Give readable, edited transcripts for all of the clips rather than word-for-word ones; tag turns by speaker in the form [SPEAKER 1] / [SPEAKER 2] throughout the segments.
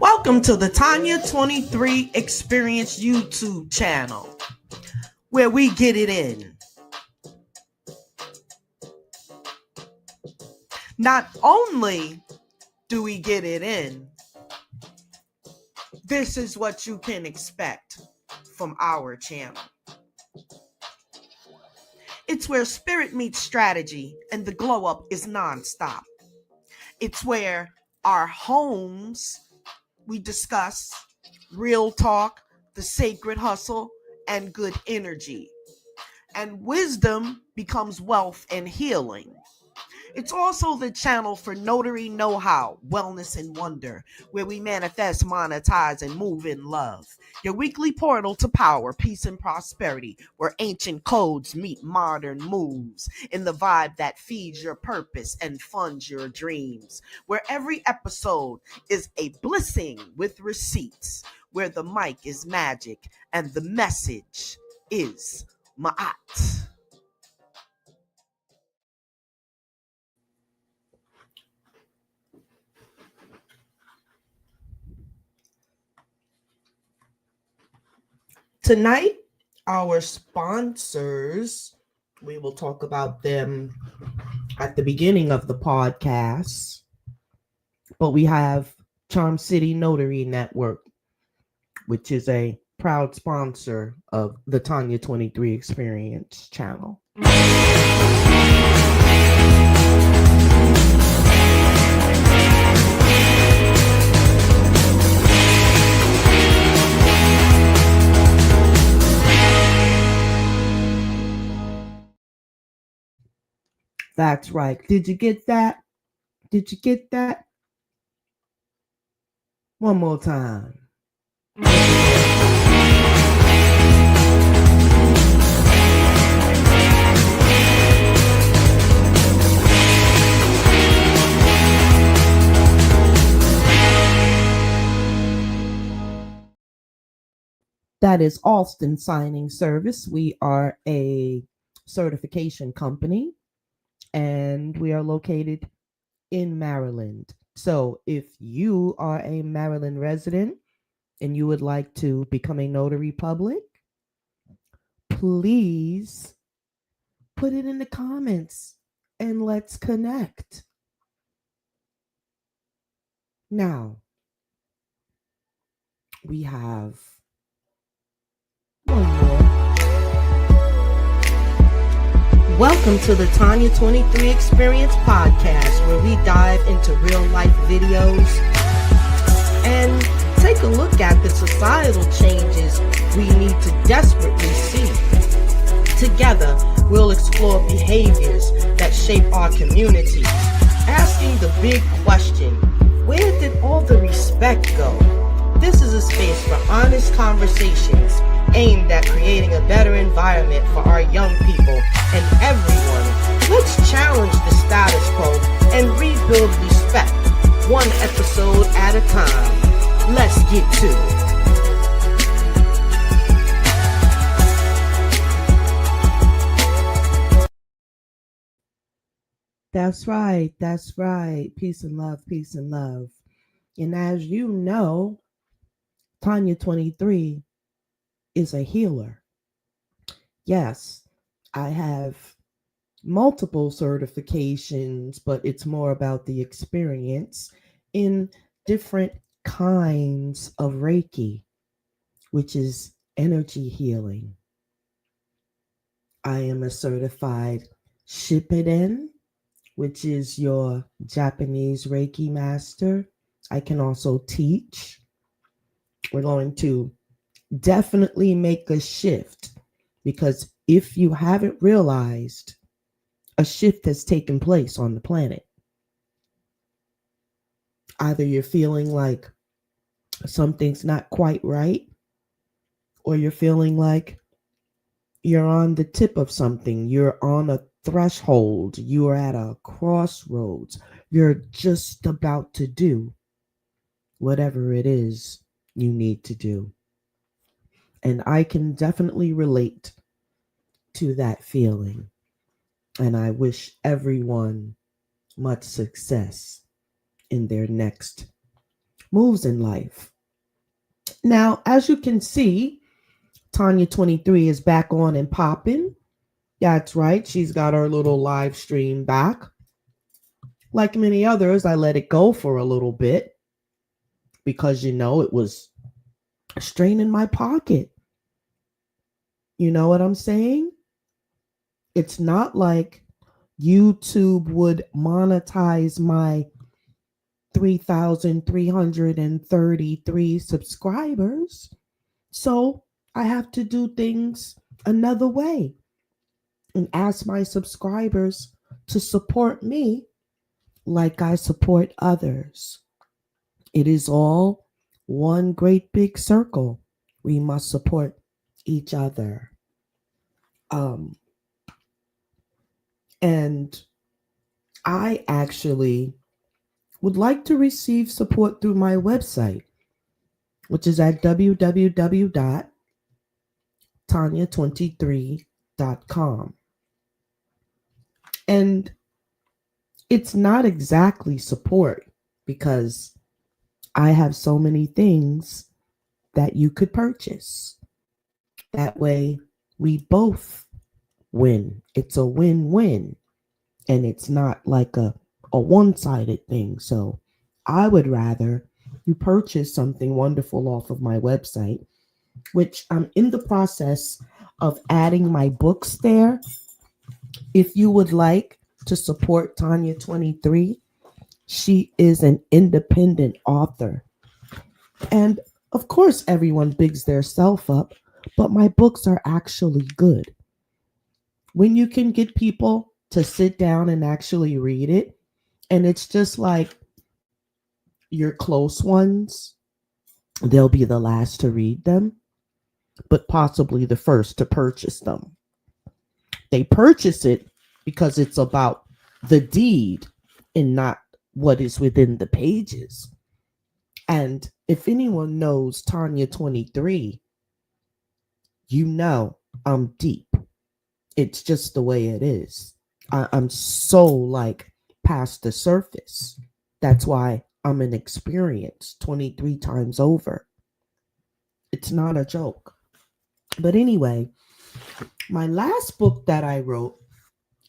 [SPEAKER 1] Welcome to the Tonya 23 Experience YouTube channel, where we get it in. Not only do we get it in, this is what you can expect from our channel. It's where spirit meets strategy and the glow up is nonstop. It's where our homes, we discuss real talk, the sacred hustle, and good energy. And wisdom becomes wealth and healing. It's also the channel for notary know-how, wellness, and wonder, where we manifest, monetize, and move in love. Your weekly portal to power, peace, and prosperity, where ancient codes meet modern moves, in the vibe that feeds your purpose and funds your dreams, where every episode is a blessing with receipts, where the mic is magic and the message is Ma'at. Tonight, our sponsors, we will talk about them at the beginning of the podcast, but we have Charm City Notary Network, which is a proud sponsor of the Tonya 23 Experience channel. That's right. Did you get that? Did you get that? One more time. That is Alston Signing Service. We are a certification company, and we are located in Maryland. So if you are a Maryland resident and you would like to become a notary public, please put it in the comments and let's connect. Now, we have one more. Welcome to the Tonya 23 Experience podcast, where we dive into real life videos and take a look at the societal changes we need to desperately see. Together, we'll explore behaviors that shape our community, asking the big question, where did all the respect go? This is a space for honest conversations aimed at creating a better environment for our young people and everyone. Let's challenge the status quo and rebuild respect, one episode at a time. Let's get to it. That's right. That's right. Peace and love. Peace and love. And as you know, Tonya 23 is a healer. Yes, I have multiple certifications, but it's more about the experience in different kinds of Reiki, which is energy healing. I am a certified Shippuden, which is your Japanese Reiki master. I can also teach. We're going to definitely make a shift, because if you haven't realized, a shift has taken place on the planet. Either you're feeling like something's not quite right, or you're feeling like you're on the tip of something. You're on a threshold. You're at a crossroads. You're just about to do whatever it is you need to do. And I can definitely relate to that feeling. And I wish everyone much success in their next moves in life. Now, as you can see, Tonya 23 is back on and popping. That's right. She's got her little live stream back. Like many others, I let it go for a little bit because, it was straining my pocket. You know what I'm saying? It's not like YouTube would monetize my 3,333 subscribers. So I have to do things another way and ask my subscribers to support me like I support others. It is all one great big circle. We must support each other. And I actually would like to receive support through my website, which is at www.tonya23.com. And it's not exactly support because I have so many things that you could purchase. That way, we both win. It's a win-win. And it's not like a one-sided thing. So I would rather you purchase something wonderful off of my website, which I'm in the process of adding my books there. If you would like to support Tonya 23, she is an independent author. And of course, everyone bigs their self up, but my books are actually good. When you can get people to sit down and actually read it, and it's just like your close ones, they'll be the last to read them, but possibly the first to purchase them. They purchase it because it's about the deed and not what is within the pages. And if anyone knows Tonya 23, you know I'm deep. It's just the way it is. I'm so like past the surface. That's why I'm an experience 23 times over. It's not a joke. But anyway, my last book that I wrote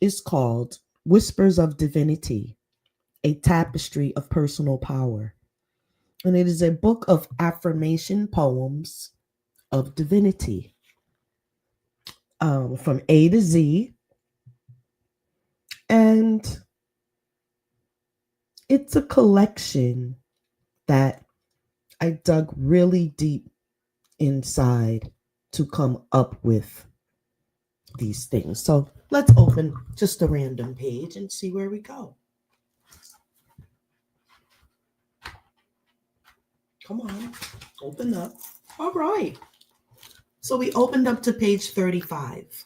[SPEAKER 1] is called Whispers of Divinity, a Tapestry of Personal Power. And it is a book of affirmation poems of divinity, from A to Z. And it's a collection that I dug really deep inside to come up with these things. So let's open just a random page and see where we go. Come on, open up. All right. So we opened up to page 35,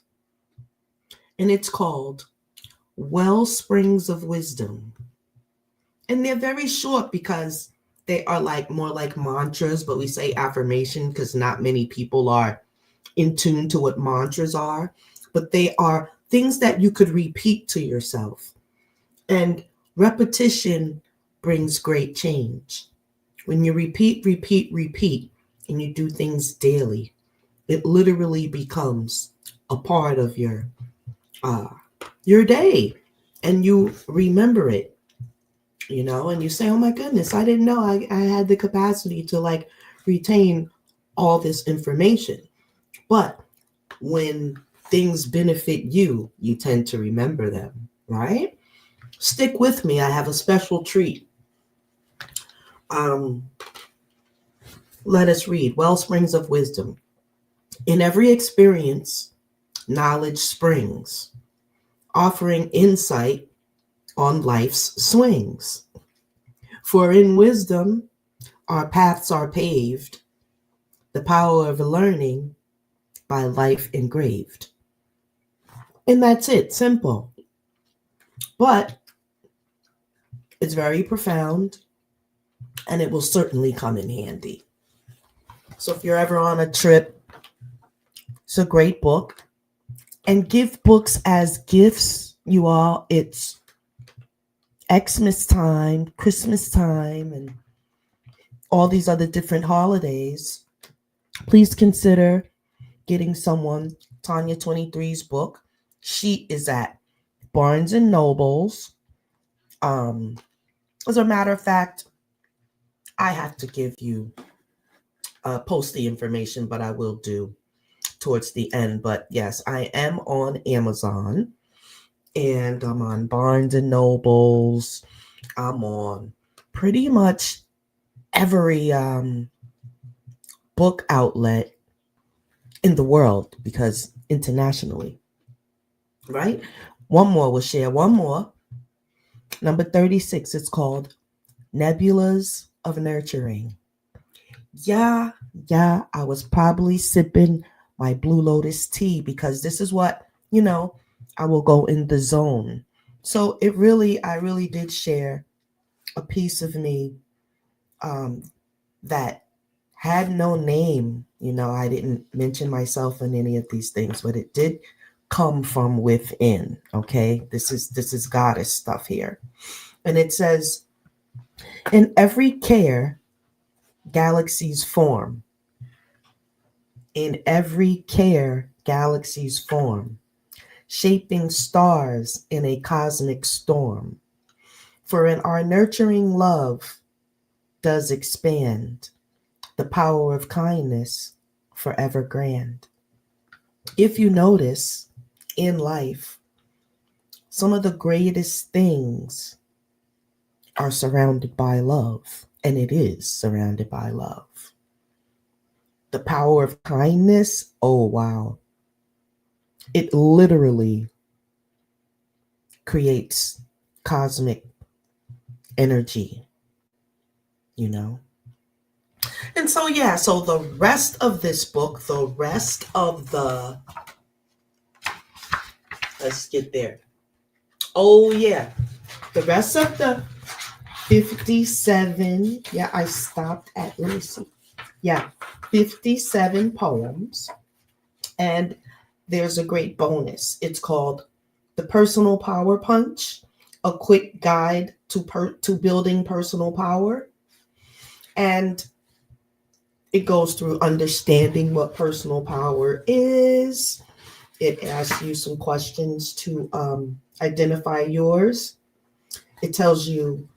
[SPEAKER 1] and it's called Well Springs of Wisdom. And they're very short because they are like more like mantras, but we say affirmation because not many people are in tune to what mantras are, but they are things that you could repeat to yourself. And repetition brings great change. When you repeat, and you do things daily, it literally becomes a part of your day, and you remember it, and you say, oh my goodness, I didn't know I had the capacity to like retain all this information. But when things benefit you, you tend to remember them, right? Stick with me. I have a special treat. Let us read Well Springs of Wisdom. In every experience, knowledge springs, offering insight on life's swings. For in wisdom, our paths are paved, the power of learning by life engraved. And that's it, simple. But it's very profound, and it will certainly come in handy. So if you're ever on a trip, it's a great book. And give books as gifts, you all. It's Xmas time, Christmas time, and all these other different holidays, please consider getting someone Tonya 23's book. She is at Barnes and Nobles. As a matter of fact, I have to give you post the information, but I will do towards the end. But yes, I am on Amazon, and I'm on Barnes and Nobles. I'm on pretty much every book outlet in the world, because internationally, right? One more, we'll share one more. Number 36, it's called Nebulas of Nurturing. Yeah, I was probably sipping my Blue Lotus tea, because this is what, I will go in the zone. So I really did share a piece of me that had no name. I didn't mention myself in any of these things, but it did come from within. Okay, this is goddess stuff here. And it says, in every care, galaxies form. In every care, galaxies form, shaping stars in a cosmic storm. For in our nurturing love does expand the power of kindness, forever grand. If you notice in life, some of the greatest things are surrounded by love, and it is surrounded by love. The power of kindness, oh wow. It literally creates cosmic energy, And so, so the rest of this book, let's get there. Oh, yeah. The rest of the 57, I stopped at, let me see. 57 poems. And there's a great bonus. It's called The Personal Power Punch, a quick guide to building personal power. And it goes through understanding what personal power is. It asks you some questions to identify yours. It tells you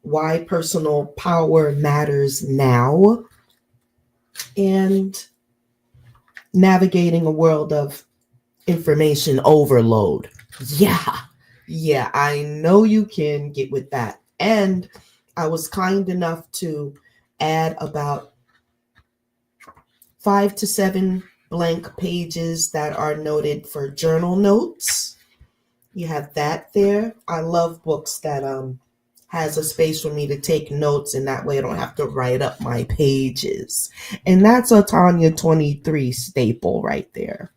[SPEAKER 1] why personal power matters now, and navigating a world of information overload. Yeah, I know you can get with that. And I was kind enough to add about 5 to 7 blank pages that are noted for journal notes. You have that there. I love books that has a space for me to take notes, and that way I don't have to write up my pages. And that's a Tonya 23 staple right there.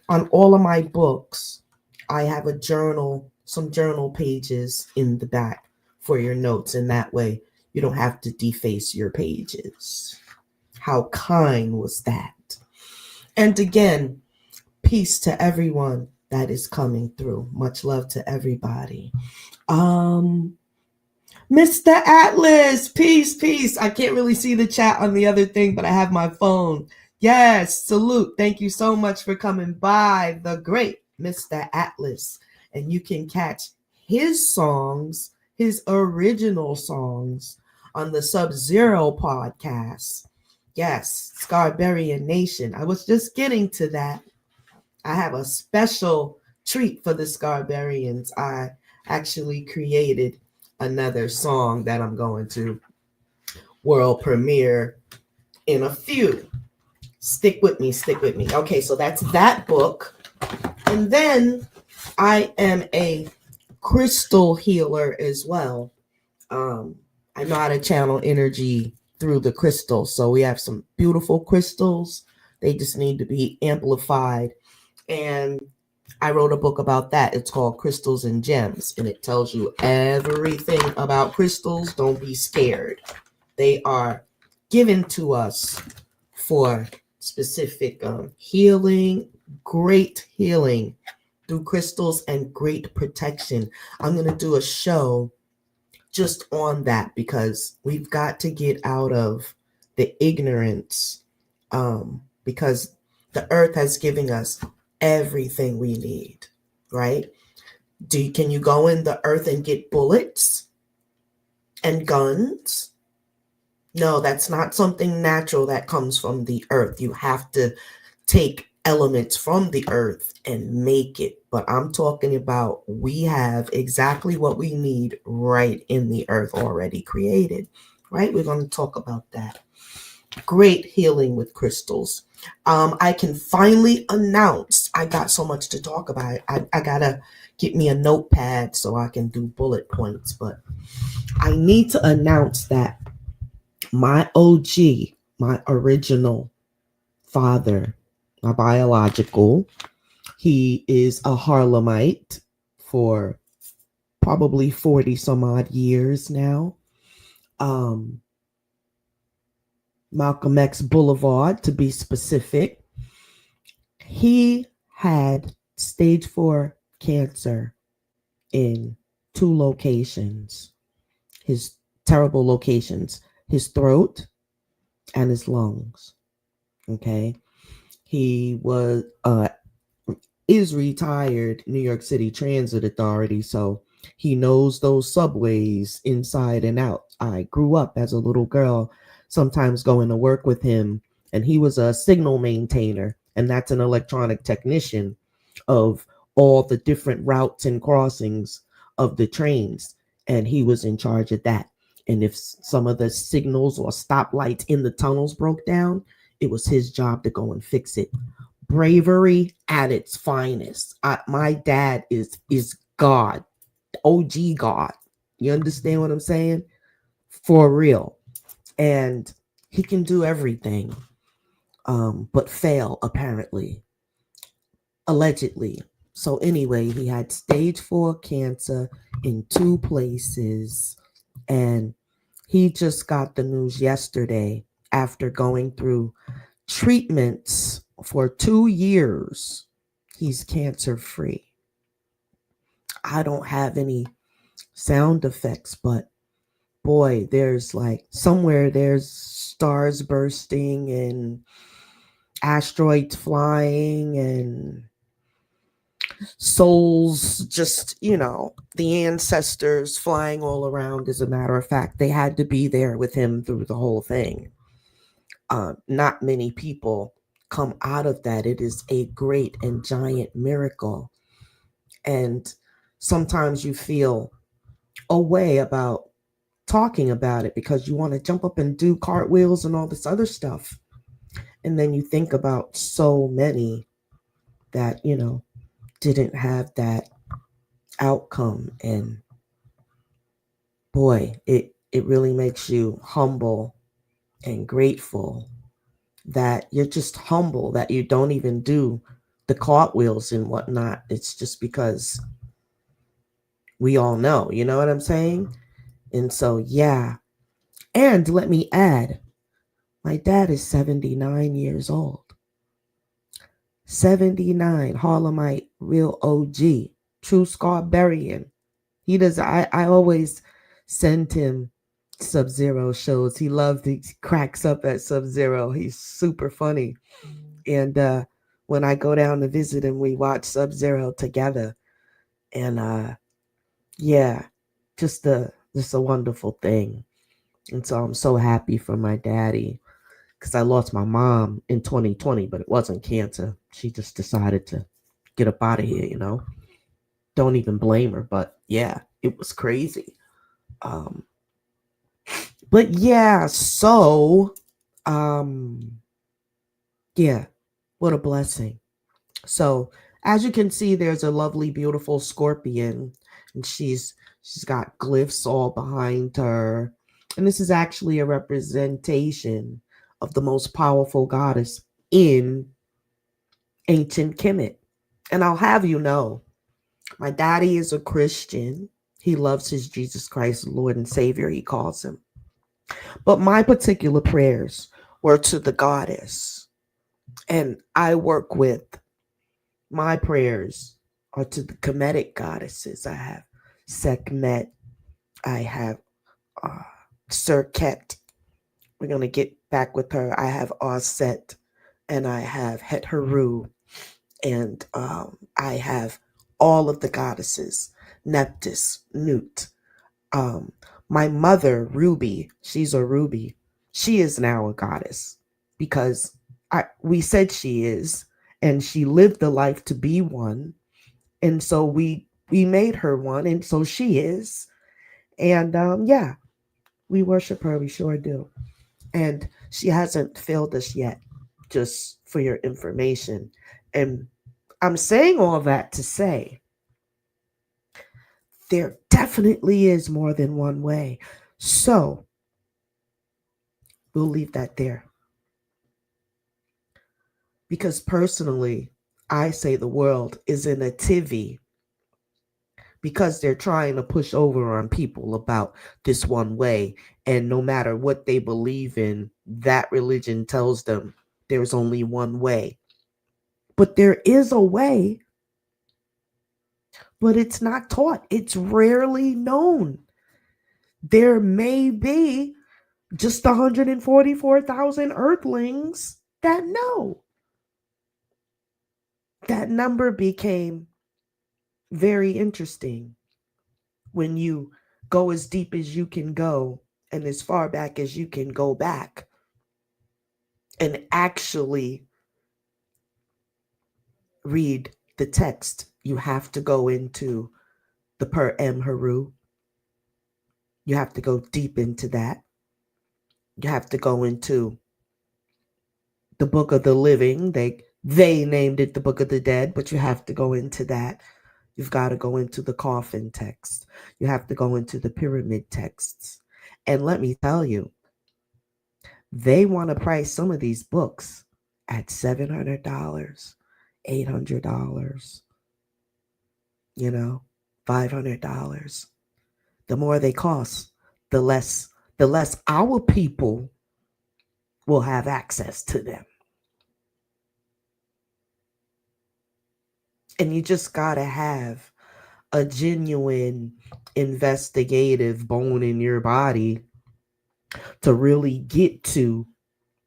[SPEAKER 1] On all of my books, I have a journal, some journal pages in the back for your notes, and that way you don't have to deface your pages. How kind was that? And again, peace to everyone that is coming through. Much love to everybody. Mr. Atlas, peace. I can't really see the chat on the other thing, but I have my phone. Yes, salute. Thank you so much for coming by, the great Mr. Atlas. And you can catch his songs, his original songs, on the Sub-Zero podcast. Yes, Scarbarian Nation. I was just getting to that. I have a special treat for the Scarbarians. I actually created another song that I'm going to world premiere in a few. Stick with me. Okay, so that's that book. And then I am a crystal healer as well. I know how to channel energy through the crystals. So we have some beautiful crystals. They just need to be amplified. And I wrote a book about that. It's called Crystals and Gems, and it tells you everything about crystals. Don't be scared. They are given to us for specific healing, great healing through crystals, and great protection. I'm going to do a show just on that, because we've got to get out of the ignorance, because the earth has given us everything we need, right? Can you go in the earth and get bullets and guns? No, that's not something natural that comes from the earth. You have to take elements from the earth and make it. But I'm talking about we have exactly what we need right in the earth already created, right? We're going to talk about that. Great healing with crystals. I can finally announce, I got so much to talk about. I gotta get me a notepad so I can do bullet points, but I need to announce that my OG, my original father, my biological, he is a Harlemite for probably 40 some odd years now. Malcolm X Boulevard, to be specific. He had stage 4 cancer in 2 locations. His terrible locations, his throat and his lungs. Okay. He is retired New York City Transit Authority, so he knows those subways inside and out. I grew up as a little girl, sometimes going to work with him, and he was a signal maintainer, and that's an electronic technician of all the different routes and crossings of the trains, and he was in charge of that. And if some of the signals or stoplights in the tunnels broke down, it was his job to go and fix it. Bravery at its finest. My dad is God, OG God. You understand what I'm saying? For real. And he can do everything, but fail, apparently, allegedly. So anyway, he had stage 4 cancer in 2 places, and he just got the news yesterday after going through treatments for 2 years. He's cancer free. I don't have any sound effects, but boy, there's like somewhere there's stars bursting and asteroids flying and souls, just, the ancestors flying all around. As a matter of fact, they had to be there with him through the whole thing. Not many people come out of that. It is a great and giant miracle. And sometimes you feel a way about talking about it because you want to jump up and do cartwheels and all this other stuff. And then you think about so many that, didn't have that outcome. And boy, it really makes you humble and grateful that you're just humble that you don't even do the cartwheels and whatnot. It's just because we all know, you know what I'm saying? And so, yeah. And let me add, my dad is 79 years old. 79, Harlemite, real OG, true Scarberian. He does, I always send him Sub-Zero shows. He cracks up at Sub-Zero. He's super funny. And when I go down to visit him, we watch Sub-Zero together. And yeah, just a wonderful thing. And so I'm so happy for my daddy, because I lost my mom in 2020, but it wasn't cancer. She just decided to get up out of here. Don't even blame her, but yeah, it was crazy. But yeah, so yeah, what a blessing. So as you can see, there's a lovely, beautiful scorpion, and she's got glyphs all behind her. And this is actually a representation of the most powerful goddess in ancient Kemet. And I'll have you know, my daddy is a Christian. He loves his Jesus Christ, Lord and Savior, he calls him. But my particular prayers were to the goddess. And I work with, my prayers are to the Kemetic goddesses. I have Sekhmet, I have uh, Serqet. We're going to get back with her. I have Osset, and I have Het Heru, and I have all of the goddesses, Nephthys, Nut. Um, my mother, Ruby, she's a Ruby. She is now a goddess because we said she is, and she lived the life to be one, and so we made her one, and so she is, and yeah, we worship her. We sure do, and she hasn't failed us yet. Just for your information, and I'm saying all that to say there definitely is more than one way. So we'll leave that there. Because personally, I say the world is in a tivy because they're trying to push over on people about this one way. And no matter what they believe in, that religion tells them there's only one way. But there is a way, but it's not taught. It's rarely known. There may be just 144,000 earthlings that know. That number became very interesting when you go as deep as you can go and as far back as you can go back and actually read the text. You have to go into the Per Em Heru. You have to go deep into that. You have to go into the Book of the Living. They named it the Book of the Dead, but you have to go into that. You've got to go into the coffin text. You have to go into the pyramid texts. And let me tell you, they want to price some of these books at $700, $800, $500. The more they cost, the less our people will have access to them. And you just got to have a genuine investigative bone in your body to really get to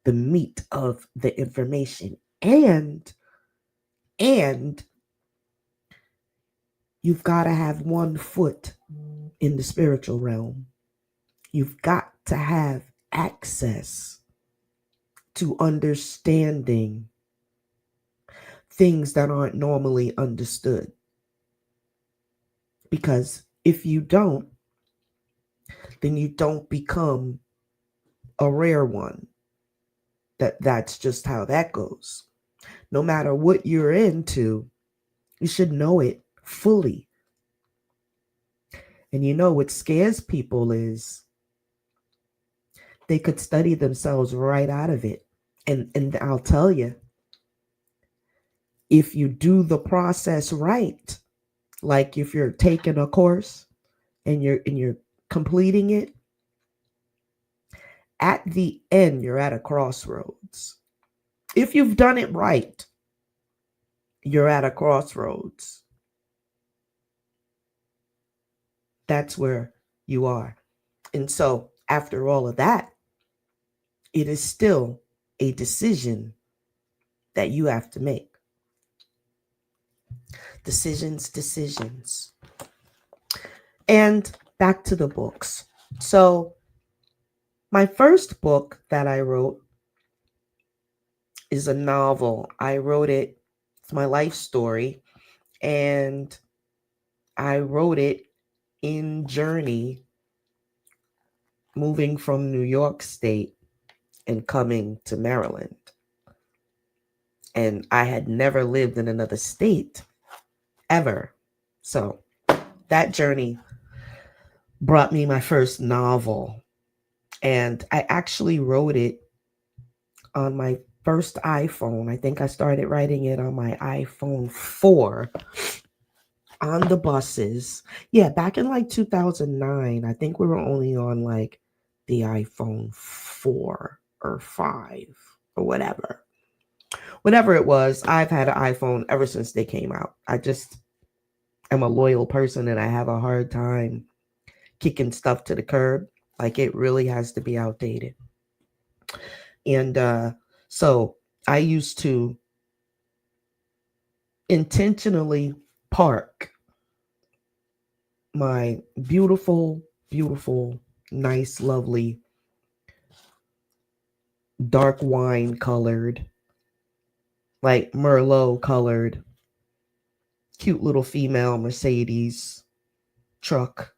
[SPEAKER 1] the meat of the information. And you've got to have one foot in the spiritual realm. You've got to have access to understanding things that aren't normally understood. Because if you don't, then you don't become a rare one. That's just how that goes. No matter what you're into, you should know it fully. And what scares people is they could study themselves right out of it. And I'll tell you, if you do the process right, like if you're taking a course and you're completing it, at the end you're at a crossroads. If you've done it right, you're at a crossroads. That's where you are. And so after all of that, it is still a decision that you have to make. Decisions. And back to the books. So my first book that I wrote is a novel. I wrote it, it's my life story, and I wrote it in journey, moving from New York State and coming to Maryland. And I had never lived in another state ever. So that journey brought me my first novel. And I actually wrote it on my first iPhone. I think I started writing it on my iPhone 4 on the buses. Yeah, back in like 2009, I think we were only on like the iPhone 4 or 5 or whatever. Whatever it was, I've had an iPhone ever since they came out. I just am a loyal person and I have a hard time kicking stuff to the curb. Like it really has to be outdated. And so I used to intentionally park my beautiful, beautiful, nice, lovely, dark wine colored, like Merlot colored, cute little female Mercedes truck.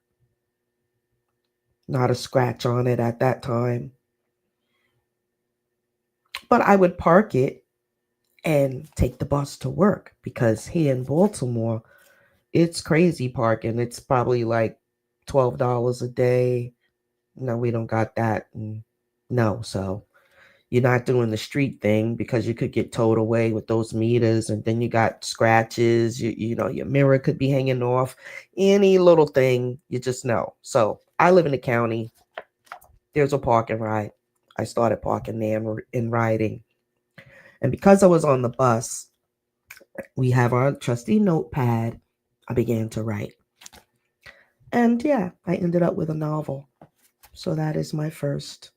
[SPEAKER 1] Not a scratch on it at that time. But I would park it and take the bus to work because here in Baltimore, it's crazy parking. It's probably like $12 a day. No, we don't got that. No, so you're not doing the street thing because you could get towed away with those meters, and then you got scratches. You know, your mirror could be hanging off. Any little thing, you just know. So I live in the county. There's a park and ride. I started parking there and riding. And because I was on the bus, we have our trusty notepad. I began to write. And yeah, I ended up with a novel. So that is my first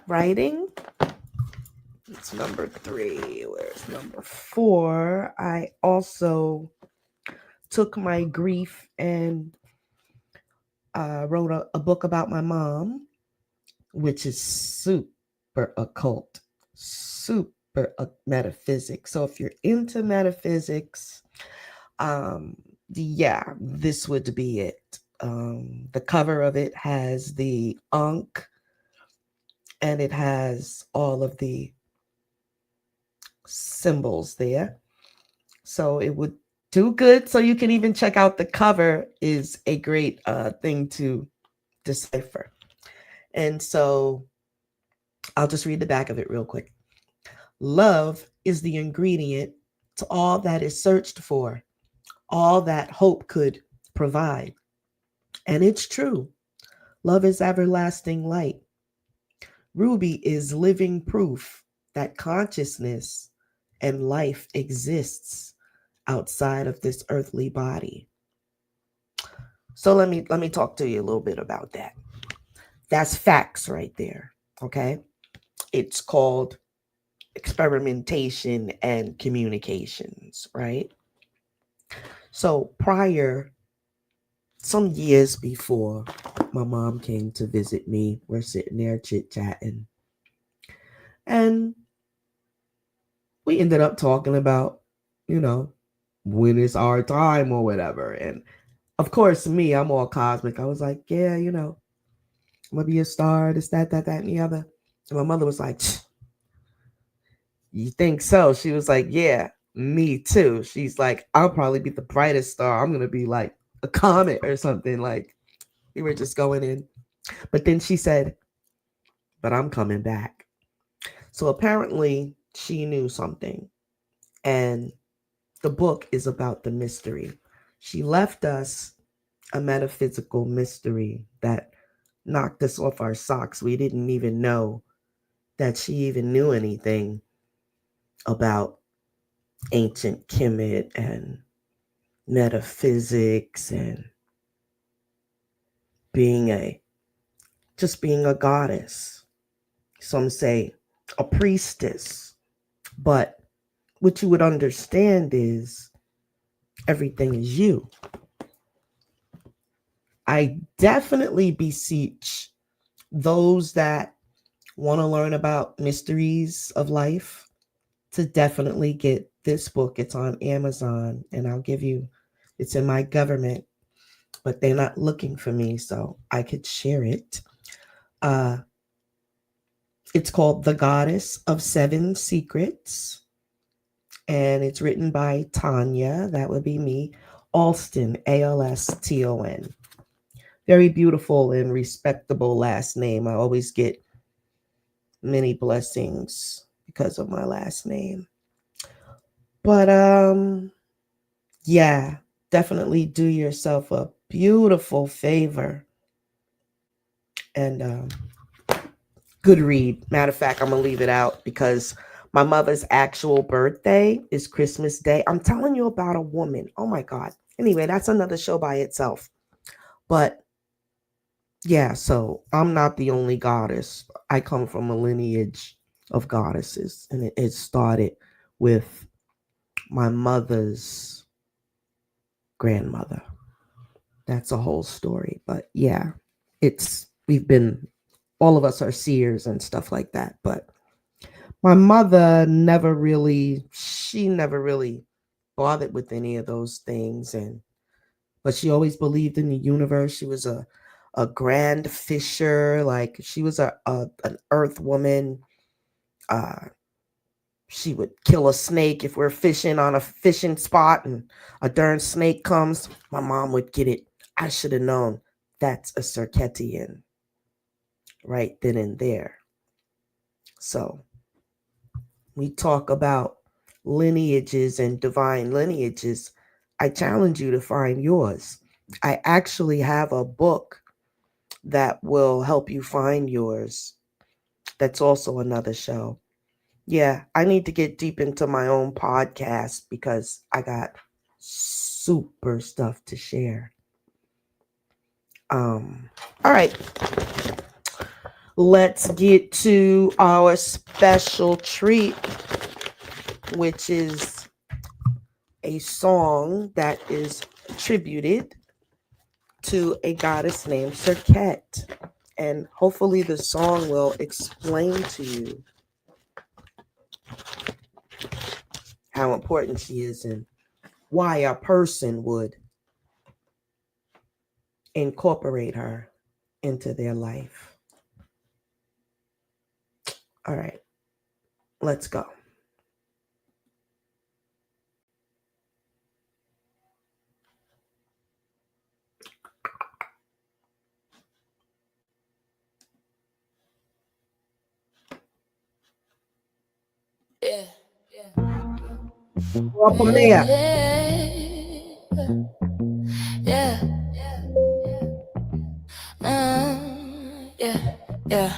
[SPEAKER 1] writing. It's number 3. Where's number 4? I also took my grief and wrote a book about my mom, which is super occult, super metaphysics. So if you're into metaphysics, yeah, this would be it. The cover of it has the Ankh, and it has all of the symbols there. So it would do good. So you can even check out the cover is a great thing to decipher. And so I'll just read the back of it real quick. Love is the ingredient to all that is searched for, all that hope could provide. And it's true. Love is everlasting light. Ruby is living proof that consciousness and life exists outside of this earthly body. So let me talk to you a little bit about that. That's facts right there, okay? It's called experimentation and communications, right? So some years before my mom came to visit me, we're sitting there chit-chatting. And we ended up talking about, you know, when it's our time or whatever. And of course, me, I'm all cosmic. I was like, yeah, you know, I'm gonna be a star, this, that, and the other. And my mother was like, you think so? She was like, yeah, me too. She's like, I'll probably be the brightest star. I'm gonna be like a comet or something. Like, we were just going in. But then she said, but I'm coming back. So apparently she knew something. And the book is about the mystery. She left us a metaphysical mystery that knocked us off our socks. We didn't even know that she even knew anything about ancient Kemet and metaphysics and being a goddess. Some say a priestess. But what you would understand is everything is you. I definitely beseech those that want to learn about mysteries of life to definitely get this book. It's on Amazon, and it's in my government, but they're not looking for me, so I could share it. It's called The Goddess of Seven Secrets, and it's written by Tonya, that would be me, Alston, Alston. Very beautiful and respectable last name. I always get many blessings because of my last name. But yeah, definitely do yourself a beautiful favor and good read. Matter of fact, I'm gonna leave it out because my mother's actual birthday is Christmas Day. I'm telling you about a woman. Oh my God. Anyway, that's another show by itself. But Yeah, so I'm not the only goddess. I come from a lineage of goddesses, and it started with my mother's grandmother. That's a whole story. But yeah, we've been, all of us are seers and stuff like that. But my mother she never really bothered with any of those things. But she always believed in the universe. She was a grand fisher. Like she was an earth woman. Uh, she would kill a snake if we're fishing on a fishing spot and a darn snake comes. My mom would get it. I should have known that's a Serqetian right then and there. So we talk about lineages and divine lineages. I challenge you to find yours. I actually have a book that will help you find yours. That's also another show. Yeah, I need to get deep into my own podcast because I got super stuff to share. All right. Let's get to our special treat, which is a song that is attributed to a goddess named Serqet. And hopefully the song will explain to you how important she is and why a person would incorporate her into their life. All right, let's go.
[SPEAKER 2] Yeah.
[SPEAKER 1] Go up from there.
[SPEAKER 2] Yeah. Yeah.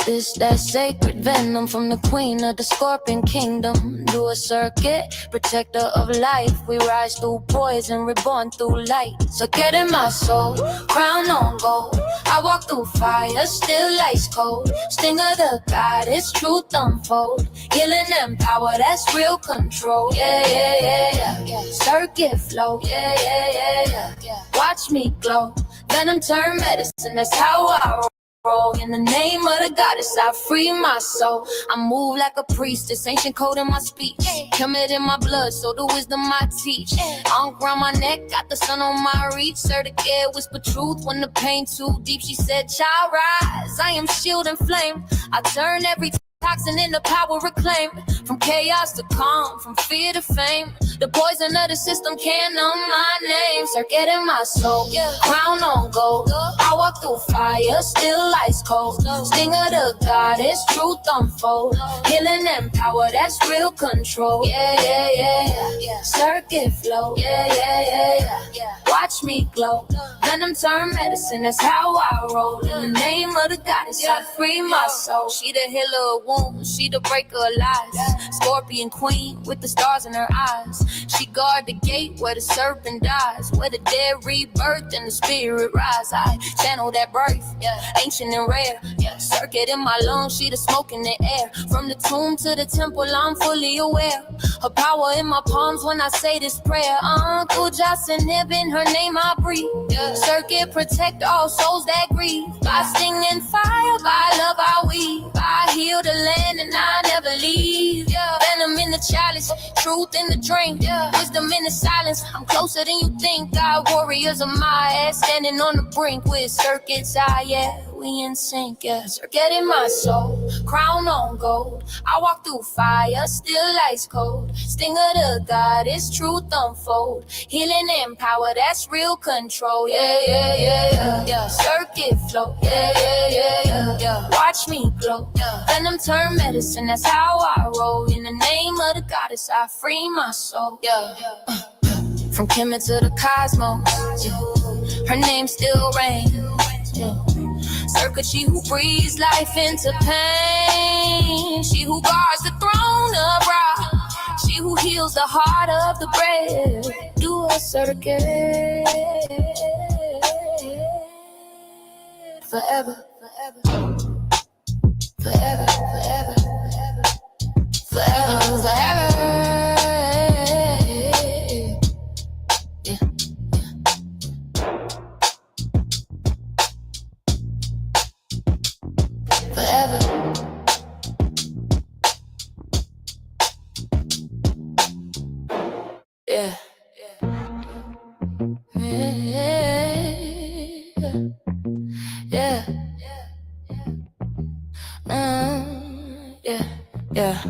[SPEAKER 2] This that sacred venom from the queen of the scorpion kingdom. Do a circuit, protector of life. We rise through poison, reborn through light. Circuit in my soul, crown on gold. I walk through fire, still ice cold. Sting of the goddess, truth unfold. Healing and power, that's real control. Yeah. Circuit flow, yeah. Watch me glow. Venom turn medicine, that's how I roll. In the name of the goddess, I free my soul. I move like a priestess, ancient code in my speech. Commit in my blood, so the wisdom I teach. Ankh around my neck, got the sun on my reach. Serqet, whisper truth when the pain too deep. She said, child, rise. I am shield and flame. I turn every toxin into power reclaimed. From chaos to calm, from fear to fame. The poison of the system can't numb my name. Serqet in my soul, crown on gold. I walk through fire, still ice cold. Sting of the goddess, truth unfold. Healing and power, that's real control. Yeah. Serqet flow, yeah. Watch me glow. Venom turn medicine, that's how I roll. In the name of the goddess, I free my soul. She the healer of wounds, she the breaker of lies. Scorpion queen with the stars in her eyes. She guard the gate where the serpent dies, where the dead rebirth and the spirit rise. I channel that birth, ancient and rare. Serqet in my lungs, she the smoke in the air. From the tomb to the temple, I'm fully aware. Her power in my palms when I say this prayer. Uncle Johnson, in her name I breathe. Serqet protect all souls that grieve. By sting and fire, by love I weave. I heal the land and I never leave. Venom in the chalice, truth in the drink. Wisdom in the silence, I'm closer than you think. God warriors of my ass, standing on the brink with Serqet's eye, we in sync, Serqet in my soul, crown on gold. I walk through fire, still ice cold. Sting of the goddess, truth unfold. Healing and power, that's real control. Yeah. Serqet flow, yeah. Watch me glow. Venom turn medicine, that's how I roll. In the name of the goddess, I free my soul. From Kemet to the cosmos, her name still reigns. Serqet, she who breathes life into pain. She who guards the throne of Ra. She who heals the heart of the brave. Do a Serqet. forever, forever, forever, forever, forever, forever. Yeah. Forever. Yeah. Yeah. Yeah. Yeah.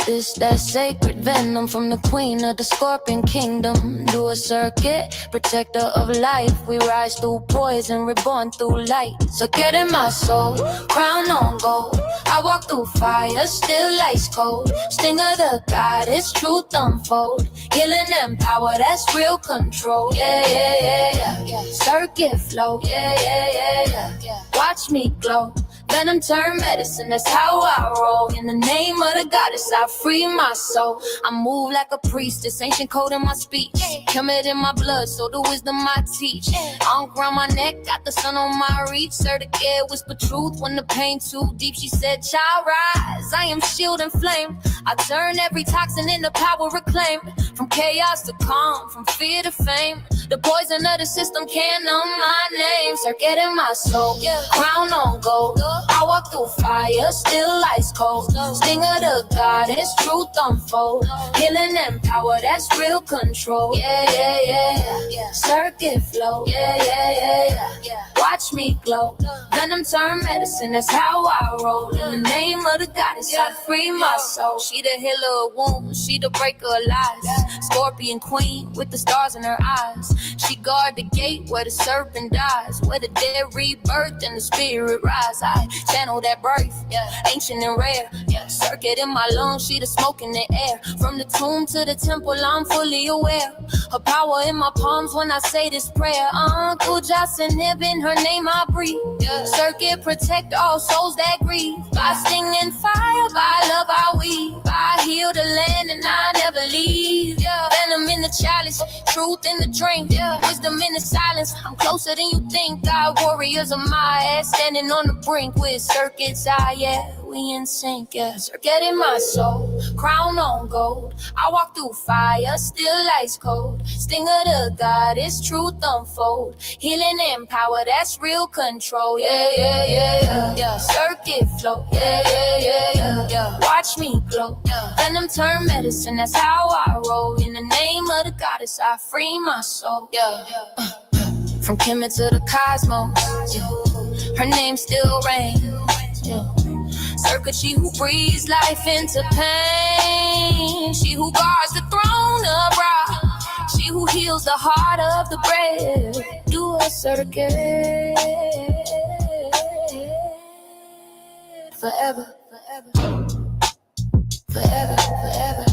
[SPEAKER 2] This that sacred venom from the queen of the scorpion kingdom. Do a circuit, protector of life. We rise through poison, reborn through light. Circuit in my soul, crown on gold. I walk through fire, still ice cold. Sting of the goddess, truth unfold. Healing and power, that's real control. Yeah, yeah, yeah, yeah. Circuit flow. Yeah, yeah, yeah, yeah. Watch me glow. Venom turn medicine, that's how I roll. In the name of the goddess, I free my soul. I move like a priestess, ancient code in my speech. Kemet in my blood, so the wisdom I teach. Ankh around my neck, got the sun on my reach. Serqet, whisper truth when the pain too deep. She said, child, rise. I am shield and flame. I turn every toxin into power reclaimed. From chaos to calm, from fear to fame. The poison of the system can't numb my name. Serqet in my soul, crown on gold. I walk through fire, still ice cold. Sting of the goddess, truth unfold. Healing and power, that's real control. Yeah, yeah, yeah. Circuit flow. Yeah, yeah, yeah. Watch me glow. Venom turn medicine, that's how I roll. In the name of the goddess, I free my soul. She the healer of wounds, she the breaker of lies. Scorpion queen with the stars in her eyes. She guard the gate where the serpent dies, where the dead rebirth and the spirit rise. I channel that birth, ancient and rare. Serqet in my lungs, she the smoke in the air. From the tomb to the temple, I'm fully aware. Her power in my palms when I say this prayer. Uncle Johnson, in her name I breathe. Serqet protect all souls that grieve. By sting and fire, by love I weave. I heal the land and I never leave. Venom in the chalice, truth in the drink. Wisdom in the silence, I'm closer than you think. God warriors of my ass, standing on the brink with Serqet's eye, we in sync, Serqet in my soul, crown on gold. I walk through fire, still ice cold. Sting of the goddess, truth unfold. Healing and power, that's real control. Yeah, yeah, yeah, yeah. Serqet flow. Yeah, yeah, yeah, yeah. Watch me glow. Venom turn medicine, that's how I roll. In the name of the goddess, I free my soul. From Kemet to the cosmos, her name still reigns. Serqet, she who breathes life into pain. She who guards the throne of Ra. She who heals the heart of the brave. Do a Serqet. Forever, forever, forever, forever,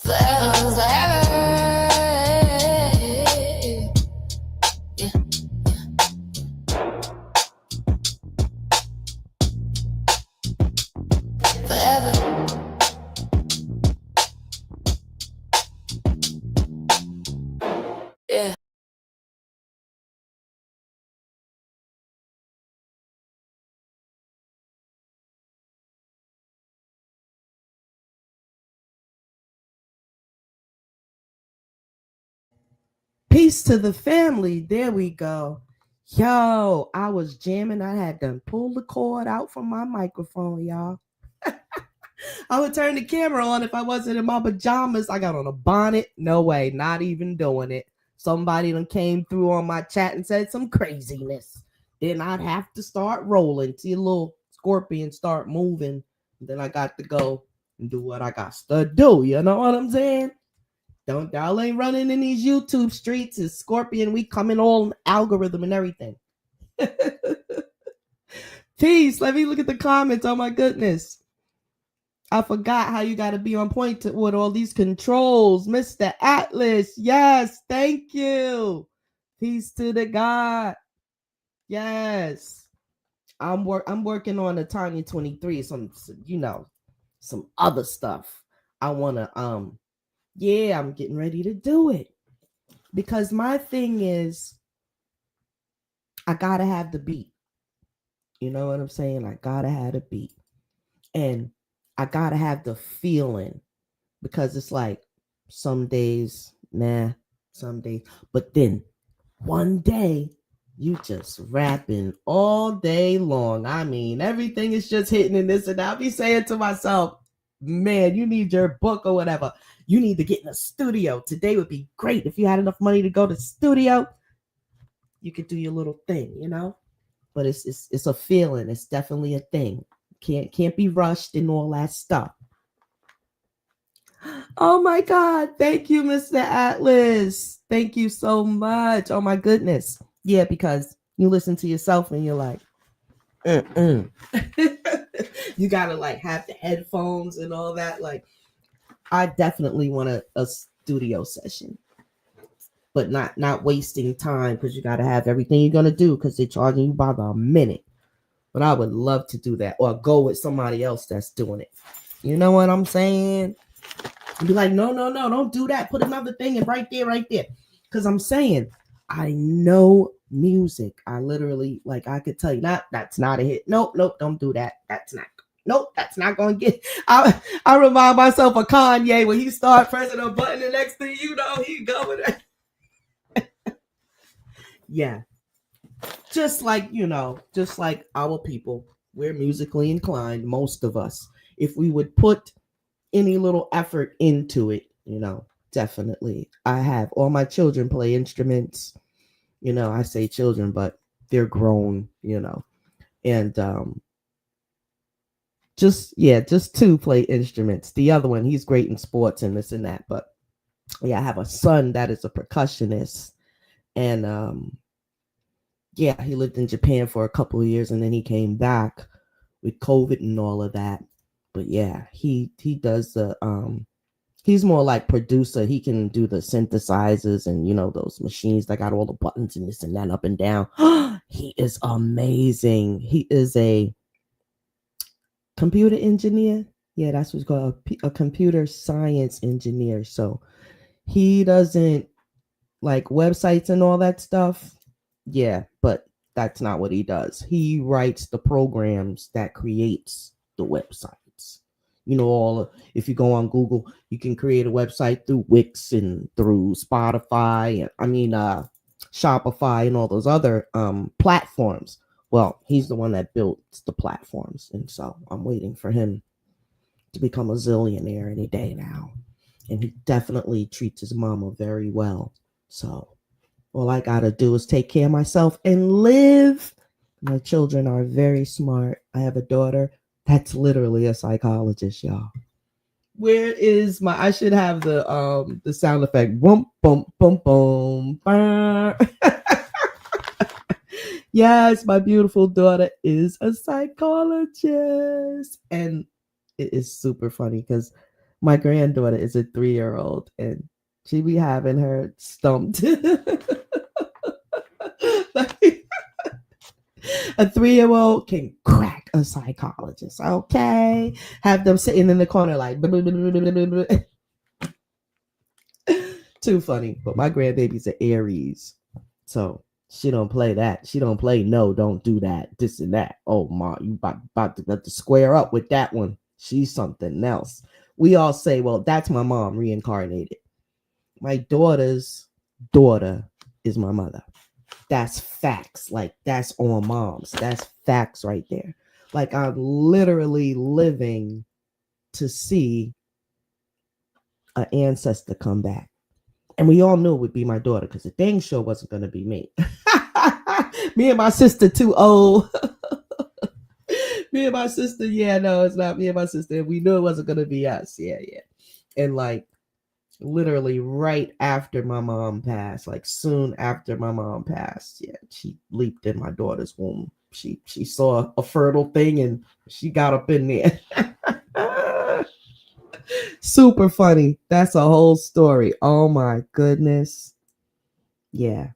[SPEAKER 2] forever, forever. Forever. Yeah.
[SPEAKER 1] Peace to the family. There we go. Yo, I was jamming. I had to pull the cord out from my microphone, y'all. I would turn the camera on if I wasn't in my pajamas. I got on a bonnet. No way, not even doing it. Somebody done came through on my chat and said some craziness. Then I'd have to start rolling. See a little scorpion start moving. Then I got to go and do what I got to do. You know what I'm saying? Don't y'all ain't running in these YouTube streets. It's Scorpion. We coming all algorithm and everything. Peace. Let me look at the comments. Oh my goodness. I forgot how you got to be on point with all these controls. Mr. Atlas. Yes. Thank you. Peace to the God. Yes. I'm working on the Tonya 23. Some other stuff. I want to, I'm getting ready to do it. Because my thing is, I gotta have the beat. You know what I'm saying? I gotta have the beat. And I gotta have the feeling because it's like some days, nah, some days. But then one day, you just rapping all day long. I mean, everything is just hitting in this. And I'll be saying to myself, man, you need your book or whatever. You need to get in a studio. Today would be great. If you had enough money to go to the studio, you could do your little thing, you know? But it's a feeling. It's definitely a thing. Can't be rushed and all that stuff. Oh my God. Thank you, Mr. Atlas. Thank you so much. Oh my goodness. Yeah, because you listen to yourself and you're like, mm-mm. You gotta like have the headphones and all that. Like, I definitely want a studio session, but not wasting time because you gotta have everything you're gonna do because they're charging you by the minute. But I would love to do that or go with somebody else that's doing it. You know what I'm saying? Be like, no, don't do that. Put another thing in right there, right there. Because I'm saying, I know music. I literally, like, I could tell you, that's not a hit. Nope, don't do that. That's not. Nope, that's not gonna get. I remind myself of Kanye when he started pressing a button. The next thing you know, he going. Yeah, just like just like our people, we're musically inclined. Most of us, if we would put any little effort into it, definitely. I have all my children play instruments. I say children, but they're grown, and just two play instruments. The other one, he's great in sports and this and that. But yeah, I have a son that is a percussionist, and yeah, he lived in Japan for a couple of years, and then he came back with COVID and all of that. But yeah, he does the he's more like producer. He can do the synthesizers and those machines that got all the buttons and this and that up and down. He is amazing. He is a computer engineer. Yeah, that's what's called a computer science engineer. So he doesn't like websites and all that stuff. Yeah, but that's not what he does. He writes the programs that creates the websites. If you go on Google, you can create a website through Wix and through Spotify, Shopify and all those other platforms. Well, he's the one that built the platforms, and so I'm waiting for him to become a zillionaire any day now. And he definitely treats his mama very well. So all I gotta do is take care of myself and live. My children are very smart. I have a daughter that's literally a psychologist, y'all. Where is my? I should have the sound effect. Boom, boom, boom, boom. Yes, my beautiful daughter is a psychologist, and it is super funny because my granddaughter is a 3-year-old, and she be having her stumped. Like, a 3-year-old can crack a psychologist. Okay, have them sitting in the corner like too funny. But my grandbaby's an Aries, so she don't play that. She don't play no, don't do that, this and that. Oh my, you about to square up with that one. She's something else. We all say, well, that's my mom reincarnated. My daughter's daughter is my mother. That's facts. Like, that's on moms. That's facts right there. Like, I'm literally living to see an ancestor come back. And we all knew it would be my daughter because the dang sure wasn't going to be me. Me and my sister too old. Me and my sister, yeah, no, it's not me and my sister. We knew it wasn't going to be us. Yeah. And like, literally right after my mom passed, like soon after my mom passed, yeah, she leaped in my daughter's womb. She saw a fertile thing and she got up in there. Super funny. That's a whole story. Oh my goodness. Yeah.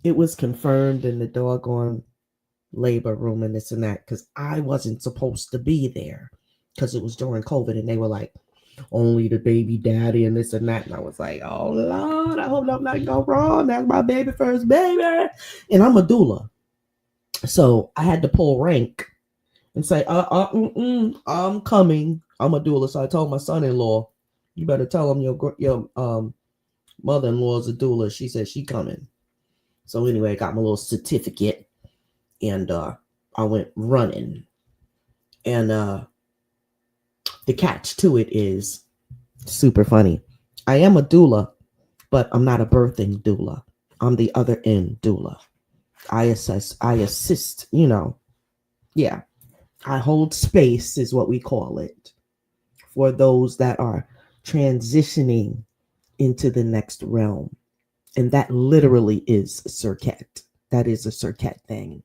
[SPEAKER 1] It was confirmed in the doggone labor room and this and that because I wasn't supposed to be there because it was during COVID and they were like, only the baby daddy and this and that. And I was like, oh Lord, I hope I'm not go wrong. That's my baby first baby. And I'm a doula. So I had to pull rank and say, I'm coming. I'm a doula. So I told my son-in-law, you better tell him your mother-in-law is a doula. She said she coming. So anyway, I got my little certificate, and I went running. And the catch to it is super funny. I am a doula, but I'm not a birthing doula. I'm the other end doula. I assist, yeah. I hold space is what we call it for those that are transitioning into the next realm. And that literally is Serqet. That is a Serqet thing.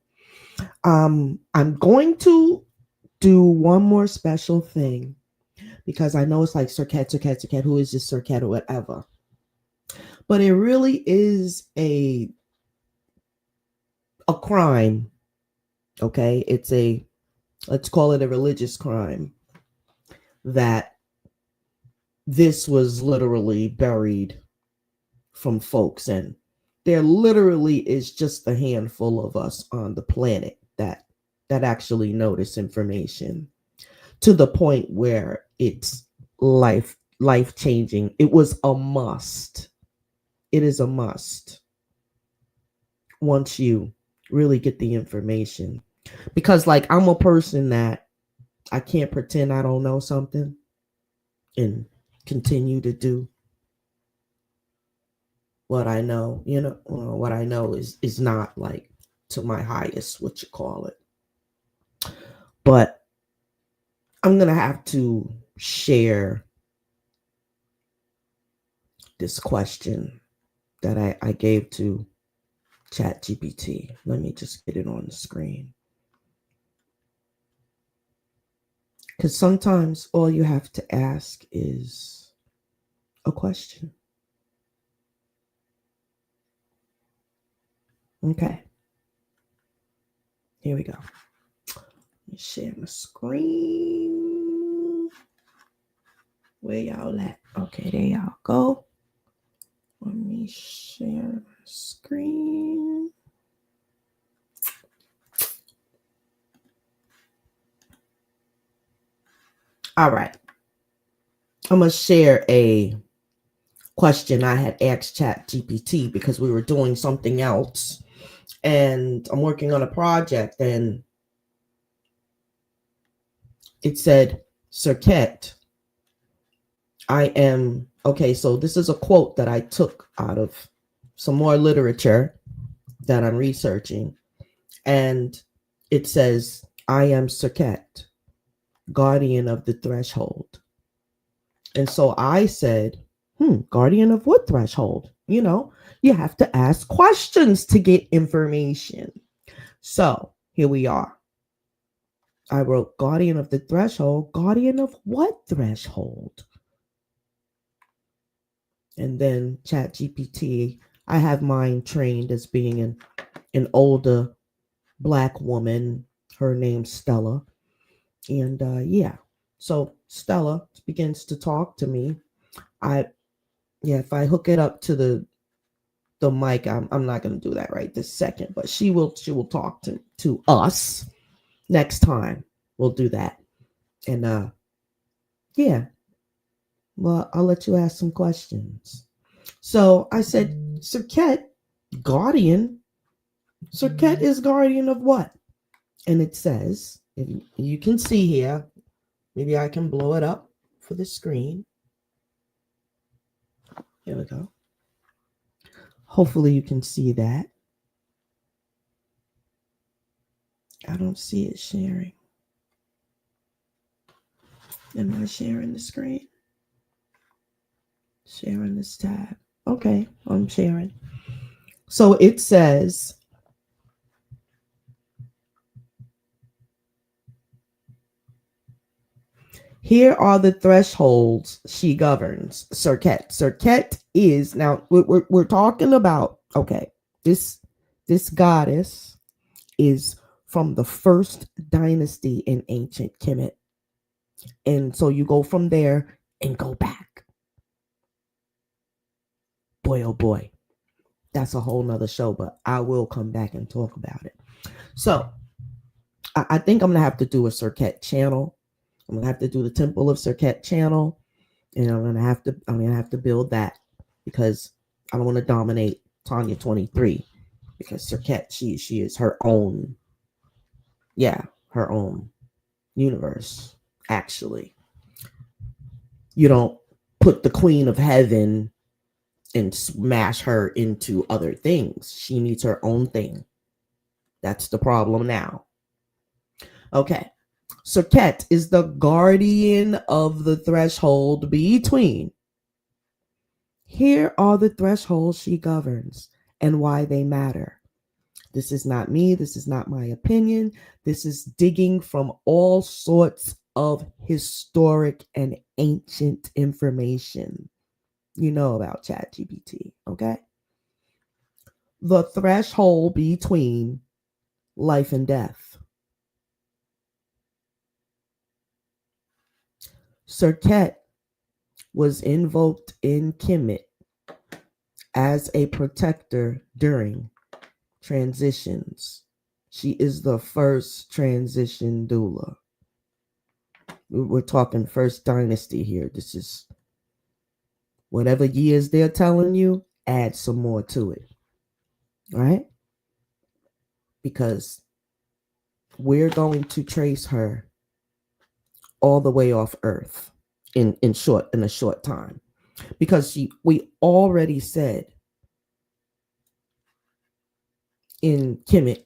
[SPEAKER 1] I'm going to do one more special thing because I know it's like Serqet, who is this Serqet or whatever. But it really is a crime. Okay. Let's call it a religious crime that this was literally buried from folks. And there literally is just a handful of us on the planet that actually know this information to the point where it's life changing. It was a must. It is a must once you really get the information. Because like I'm a person that I can't pretend I don't know something and continue to do what I know. What I know is not like to my highest, what you call it. But I'm gonna have to share this question that I gave to ChatGPT. Let me just get it on the screen. Because sometimes all you have to ask is a question. Okay. Here we go. Let me share my screen. Where y'all at? Okay, there y'all go. Let me share my screen. All right. I'm going to share a question I had asked ChatGPT because we were doing something else. And I'm working on a project, and it said, Serqet, okay, so this is a quote that I took out of some more literature that I'm researching. And it says, I am Serqet, guardian of the threshold. And so I said, guardian of what threshold? You have to ask questions to get information. So here we are. I wrote guardian of the threshold. Guardian of what threshold? And then ChatGPT, I have mine trained as being an older Black woman. Her name's Stella. And yeah, so Stella begins to talk to me. If I hook it up to the mic, I'm not going to do that right this second, but she will talk to us next time. We'll do that. And yeah, well, I'll let you ask some questions. So I said, Serqet, guardian. Serqet is guardian of what? And it says, if you can see here, maybe I can blow it up for the screen. Here we go. Hopefully you can see that. I don't see it sharing. Am I sharing the screen? Sharing this tab. Okay, I'm sharing. So it says, here are the thresholds she governs. Serqet. Serqet is, now we're talking about, okay, this goddess is from the first dynasty in ancient Kemet. And so you go from there and go back. Boy, oh boy, that's a whole nother show, but I will come back and talk about it. So I think I'm gonna have to do a Serqet channel. I'm gonna have to do the Temple of Serqet channel, and I'm gonna have to build that because I don't want to dominate Tonya 23 because Serqet she is her own, yeah, her own universe. Actually, you don't put the Queen of Heaven and smash her into other things. She needs her own thing. That's the problem now. Okay. Serqet is the guardian of the threshold between. Here are the thresholds she governs and why they matter. This is not me. This is not my opinion. This is digging from all sorts of historic and ancient information. You know about ChatGPT, okay? The threshold between life and death. Serqet was invoked in Kemet as a protector during transitions. She is the first transition doula. We're talking first dynasty here. This is whatever years they're telling you, add some more to it. Right? Because we're going to trace her all the way off Earth in a short time. Because we already said in Kemet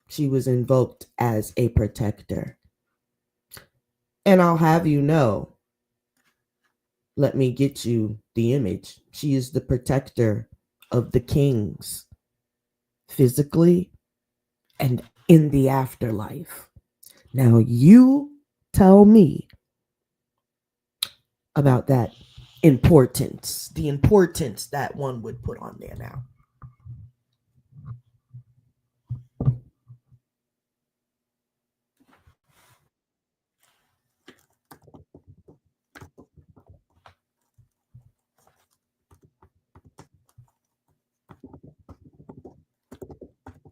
[SPEAKER 1] she was invoked as a protector. And I'll have you know, let me get you the image. She is the protector of the kings physically and in the afterlife. Now, you tell me about that importance, the importance that one would put on there now.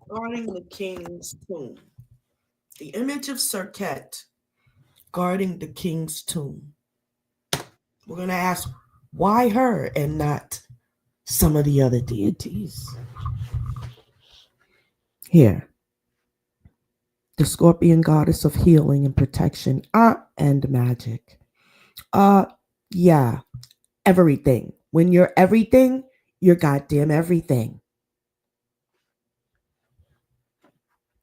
[SPEAKER 1] Guarding the king's tomb. The image of Serqet guarding the king's tomb. We're going to ask why her and not some of the other deities. Here, the scorpion goddess of healing and protection, and magic. Uh, yeah, everything. When you're everything, you're goddamn everything.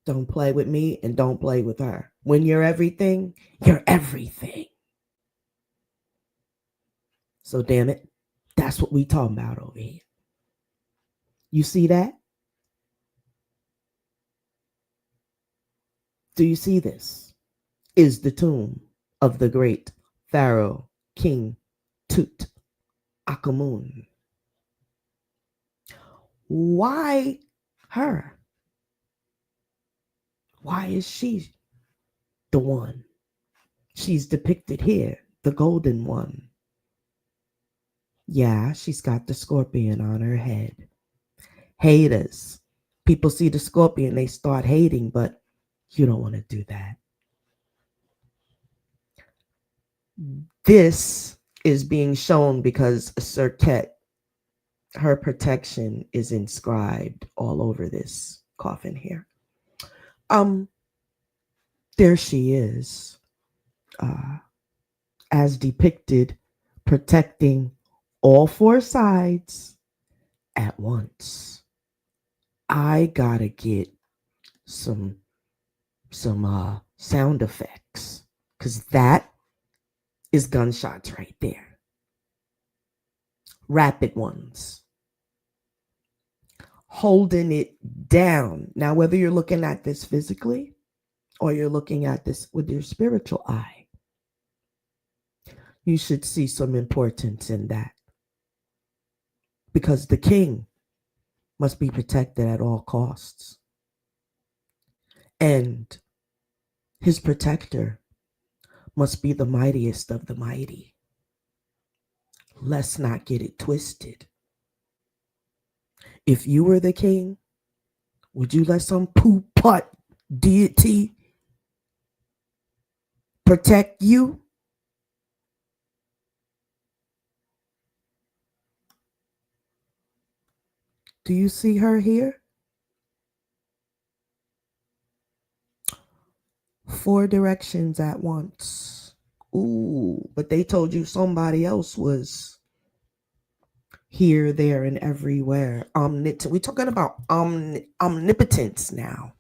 [SPEAKER 1] Don't play with me and don't play with her. When you're everything, you're everything. So damn it, that's what we talking about over here. You see that? Do you see this? Is the tomb of the great Pharaoh King Tut Akamun. Why her? Why is she the one? She's depicted here, the golden one. Yeah, she's got the scorpion on her head. Haters. People see the scorpion, they start hating, but you don't want to do that. This is being shown because Serqet, her protection is inscribed all over this coffin here. There she is, as depicted, protecting all four sides at once. I gotta get some sound effects because that is gunshots right there. Rapid ones. Holding it down. Now, whether you're looking at this physically or you're looking at this with your spiritual eye, you should see some importance in that. Because the king must be protected at all costs. And his protector must be the mightiest of the mighty. Let's not get it twisted. If you were the king, would you let some poo putt deity protect you? Do you see her here? 4 directions at once. Ooh, but they told you somebody else was here, there, and everywhere. We're talking about omnipotence now.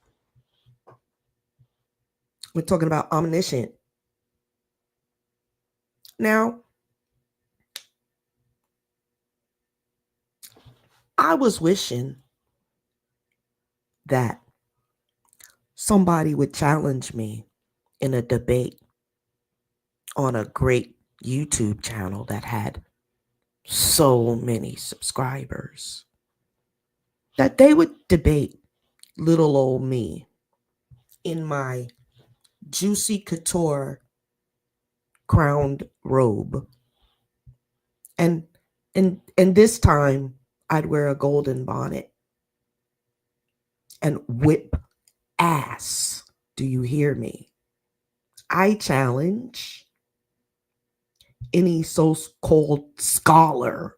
[SPEAKER 1] We're talking about omniscient. Now, I was wishing that somebody would challenge me in a debate on a great YouTube channel that had so many subscribers, that they would debate little old me in my juicy couture crowned robe. And this time I'd wear a golden bonnet and whip ass. Do you hear me? I challenge any so-called scholar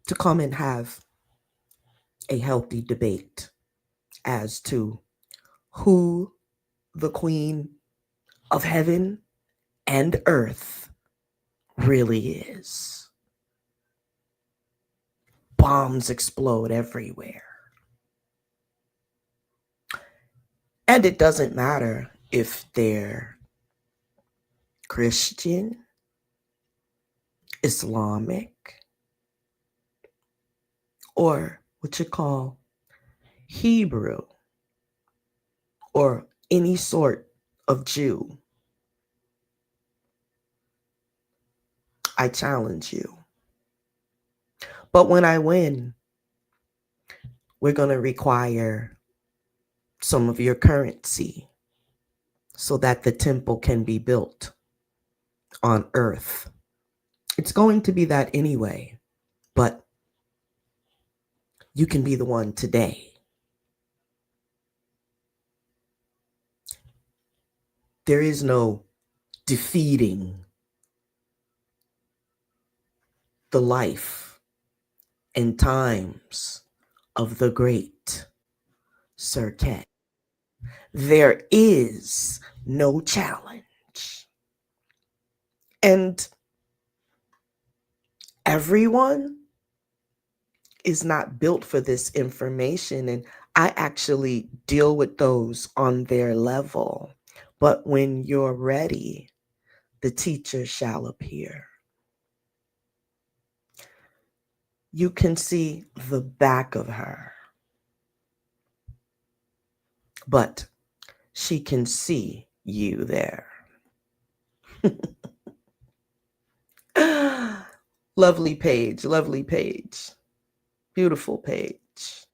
[SPEAKER 1] to come and have a healthy debate as to who the queen of heaven and earth really is. Bombs explode everywhere. And it doesn't matter if they're Christian, Islamic, or what you call Hebrew, or any sort of Jew. I challenge you. But when I win, we're going to require some of your currency so that the temple can be built on earth. It's going to be that anyway, but you can be the one today. There is no defeating the life and times of the great Serqet. There is no challenge. And everyone is not built for this information, and I actually deal with those on their level. But when you're ready, the teacher shall appear. You can see the back of her, but she can see you there. Lovely page, lovely page. Beautiful page.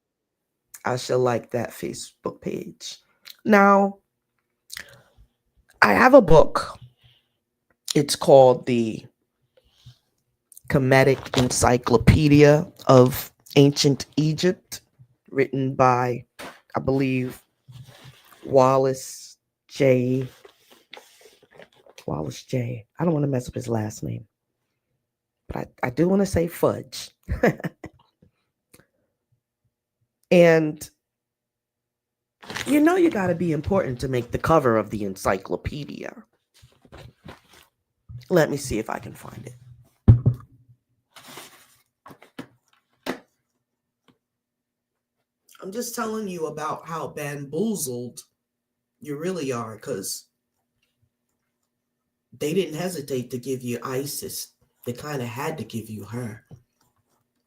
[SPEAKER 1] I shall like that Facebook page. Now, I have a book. It's called the Kemetic Encyclopedia of Ancient Egypt, written by, I believe, Wallace J. I don't want to mess up his last name, but I do want to say Fudge. And you know you got to be important to make the cover of the encyclopedia. Let me see if I can find it. I'm just telling you about how bamboozled you really are, because they didn't hesitate to give you Isis. They kind of had to give you her.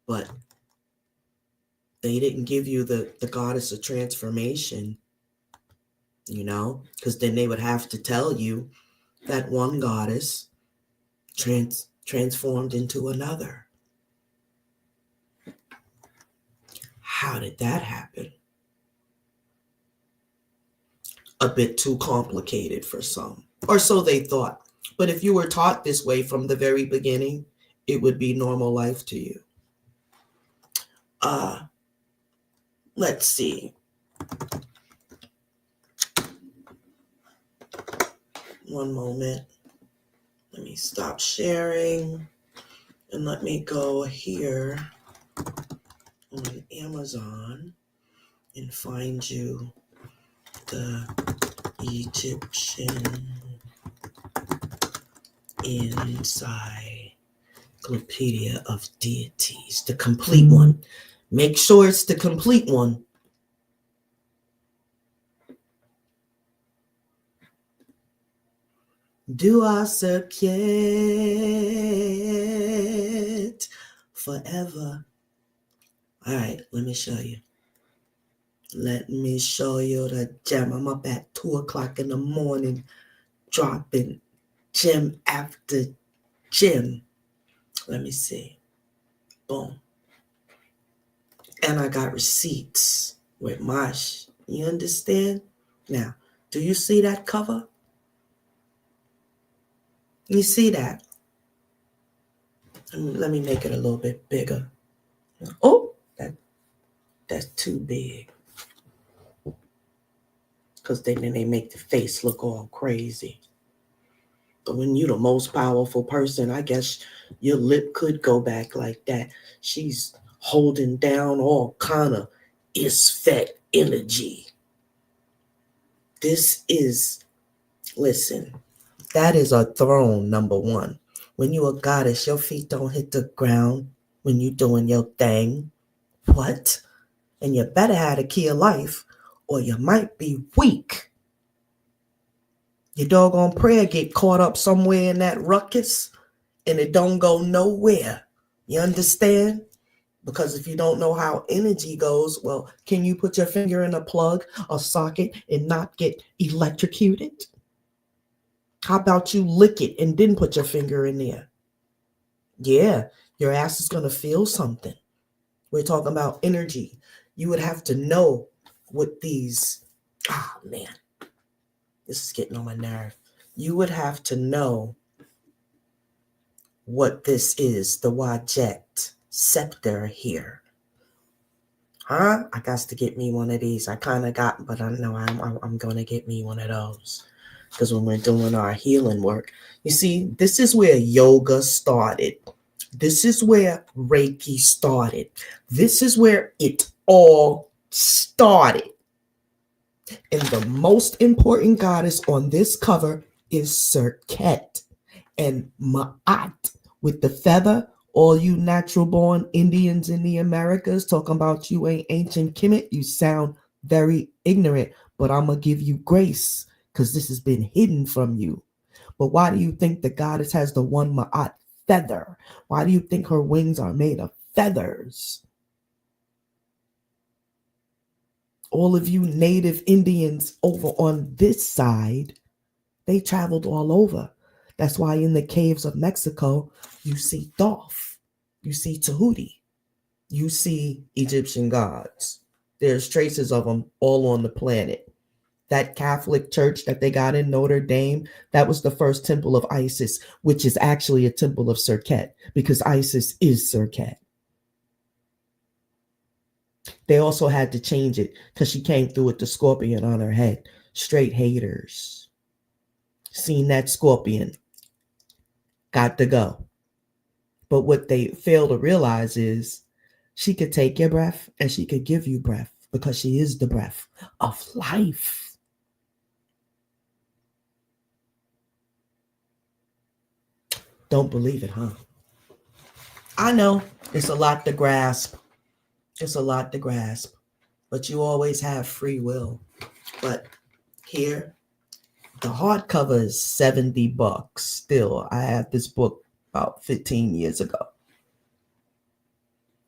[SPEAKER 1] But they didn't give you the goddess of transformation, you know, because then they would have to tell you that one goddess transformed into another. How did that happen? A bit too complicated for some, or so they thought. But if you were taught this way from the very beginning, it would be normal life to you. let's see. One moment. Let me stop sharing and let me go here on Amazon and find you the Egyptian Encyclopedia of Deities, the complete one. Make sure it's the complete one. Do our Serqet forever. All right, let me show you. Let me show you the gem. I'm up at 2 o'clock in the morning dropping gem after gem. Let me see. Boom. And I got receipts with Mosh. You understand? Now, do you see that cover? You see that? Let me make it a little bit bigger. Oh, that's too big. Because then they make the face look all crazy. But when you're the most powerful person, I guess your lip could go back like that. She's holding down all kind of Isfet energy. This is, listen, that is a throne, number one. When you're a goddess, your feet don't hit the ground when you're doing your thing. What? And you better have the key of life or you might be weak. Your doggone prayer get caught up somewhere in that ruckus and it don't go nowhere. You understand? Because if you don't know how energy goes, well, can you put your finger in a plug or socket and not get electrocuted? How about you lick it and then put your finger in there? Yeah, your ass is going to feel something. We're talking about energy. You would have to know what these, man, this is getting on my nerve. You would have to know what this is, the Wajet scepter here. Huh? I got to get me one of these. I kind of got, but I know I'm going to get me one of those. Because when we're doing our healing work, you see, this is where yoga started. This is where Reiki started. This is where it all started. And the most important goddess on this cover is Serqet and Ma'at with the feather. All you natural born Indians in the Americas talking about you ain't ancient Kemet, you sound very ignorant, but I'm going to give you grace because this has been hidden from you. But why do you think the goddess has the one Ma'at feather? Why do you think her wings are made of feathers? All of you native Indians over on this side, they traveled all over. That's why in the caves of Mexico, you see Thoth, you see Tahuti, you see Egyptian gods. There's traces of them all on the planet. That Catholic church that they got in Notre Dame, that was the first temple of Isis, which is actually a temple of Serqet because Isis is Serqet. They also had to change it because she came through with the scorpion on her head. Straight haters. Seen that scorpion. Got to go. But what they fail to realize is she could take your breath and she could give you breath because she is the breath of life. Don't believe it, huh? I know it's a lot to grasp. It's a lot to grasp. But you always have free will. But here, the hardcover is $70 still. I had this book about 15 years ago.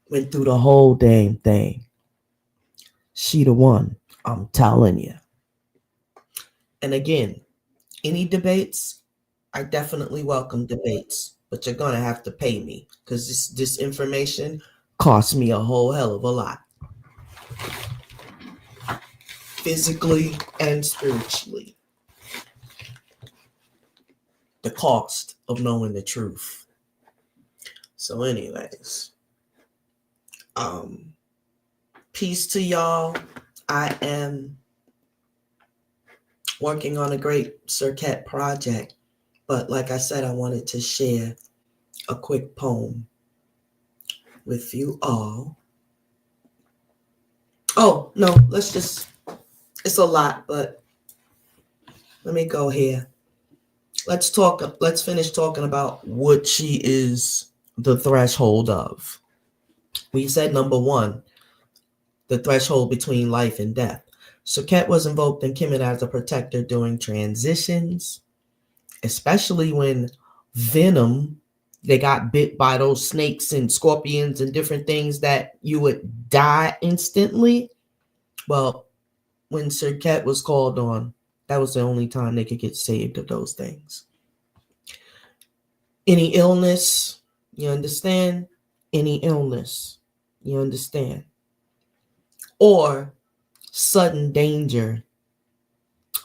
[SPEAKER 1] Went through the whole damn thing. She the one, I'm telling you. And again, any debates, I definitely welcome debates, but you're gonna have to pay me because this information costs me a whole hell of a lot. Physically and spiritually. The cost of knowing the truth. So anyways,
[SPEAKER 3] Peace to y'all. I am working on a great Serqet project, but like I said, I wanted to share a quick poem with you all. Oh, no, it's a lot, but let me go here. Let's finish talking about what she is the threshold of. We said number one, the threshold between life and death. Serqet was invoked in Kemet as a protector during transitions, especially when venom, they got bit by those snakes and scorpions and different things that you would die instantly. Well, when Serqet was called on, that was the only time they could get saved of those things. Any illness, you understand? Any illness, you understand? Or sudden danger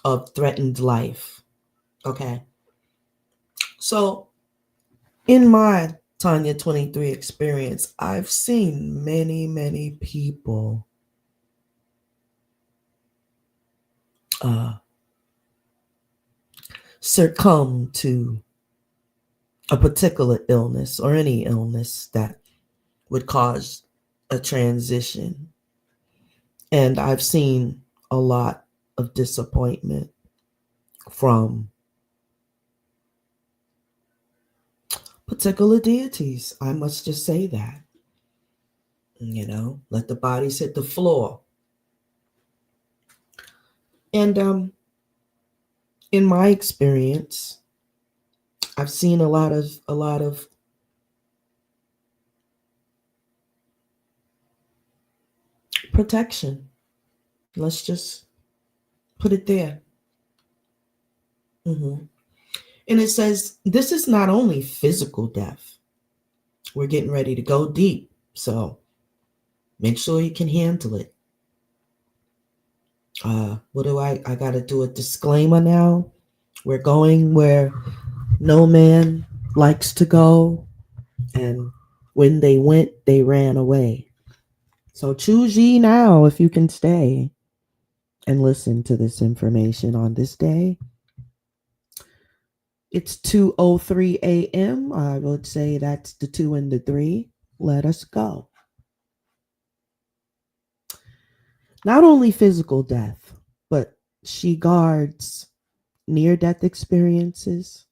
[SPEAKER 3] of threatened life. Okay. So, in my Tonya 23 experience, I've seen many, many people succumb to a particular illness or any illness that would cause a transition. And I've seen a lot of disappointment from particular deities. I must just say that. Let the bodies hit the floor. And in my experience, I've seen a lot of protection. Let's just put it there. And it says this is not only physical death. We're getting ready to go deep, so make sure you can handle it. What do I got to do a disclaimer now? We're going where no man likes to go, and when they went, they ran away. So choose ye now if you can stay and listen to this information on this day. It's 2:03 a.m. I would say that's the 2 and the 3. Let us go. Not only physical death, but she guards near-death experiences,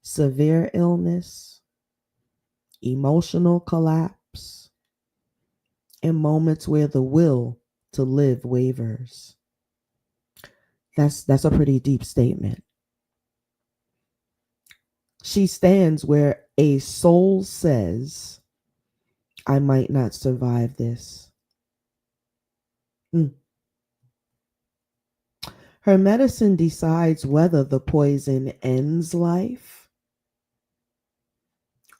[SPEAKER 3] severe illness, emotional collapse, and moments where the will to live wavers. That's a pretty deep statement. She stands where a soul says, I might not survive this. Her medicine decides whether the poison ends life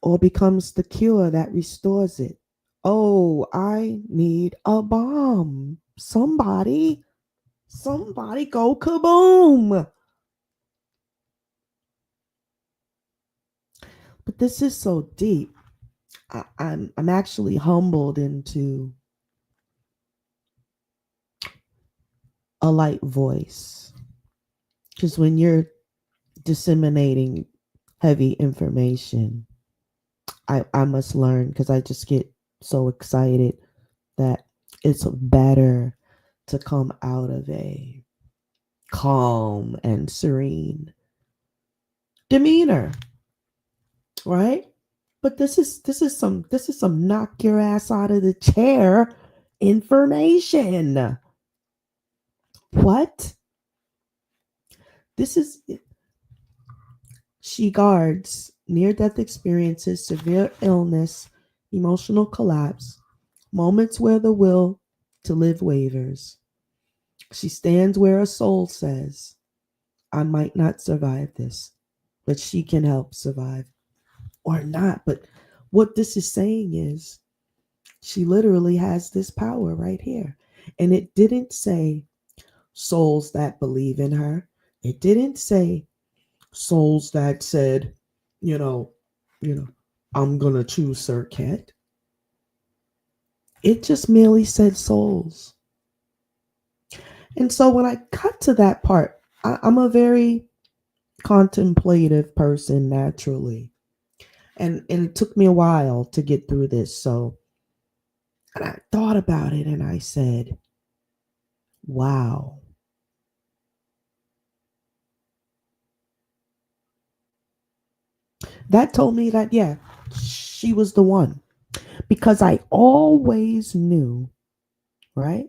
[SPEAKER 3] or becomes the cure that restores it. Oh, I need a bomb. Somebody go kaboom. But this is so deep. I'm actually humbled into a light voice. Because when you're disseminating heavy information, I must learn, because I just get so excited that it's better to come out of a calm and serene demeanor, right? But this is some knock your ass out of the chair information. What? She guards near-death experiences, severe illness, emotional collapse, moments where the will to live wavers. She stands where a soul says, I might not survive this, but she can help survive. Or not. But what this is saying is she literally has this power right here. And it didn't say souls that believe in her. It didn't say souls that said, I'm gonna choose Serqet.
[SPEAKER 1] It just merely said souls. And so when I cut to that part, I'm a very contemplative person naturally. And it took me a while to get through this. So, and I thought about it and I said, wow. That told me that, yeah, she was the one. Because I always knew, right?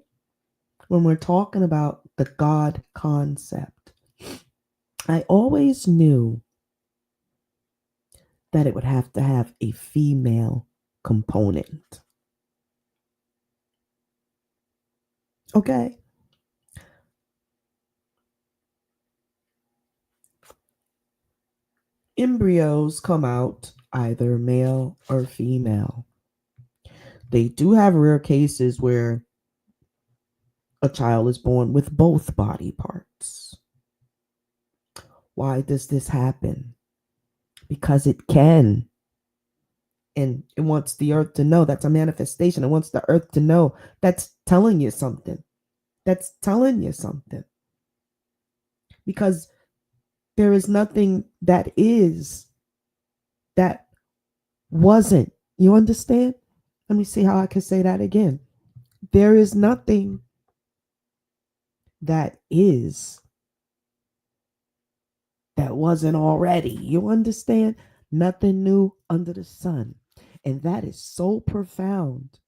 [SPEAKER 1] When we're talking about the God concept, I always knew that it would have to have a female component. Okay. Embryos come out either male or female. They do have rare cases where a child is born with both body parts. Why does this happen? Because it can. And it wants the earth to know that's a manifestation. It wants the earth to know that's telling you something. That's telling you something. Because there is nothing that is that wasn't. You understand? Let me see how I can say that again. There is nothing that is that wasn't already. You understand? Nothing new under the sun. And that is so profound.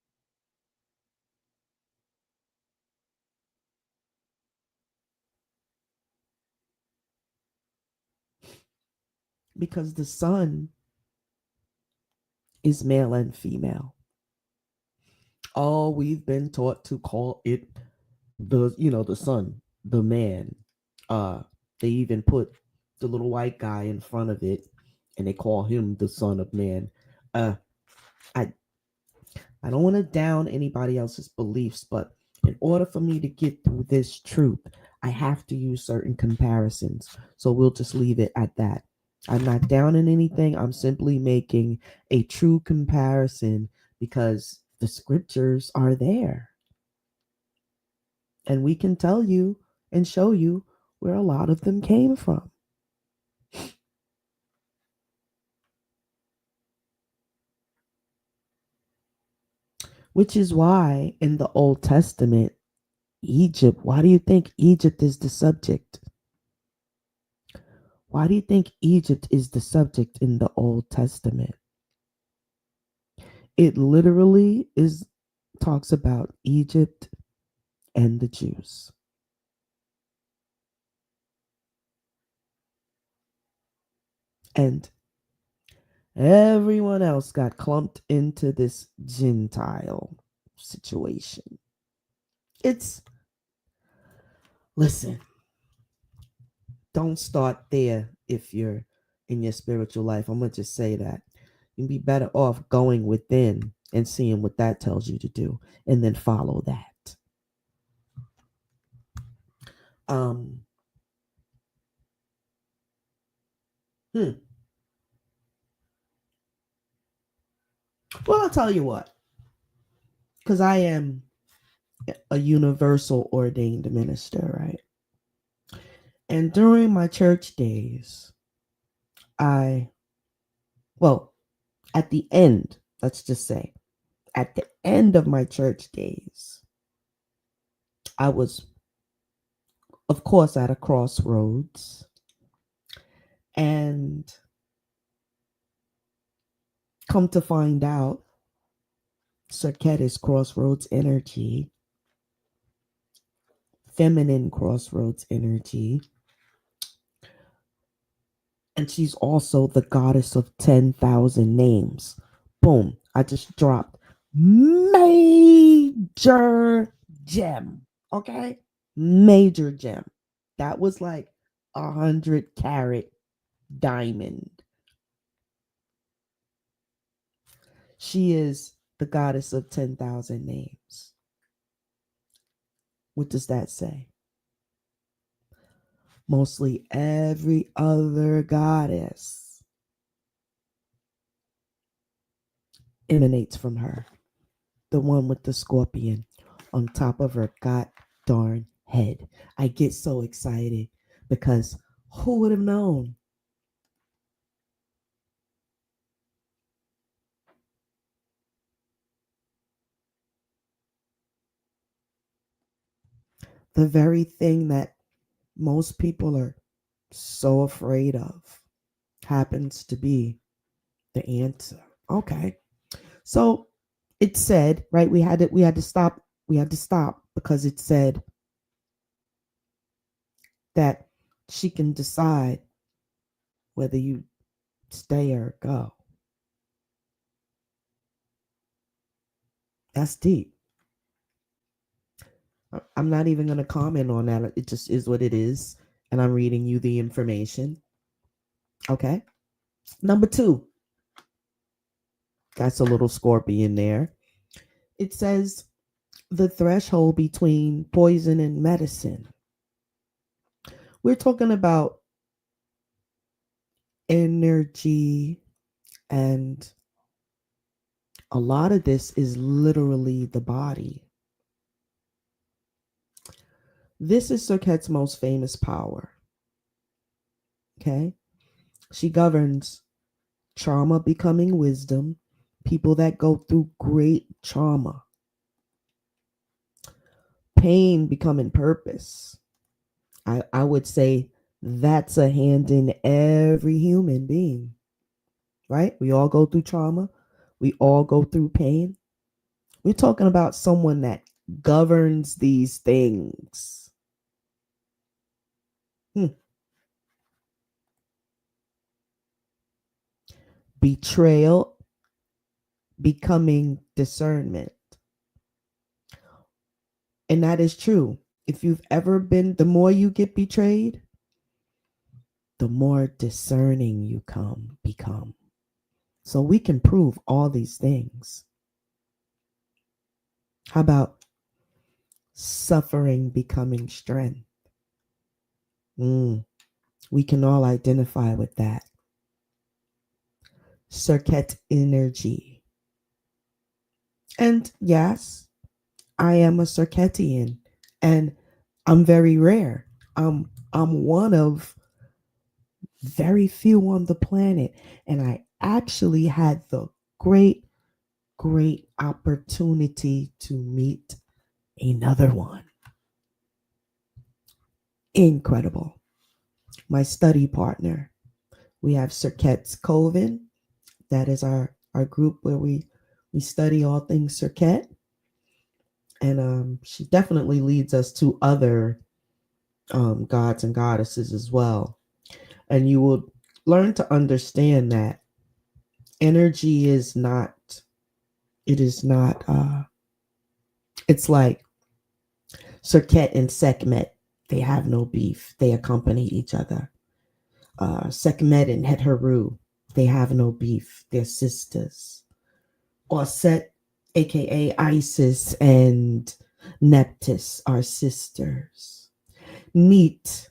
[SPEAKER 1] Because the sun is male and female. Oh, we've been taught to call it the sun, the man. They even put the little white guy in front of it and they call him the son of man. Uh I I don't want to down anybody else's beliefs, but in order for me to get through this truth, I have to use certain comparisons. So we'll just leave it at that. I'm not downing anything. I'm simply making a true comparison because the scriptures are there. And we can tell you and show you where a lot of them came from. Which is why in the Old Testament, Egypt, why do you think Egypt is the subject? Why do you think Egypt is the subject in the Old Testament? It literally is talks about Egypt and the Jews. And everyone else got clumped into this Gentile situation. It's, listen, don't start there if you're in your spiritual life. I'm going to just say that. You'd be better off going within and seeing what that tells you to do and then follow that. Um, Well, I'll tell you what, because I am a universal ordained minister, right? And during my church days, at the end, let's just say, at the end of my church days, I was, of course, at a crossroads. And come to find out, Serqet is crossroads energy, feminine crossroads energy. And she's also the goddess of 10,000 names. Boom. I just dropped major gem. Okay? Major gem. That was like 100 carat diamond. She is the goddess of 10,000 names. What does that say? Mostly every other goddess emanates from her. The one with the scorpion on top of her god darn head. I get so excited because who would have known? The very thing that most people are so afraid of happens to be the answer. Okay. So it said, right, we had to stop because it said that she can decide whether you stay or go. That's deep. I'm not even going to comment on that. It just is what it is. And I'm reading you the information. Okay. Number 2, that's a little scorpion there. It says the threshold between poison and medicine. We're talking about energy, and a lot of this is literally the body. This is Serqet's most famous power. Okay. She governs trauma becoming wisdom, people that go through great trauma, pain becoming purpose. I would say that's a hand in every human being, right? We all go through trauma. We all go through pain. We're talking about someone that governs these things. Betrayal becoming discernment. And that is true. If you've ever been, the more you get betrayed, the more discerning you become. So we can prove all these things. How about suffering becoming strength? We can all identify with that. Serqet energy. And yes, I am a Serqetian, and I'm very rare. I'm one of very few on the planet, and I actually had the great opportunity to meet another one. Incredible. My study partner. We have Serqet's Coven. That is our group where we study all things Serqet. And she definitely leads us to other gods and goddesses as well. And you will learn to understand that energy is not, it's like Serqet and Sekhmet. They have no beef. They accompany each other. Sekhmet and Heteru, they have no beef. They're sisters. Or Set, aka Isis, and Nephthys are sisters. Neat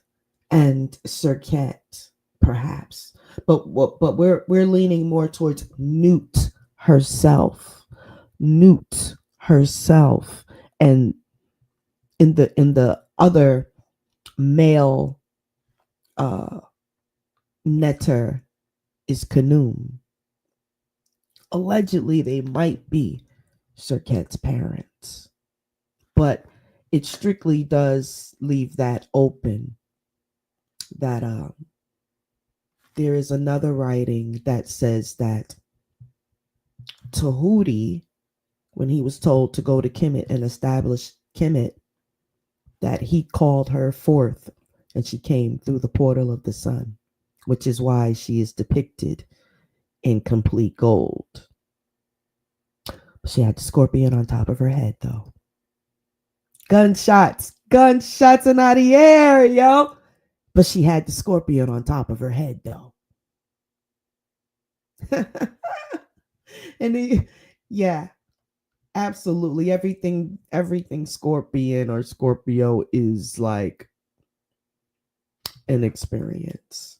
[SPEAKER 1] and Serqet, perhaps, but we're leaning more towards Newt herself. Newt herself, and in the other male netter is Khnum. Allegedly, they might be Serqet's parents, but it strictly does leave that open. That there is another writing that says that Tahuti, when he was told to go to Kemet and establish Kemet, that he called her forth and she came through the portal of the sun, which is why she is depicted in complete gold. She had the scorpion on top of her head, though. Gunshots in the air, yo. But she had the scorpion on top of her head, though. And yeah, absolutely. Everything scorpion or Scorpio is like an experience.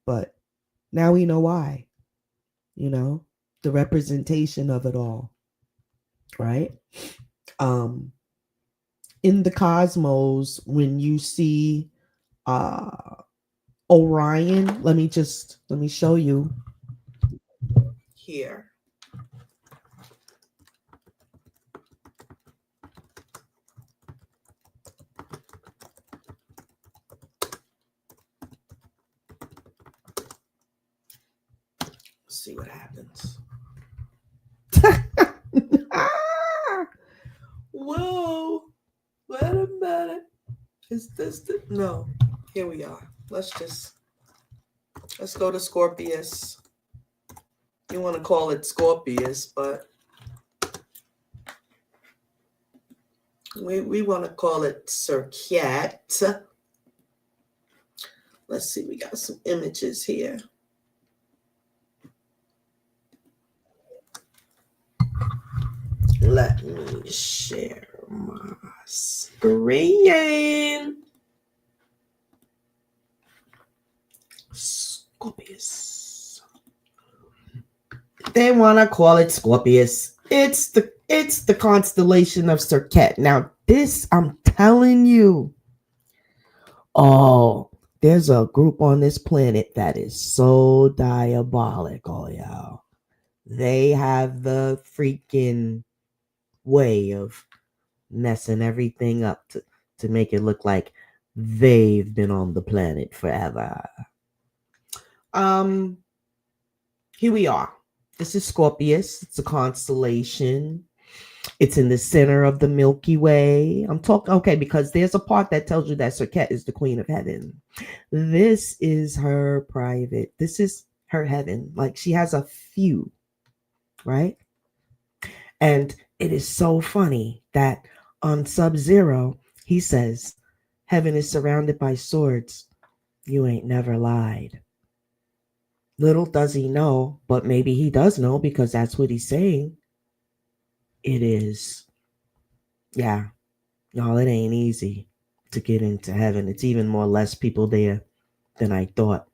[SPEAKER 1] But now we know why. The representation of it all. right? In the cosmos, when you see uh Orion, let me show you here. Let's see what happens. Whoa, wait a minute. Is this the no? Here we are. Let's go to Scorpius. You want to call it Scorpius, but we want to call it Serqet. Let's see, we got some images here. Let me share my screen. Scorpius. They want to call it Scorpius. It's the constellation of Serqet. Now, this I'm telling you. Oh, there's a group on this planet that is so diabolical, y'all. They have the freaking way of messing everything up to make it look like they've been on the planet forever. Here we are. This is Scorpius. It's a constellation. It's in the center of the Milky Way. I'm talking, okay, because there's a part that tells you that Serqet is the queen of heaven. This is her private. This is her heaven. Like, she has a few, right? And it is so funny that on Sub-Zero, he says, heaven is surrounded by swords. You ain't never lied. Little does he know, but maybe he does know because that's what he's saying. It is. Yeah. Y'all, it ain't easy to get into heaven. It's even more less people there than I thought.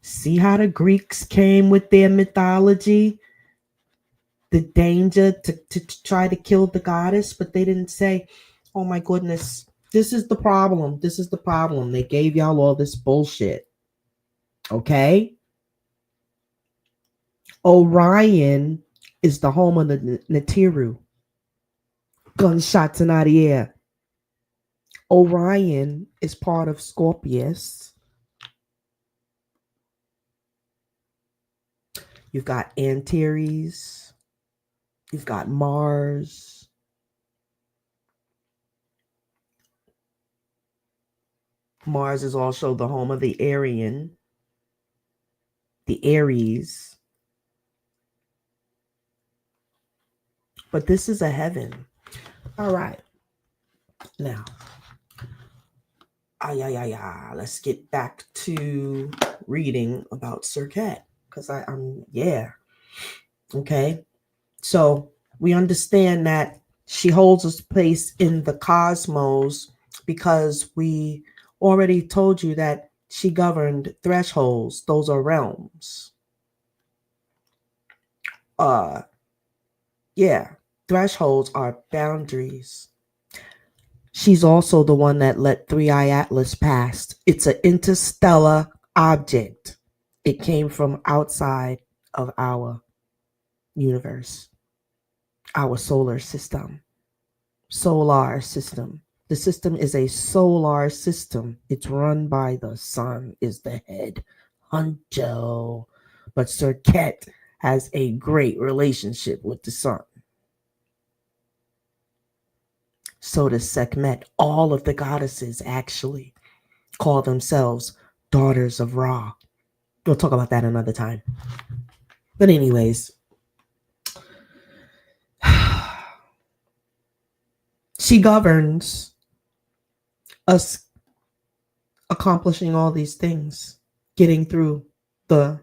[SPEAKER 1] See how the Greeks came with their mythology? The danger to try to kill the goddess, but they didn't say, oh my goodness, this is the problem. This is the problem. They gave y'all all this bullshit. Okay? Orion is the home of the Natiru. Gunshots in the air. Orion is part of Scorpius. You've got Antares. You've got Mars. Mars is also the home of the Aryan, the Aries. But this is a heaven. All right. Now, let's get back to reading about Serqet. Because yeah. Okay. So we understand that she holds a place in the cosmos because we already told you that she governed thresholds. Those are realms. Yeah, thresholds are boundaries. She's also the one that let 3i Atlas pass. It's an interstellar object. It came from outside of our universe, our solar system. Solar system. The system is a solar system. It's run by the sun, is the head honcho. But Serqet has a great relationship with the sun. So does Sekhmet. All of the goddesses actually call themselves daughters of Ra. We'll talk about that another time. But anyways, she governs us accomplishing all these things, getting through the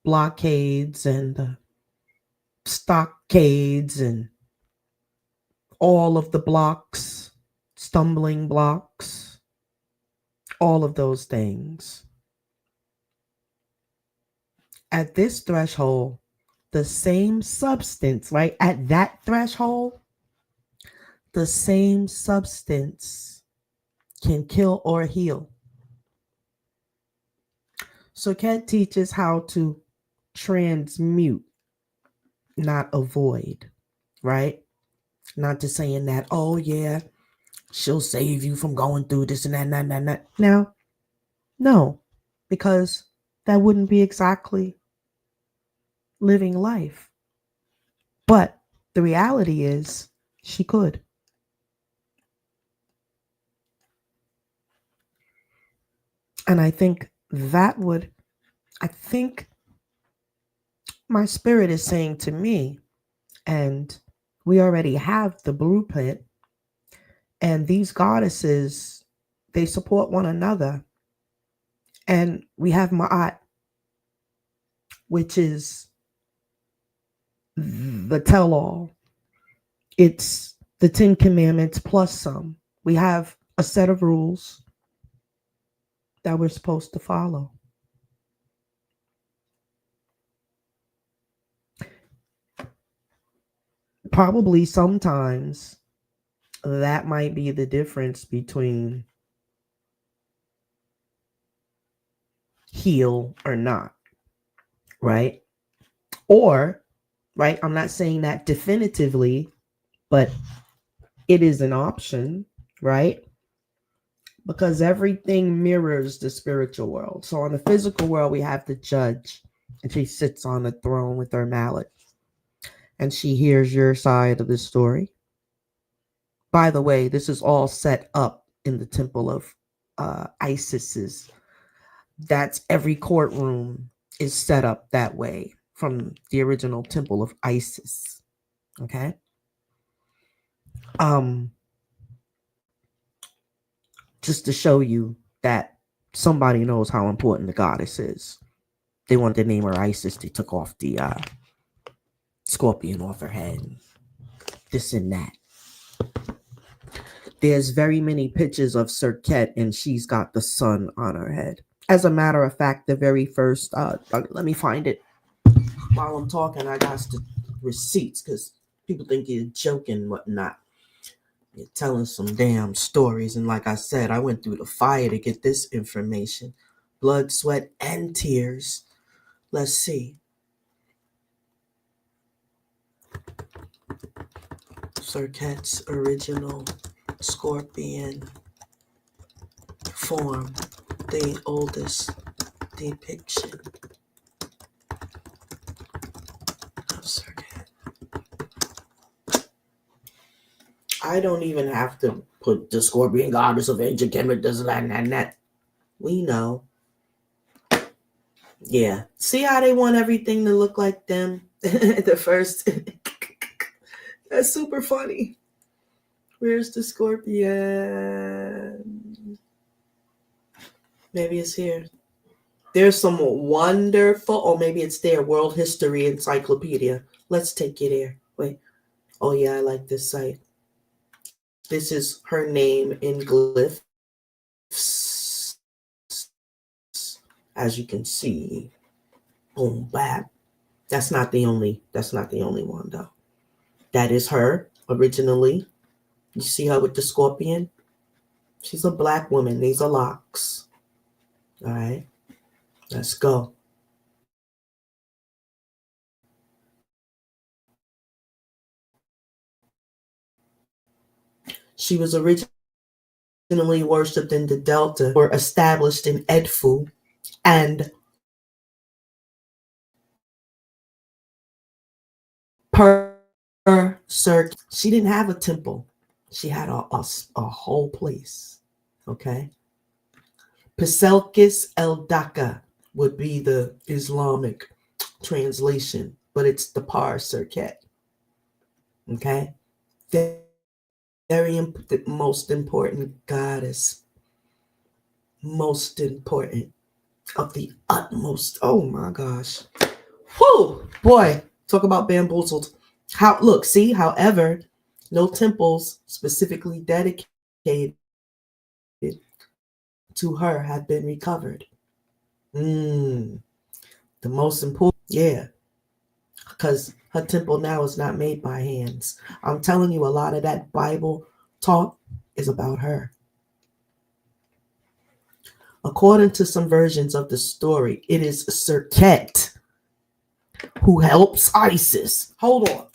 [SPEAKER 1] blockades and the stockades and all of the blocks, stumbling blocks, all of those things. At this threshold, the same substance, right? At that threshold, the same substance can kill or heal. Serqet teaches how to transmute, not avoid, right? Not to saying that, oh yeah, she'll save you from going through this and that and that and that. Now, no, because that wouldn't be exactly living life. But the reality is she could. And I think my spirit is saying to me, and we already have the blueprint, and these goddesses, they support one another. And we have Ma'at, which is the tell all. It's the 10 Commandments plus some. We have a set of rules that we're supposed to follow. Probably sometimes that might be the difference between heal or not, right? Or, right, I'm not saying that definitively, but it is an option, right? Because everything mirrors the spiritual world. So on the physical world, we have the judge, and she sits on the throne with her mallet, and she hears your side of the story. By the way, this is all set up in the temple of Isis's. That's every courtroom is set up that way from the original temple of Isis. Okay. Um, just to show you that somebody knows how important the goddess is. They wanted to name her Isis. They took off the scorpion off her head. This and that. There's very many pictures of Serqet, and she's got the sun on her head. As a matter of fact, the very first, let me find it while I'm talking. I got the receipts because people think you're joking and whatnot. You're telling some damn stories. And like I said, I went through the fire to get this information. Blood, sweat, and tears. Let's see. Serqet's original scorpion form, the oldest depiction of Serqet. I don't even have to put the scorpion goddess of ancient Kemet, this, that, and that. We know. Yeah. See how they want everything to look like them? The first. That's super funny. Where's the scorpion? Maybe it's here. There's some wonderful, or maybe it's there, World History Encyclopedia. Let's take you there. Wait. Oh, yeah, I like this site. This is her name in glyphs. As you can see. Boom, bap. That's not the only one, though. That is her originally. You see her with the scorpion? She's a black woman. These are locks. All right. Let's go. She was originally worshipped in the Delta, or established in Edfu, and per Serqet, she didn't have a temple. She had a whole place. Okay. Peselkis el Daka would be the Islamic translation, but it's the Par Serqet. Okay. Very most important goddess. Most important of the utmost. Oh my gosh. Whew, boy, talk about bamboozled. However, no temples specifically dedicated to her have been recovered. The most important, yeah.
[SPEAKER 3] because her temple now is not made by hands. I'm telling you, a lot of that Bible talk is about her. According to some versions of the story, it is Serqet who helps ISIS. Hold on.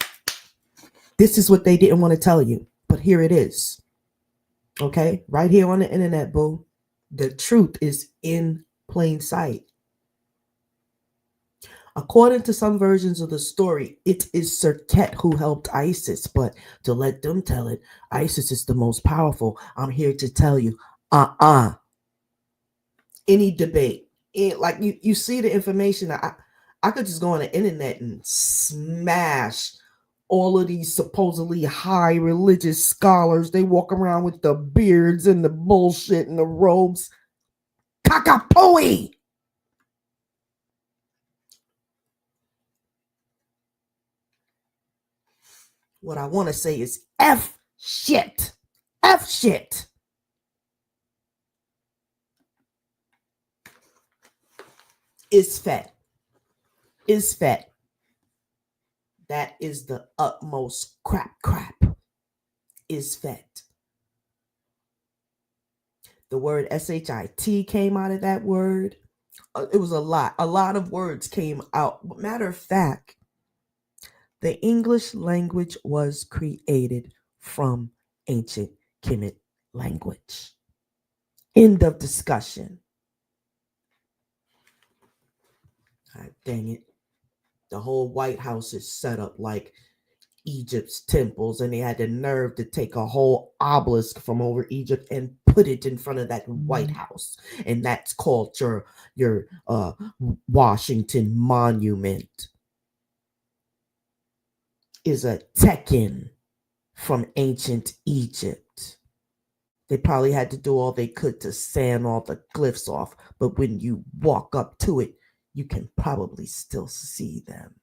[SPEAKER 3] This is what they didn't want to tell you, but here it is. Okay, right here on the internet, boo. The truth is in plain sight. According to some versions of the story, it is Serqet who helped ISIS, but to let them tell it, ISIS is the most powerful. I'm here to tell you, any debate, like you see the information. I could just go on the internet and smash all of these supposedly high religious scholars. They walk around with the beards and the bullshit and the robes. Kakapoi! What I want to say is F shit. F shit. Is fat. Is fat. That is the utmost crap. Is fat. The word shit came out of that word. It was a lot. A lot of words came out. Matter of fact, the English language was created from ancient Kemet language. End of discussion. God dang it. The whole White House is set up like Egypt's temples, and they had the nerve to take a whole obelisk from over Egypt and put it in front of that White House. And that's called your Washington Monument. Is a Tekken from ancient Egypt. They probably had to do all they could to sand all the glyphs off, but when you walk up to it, you can probably still see them.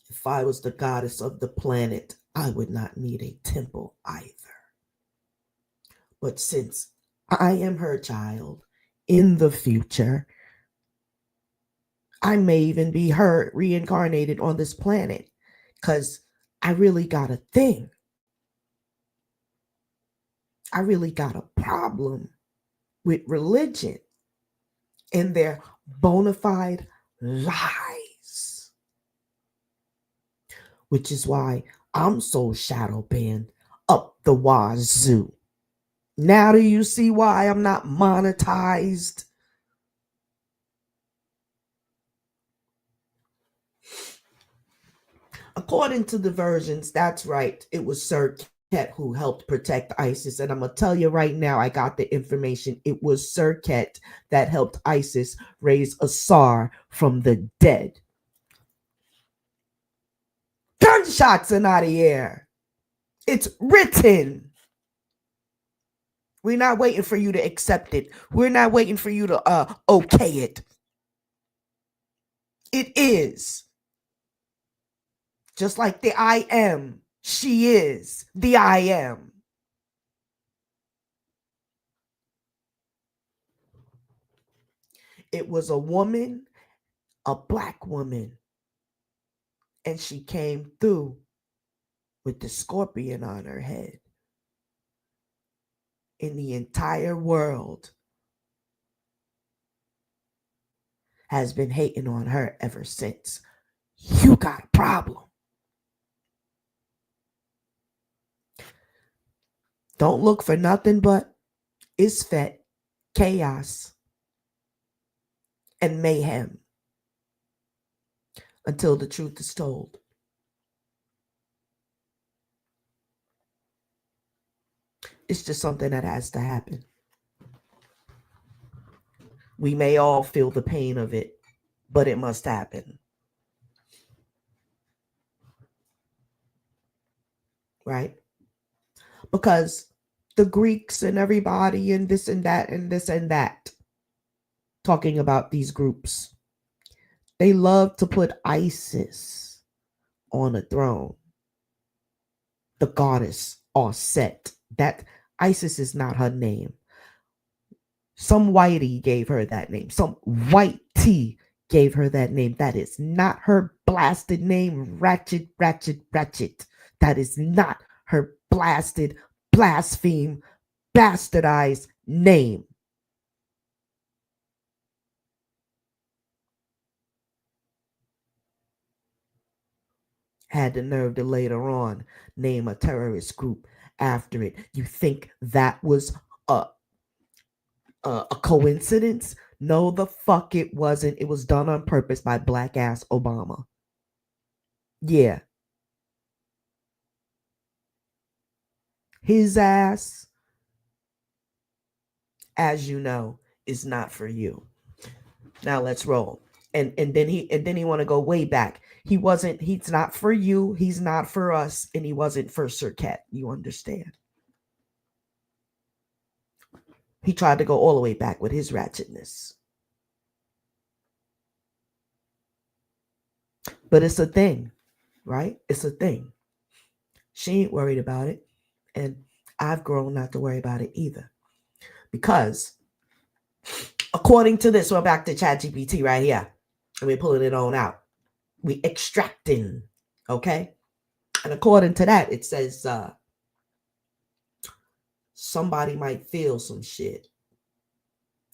[SPEAKER 3] If I was the goddess of the planet, I would not need a temple either. But since I am her child in the future, I may even be her reincarnated on this planet, because I really got a thing. I really got a problem with religion and their bona fide lies. Which is why I'm so shadow banned up the wazoo. Now do you see why I'm not monetized? According to the versions, that's right. It was Serqet who helped protect ISIS. And I'm going to tell you right now, I got the information. It was Serqet that helped ISIS raise Asar from the dead. Gunshots are not the air. It's written. We're not waiting for you to accept it. We're not waiting for you to okay it. It is. Just like the I am. She is the I am. It was a woman, a black woman. And she came through with the scorpion on her head. In the entire world has been hating on her ever since. You got a problem. Don't look for nothing but Isfet, chaos, and mayhem until the truth is told. It's just something that has to happen. We may all feel the pain of it, but it must happen. Right? Because the Greeks and everybody and this and that and this and that, talking about these groups, they love to put Isis on a throne. The goddess, or Set. That Isis is not her name.
[SPEAKER 1] Some whitey gave her that name. Some white tea gave her that name. That is not her blasted name. Ratchet, ratchet, ratchet. That is not her blasted, blaspheme, bastardized name. Had the nerve to later on name a terrorist group after it. You think that was a coincidence? No, the fuck it wasn't. It was done on purpose by black ass Obama. Yeah. His ass, as you know, is not for you. Now let's roll. And then he want to go way back. He's not for you, he's not for us, and he wasn't for Serqet. You understand? He tried to go all the way back with his ratchetness. But it's a thing, right? It's a thing. She ain't worried about it. And I've grown not to worry about it either. Because according to this, we're back to ChatGPT right here. And we're pulling it on out. We extracting. Okay? And according to that, it says somebody might feel some shit.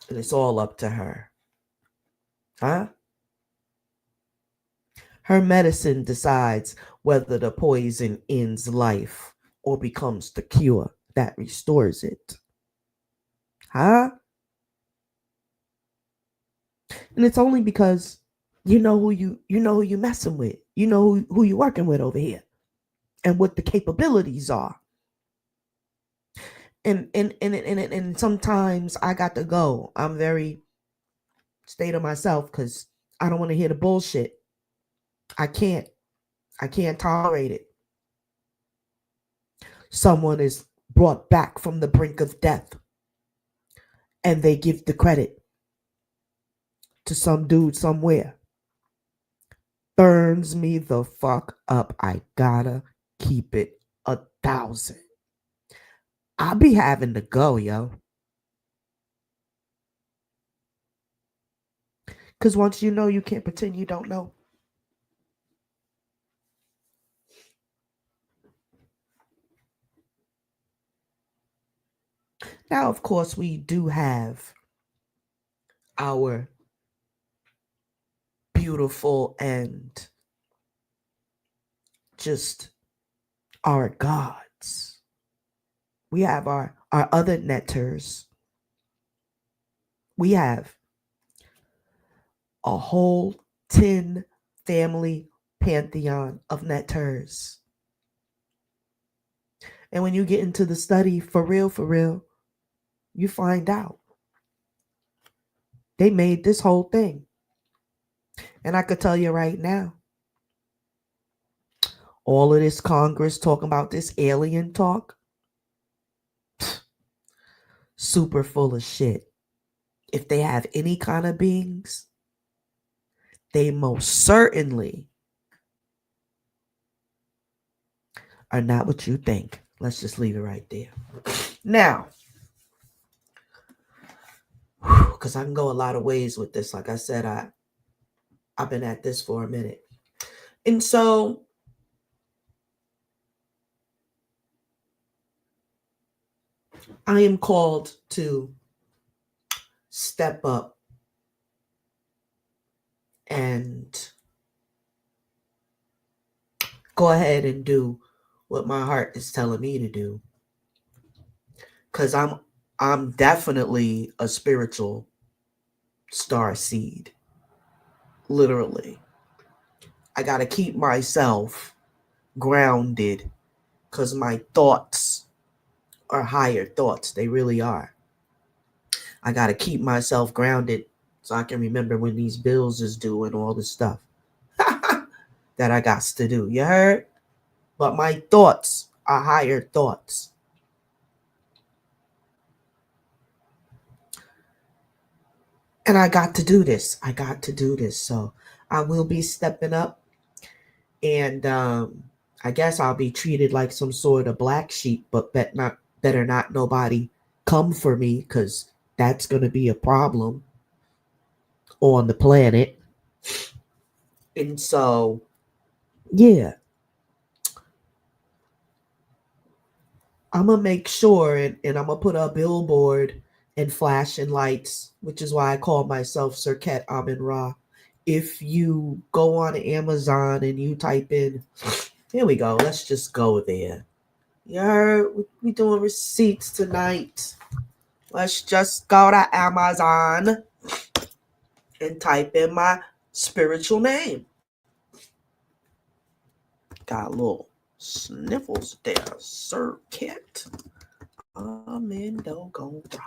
[SPEAKER 1] And it's all up to her. Huh? Her medicine decides whether the poison ends life or becomes the cure that restores it. Huh? And it's only because you know who you messing with. You know who you working with over here and what the capabilities are. And sometimes I got to go. I'm very stay to myself because I don't want to hear the bullshit. I can't tolerate it. Someone is brought back from the brink of death and they give the credit to some dude somewhere. Burns me the fuck up. I gotta keep it 1,000. I'll be having to go, yo. Because once you know, you can't pretend you don't know. Now, of course, we do have our beautiful and just our gods. We have our other netters. We have a whole 10 family pantheon of netters. And when you get into the study, for real, you find out they made this whole thing. And I could tell you right now, all of this Congress talking about this alien talk, super full of shit. If they have any kind of beings, they most certainly are not what you think. Let's just leave it right there. Now, because I can go a lot of ways with this. Like I said, I've been at this for a minute. And so I am called to step up and go ahead and do what my heart is telling me to do. Because I'm definitely a spiritual star seed. Literally. I got to keep myself grounded because my thoughts are higher thoughts. They really are. I got to keep myself grounded so I can remember when these bills is due and all this stuff that I got to do. You heard? But my thoughts are higher thoughts. And I got to do this. So I will be stepping up. And I guess I'll be treated like some sort of black sheep, but better not nobody come for me because
[SPEAKER 3] that's going to be a problem on the planet. And so, yeah, I'm going to make sure and I'm going to put a billboard and flashing lights, which is why I call myself Serqet Amin Ra. If you go on Amazon and you type in, here we go, let's just go there. You heard? We doing receipts tonight. Let's just go to Amazon and type in my spiritual name. Got a little sniffles there. Serqet Amin Dogon Ra.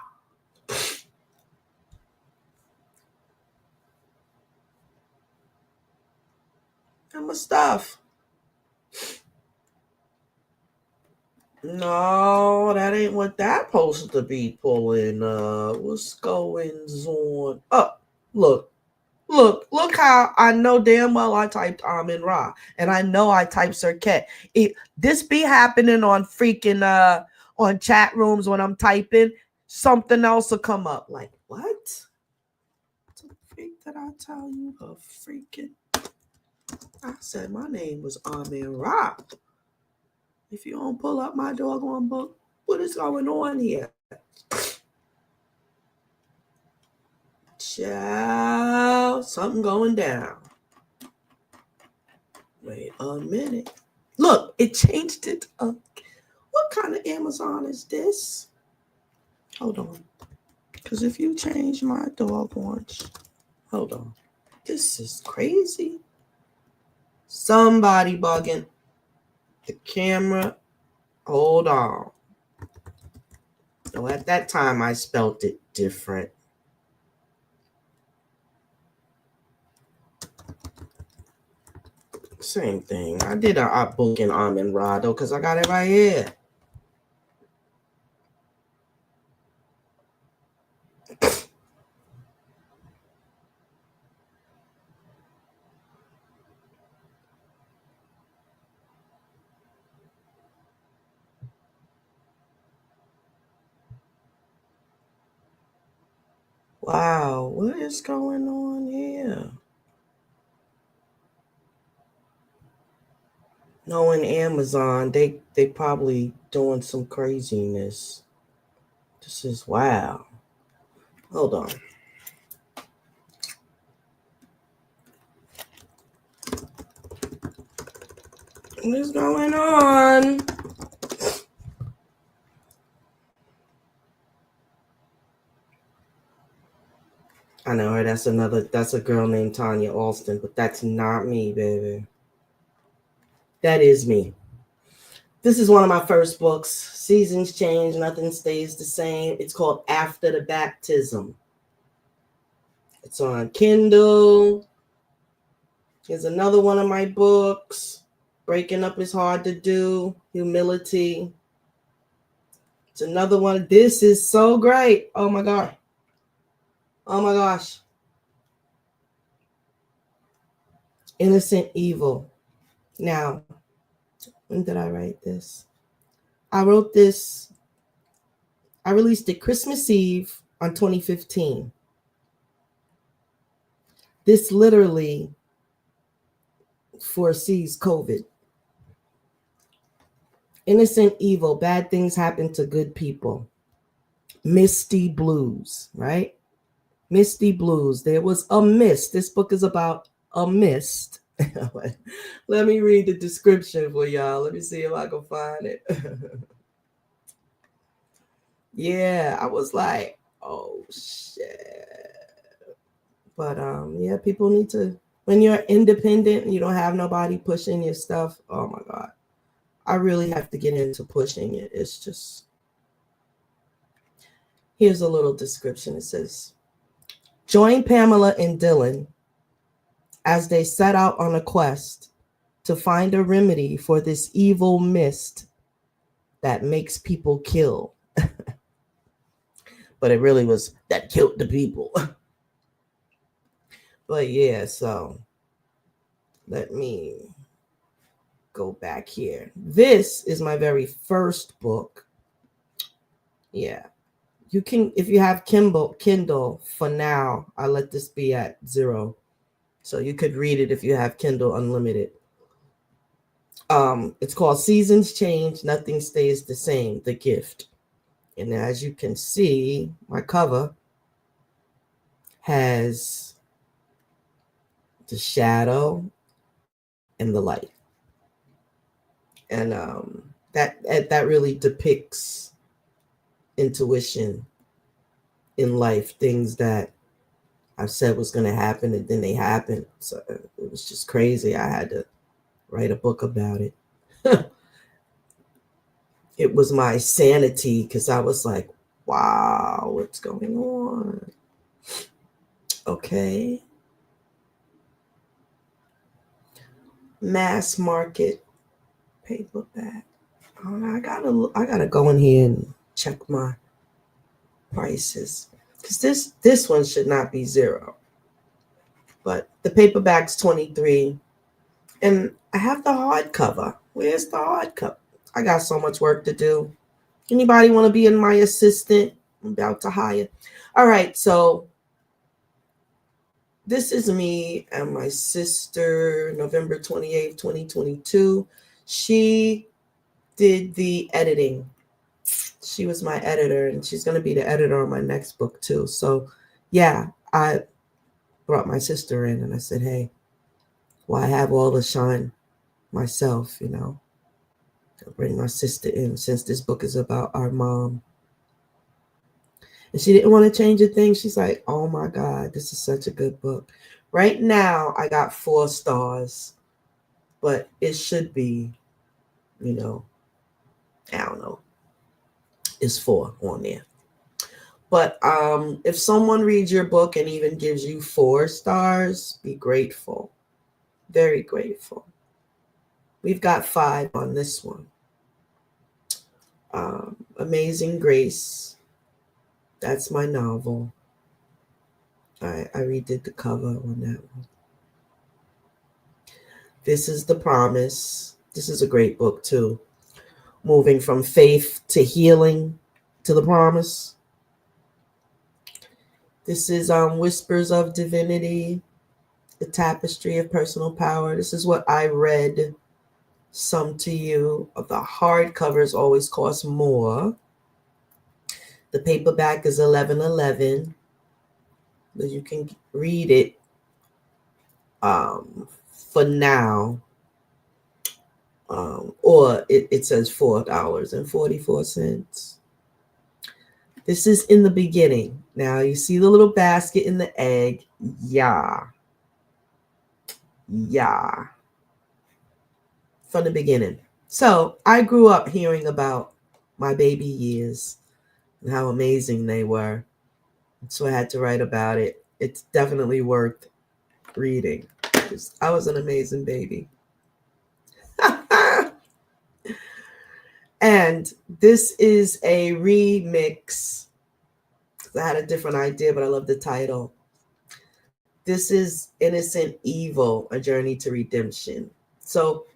[SPEAKER 3] And my stuff. No, that ain't what that supposed to be pulling. What's going on? Oh, look how I know damn well I typed Amin Ra. And I know I typed Serqet. This be happening on freaking on chat rooms when I'm typing. Something else will come up. Like, what? What the freak did I tell you? A freaking I said my name was Amin Ra. If you don't pull up my doggone book, what is going on here? Child, something going down. Wait a minute. Look, it changed it up. What kind of Amazon is this? Hold on. Because if you change my doggone... Hold on. This is crazy. Somebody bugging. The camera. Hold on. No, at that time I spelt it different. Same thing. I did a book in Amin Ra though, because I got it right here. Wow, what is going on here? Knowing Amazon, they probably doing some craziness. This is wow. Hold on. What is going on? I know her. That's a girl named Tonya Alston, but that's not me, baby. That is me. This is one of my first books. Seasons change, nothing stays the same. It's called After the Baptism. It's on Kindle. Here's another one of my books. Breaking Up is Hard to Do. Humility. It's another one. This is so great. Oh my God. Oh my gosh. Innocent Evil. Now, when did I write this? I wrote this. I released it Christmas Eve on 2015. This literally foresees COVID. Innocent Evil, bad things happen to good people. Misty Blues, right? Misty Blues. There was a mist. This book is about a mist. Let me read the description for y'all. Let me see if I can find it. Yeah, I was like, oh shit. But yeah, people need to, when you're independent and you don't have nobody pushing your stuff, oh my God. I really have to get into pushing it. It's just, here's a little description. It says, join Pamela and Dylan as they set out on a quest to find a remedy for this evil mist that makes people kill. But it really was that killed the people. But yeah, so let me go back here. This is my very first book. Yeah. You can, if you have Kindle for now, I let this be at 0. So you could read it if you have Kindle Unlimited. It's called Seasons Change, Nothing Stays the Same, The Gift. And as you can see, my cover has the shadow and the light. And that really depicts intuition in life, things that I've said was going to happen and then they happened. So it was just crazy. I had to write a book about it. It was my sanity because I was like, wow, what's going on? Okay. Mass market paperback. I gotta go in here and check my prices because this one should not be 0. But the paperback's 23, and I have the hardcover. Where's the hardcover? I got so much work to do. Anybody want to be my assistant? I'm about to hire. All right, so this is me and my sister, November 28th, 2022. She did the editing. She was my editor, and she's going to be the editor on my next book too. So yeah, I brought my sister in and I said, hey, well, I have all the shine myself, I'll bring my sister in since this book is about our mom. And she didn't want to change a thing. She's like, oh my God, this is such a good book. Right now, I got 4 stars, but it should be, I don't know, it's 4 on there. But if someone reads your book and even gives you 4 stars, be grateful. Very grateful. We've got 5 on this one. Amazing Grace. That's my novel. I redid the cover on that one. This is The Promise. This is a great book too. Moving from faith to healing to the promise. This is Whispers of Divinity, the Tapestry of Personal Power. This is what I read some to you. The hardcovers always cost more. The paperback is $11.11, but you can read it for now. Or it says $4.44. This is In the Beginning. Now you see the little basket in the egg. Yeah. From the beginning. So I grew up hearing about my baby years and how amazing they were. So I had to write about it. It's definitely worth reading. I was an amazing baby. And this is a remix. I had a different idea, but I love the title. This is Innocent Evil, A Journey to Redemption. So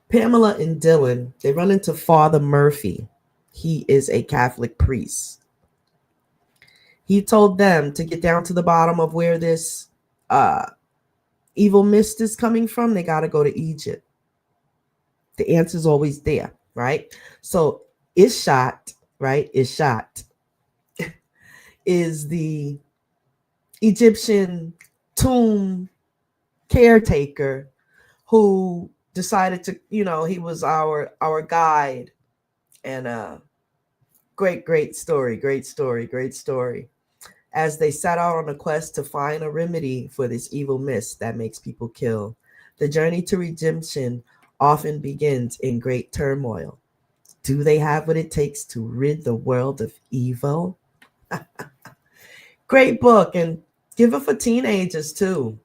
[SPEAKER 3] Pamela and Dylan, they run into Father Murphy. He is a Catholic priest. He told them to get down to the bottom of where this evil mist is coming from. They got to go to Egypt. The answer's always there, right? So Ishak, right? Ishak is the Egyptian tomb caretaker who decided to, he was our guide. And great story. As they set out on a quest to find a remedy for this evil mist that makes people kill. The journey to redemption often begins in great turmoil. Do they have what it takes to rid the world of evil? Great book, and give it for teenagers too.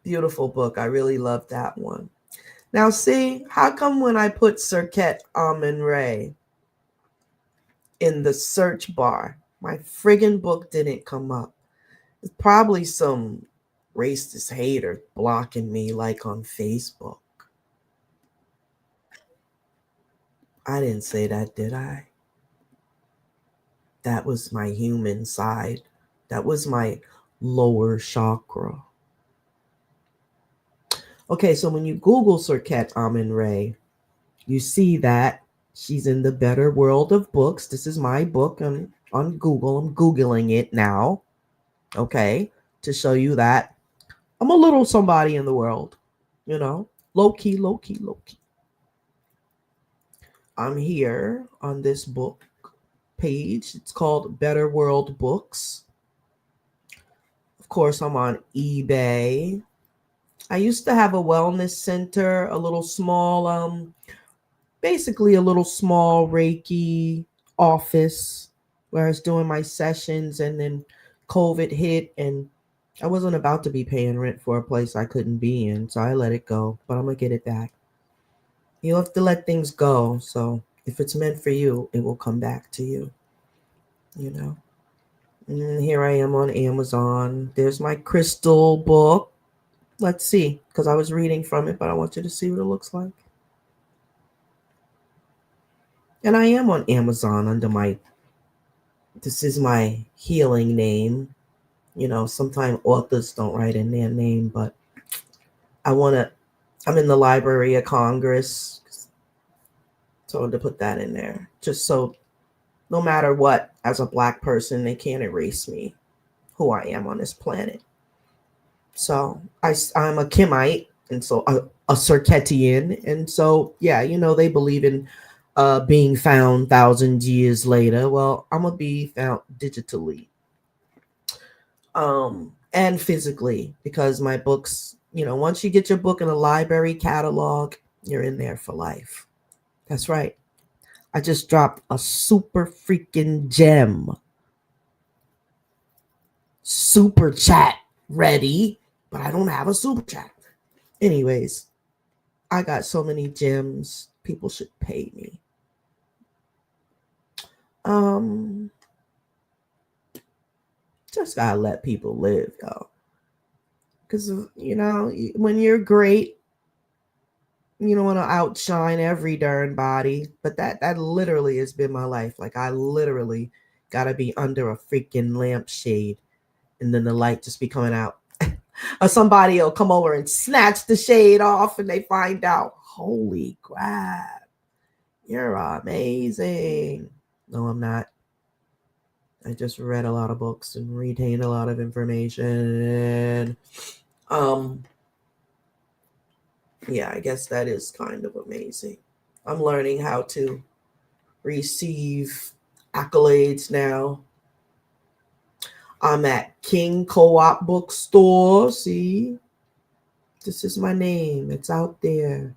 [SPEAKER 3] Beautiful book. I really love that one. Now, see, how come when I put Serqet Amen-Re in the search bar, my friggin' book didn't come up? It's probably some racist hater blocking me like on Facebook. I didn't say that, did I? That was my human side. That was my lower chakra. Okay, so when you Google Serqet Amin-Ray, you see that she's in the better world of books. This is my book on Google. I'm Googling it now, okay, to show you that I'm a little somebody in the world, low key, low key, low key. I'm here on this book page. It's called Better World Books. Of course, I'm on eBay. I used to have a wellness center, a little small, basically a little small Reiki office where I was doing my sessions, and then COVID hit and I wasn't about to be paying rent for a place I couldn't be in, so I let it go, but I'm gonna get it back. You have to let things go, so if it's meant for you, it will come back to you, you know. And here I am on Amazon. There's my crystal book. Let's see, because I was reading from it, but I want you to see what it looks like. And I am on Amazon under this is my healing name. Sometimes authors don't write in their name, but I'm in the Library of Congress. So I wanted to put that in there. Just so no matter what, as a Black person, they can't erase me, who I am on this planet. So I'm a Kimite, and so a Serqetian. And so, yeah, they believe in being found thousands years later. Well, I'm going to be found digitally. And physically, because my books, once you get your book in a library catalog, you're in there for life. That's right. I just dropped a super freaking gem. Super chat ready, but I don't have a super chat. Anyways, I got so many gems. People should pay me. Just gotta let people live, y'all. Because, when you're great, you don't want to outshine every darn body. But that literally has been my life. Like, I literally gotta be under a freaking lampshade, and then the light just be coming out. Or somebody will come over and snatch the shade off, and they find out, holy crap, you're amazing. No, I'm not. I just read a lot of books and retained a lot of information. Yeah, I guess that is kind of amazing. I'm learning how to receive accolades now. I'm at King Co-op Bookstore. See, this is my name. It's out there.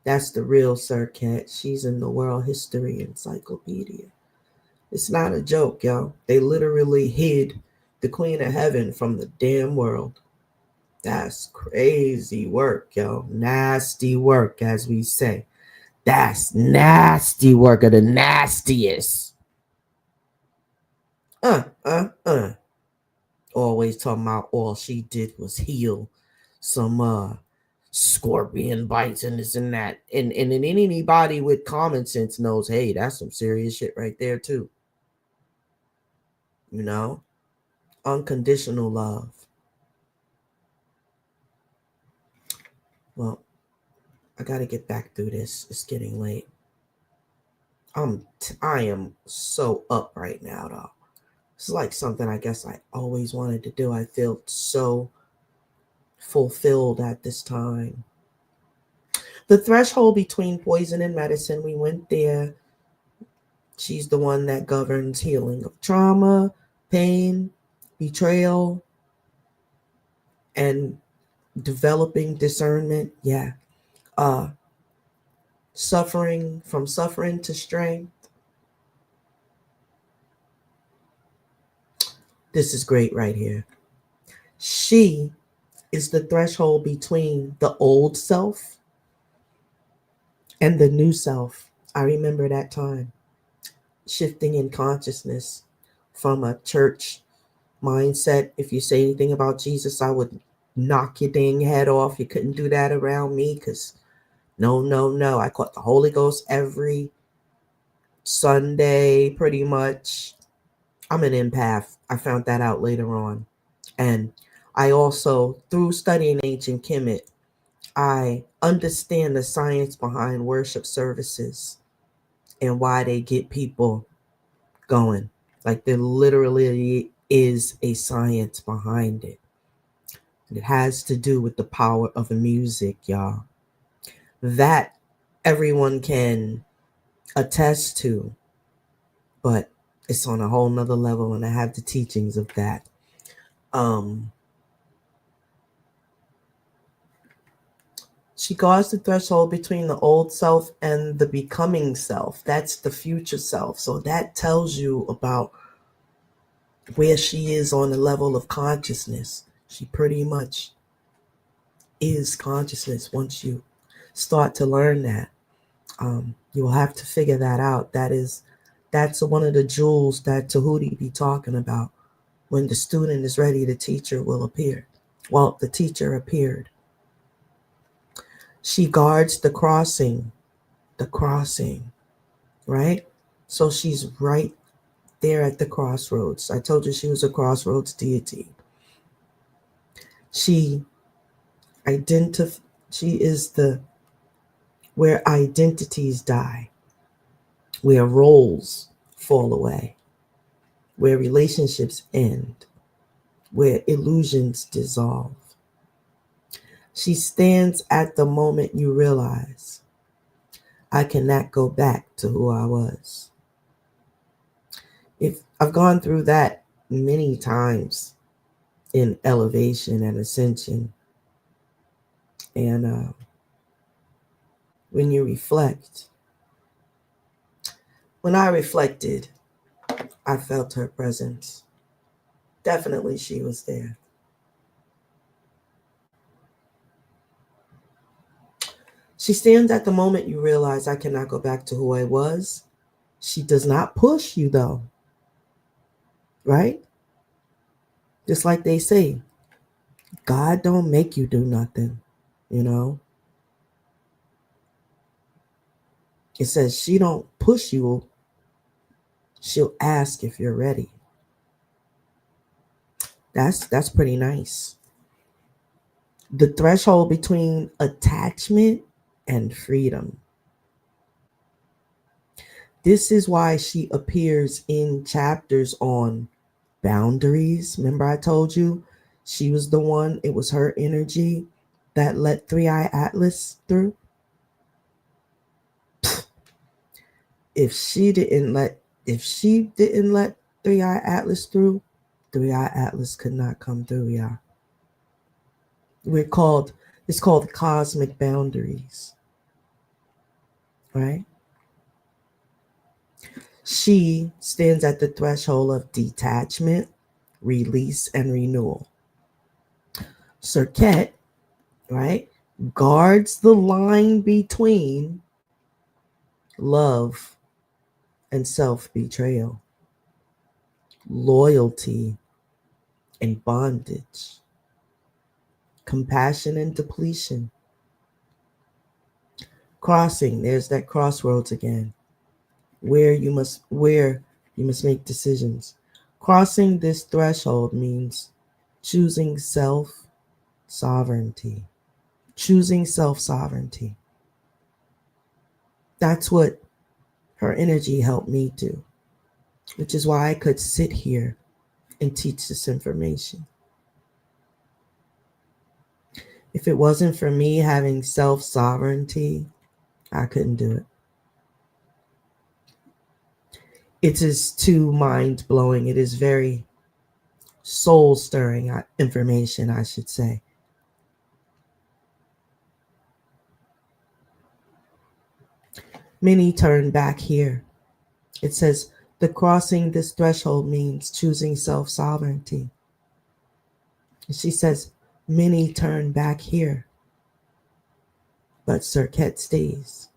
[SPEAKER 3] That's the real Serqet. She's in the World History Encyclopedia. It's not a joke, y'all. They literally hid the Queen of Heaven from the damn world. That's crazy work, yo. Nasty work, as we say. That's nasty work of the nastiest. Always talking about all she did was heal some scorpion bites and this and that. And anybody with common sense knows, hey, that's some serious shit right there too. Unconditional love. Well, I gotta get back through this. It's getting late. I am so up right now, though. It's like something I guess I always wanted to do. I feel so fulfilled at this time. The threshold between poison and medicine, we went there. She's the one that governs healing of trauma, pain, betrayal, and developing discernment. Yeah. Suffering to strength. This is great right here. She is the threshold between the old self and the new self. I remember that time. Shifting in consciousness from a church mindset. If you say anything about Jesus, I would knock your dang head off. You couldn't do that around me because No, no, no. I caught the Holy Ghost every Sunday, pretty much. I'm an empath. I found that out later on. And I also, through studying ancient Kemet, I understand the science behind worship services and why they get people going. Like there literally is a science behind it. It has to do with the power of the music, y'all. That everyone can attest to, but it's on a whole nother level, and I have the teachings of that. She guards the threshold between the old self and the becoming self. That's the future self. So that tells you about where she is on the level of consciousness. She pretty much is consciousness once you start to learn that. You will have to figure that out. That's one of the jewels that Tahuti be talking about. When the student is ready, the teacher will appear. Well, the teacher appeared. She guards the crossing, right? So she's right there at the crossroads. I told you she was a crossroads deity. She is the where identities die, where roles fall away, where relationships end, where illusions dissolve. She stands at the moment you realize, I cannot go back to who I was. If I've gone through that many times in elevation and ascension, and when you reflect, when I reflected, I felt her presence. Definitely she was there. She stands at the moment you realize, I cannot go back to who I was. She does not push you though, right? Just like they say, God don't make you do nothing, you know? It says she don't push you. She'll ask if you're ready. That's pretty nice. The threshold between attachment and freedom. This is why she appears in chapters on boundaries. Remember I told you she was the one, it was her energy that let Three-Eye Atlas through. If she didn't let Three-Eye Atlas through, Three-Eye Atlas could not come through, y'all. It's called cosmic boundaries, right? She stands at the threshold of detachment, release, and renewal. Serqet, right, guards the line between love and self-betrayal, loyalty and bondage, compassion and depletion. Crossing, there's that crossroads again, where you must make decisions. Crossing this threshold means choosing self-sovereignty. Choosing self-sovereignty. That's what her energy helped me do, which is why I could sit here and teach this information. If it wasn't for me having self-sovereignty, I couldn't do it. It is too mind-blowing. It is very soul-stirring information, I should say. Many turn back here. It says, the crossing this threshold means choosing self-sovereignty. She says, many turn back here, but Serqet stays.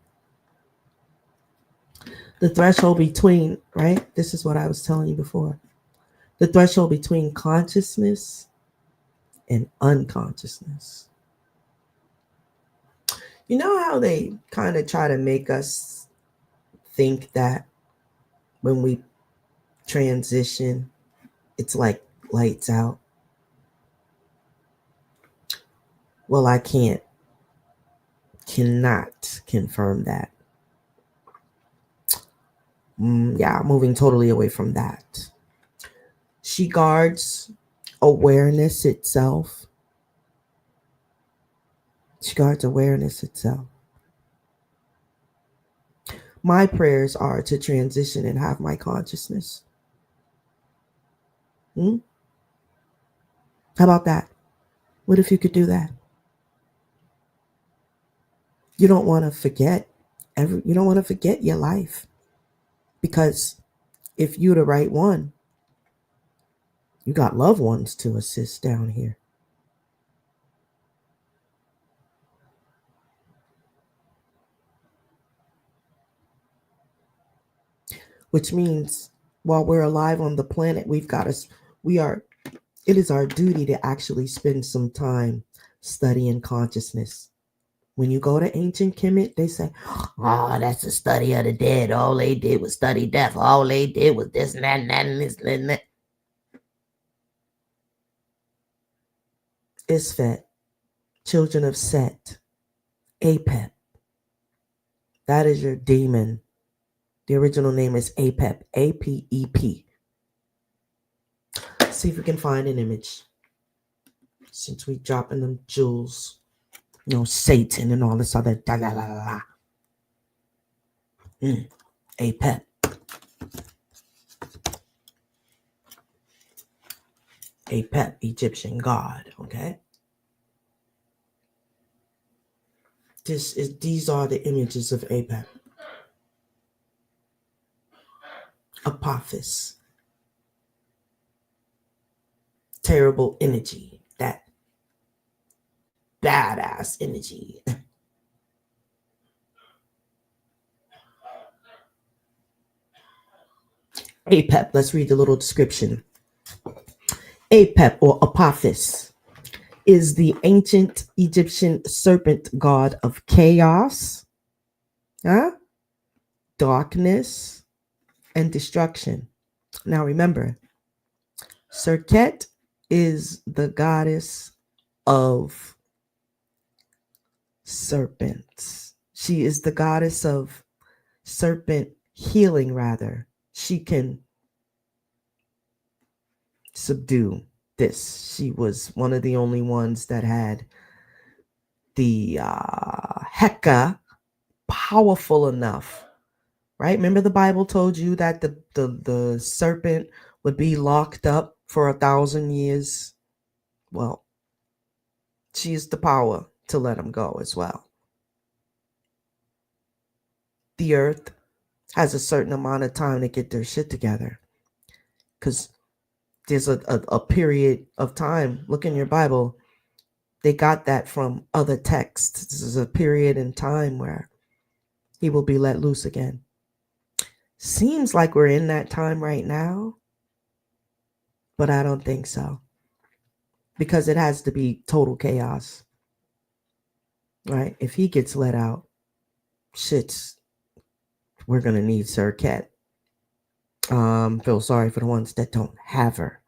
[SPEAKER 3] The threshold between, right? This is what I was telling you before. The threshold between consciousness and unconsciousness. You know how they kind of try to make us think that when we transition, it's like lights out? Well, I cannot confirm that. Yeah, moving totally away from that. She guards awareness itself. She guards awareness itself. My prayers are to transition and have my consciousness. How about that? What if you could do that? You don't want to forget you don't want to forget your life, because if you're the right one, you got loved ones to assist down here. Which means while we're alive on the planet, it is our duty to actually spend some time studying consciousness. When you go to ancient Kemet, they say, oh, that's a study of the dead. All they did was study death. All they did was this and that and that and this and that. Isfet, children of Set, Apep. That is your demon. The original name is Apep, A-P-E-P. See if we can find an image. Since we dropping them jewels. Satan and all this other da-la-la-la-la. Apep. Apep, Egyptian god, okay? These are the images of Apep. Apophis. Terrible energy. That badass energy. Apep, let's read the little description. Apep, or Apophis, is the ancient Egyptian serpent god of chaos, darkness, and destruction. Now remember, Serqet is the goddess of serpents. She is the goddess of serpent healing, rather. She can subdue this. She was one of the only ones that had the Heka powerful enough, right? Remember the Bible told you that the serpent would be locked up for 1,000 years? Well, she has the power to let him go as well. The earth has a certain amount of time to get their shit together, because there's a period of time. Look in your Bible. They got that from other texts. This is a period in time where he will be let loose again. Seems like we're in that time right now, but I don't think so, because it has to be total chaos, right? If he gets let out, we're gonna need Serqet. Feel sorry for the ones that don't have her.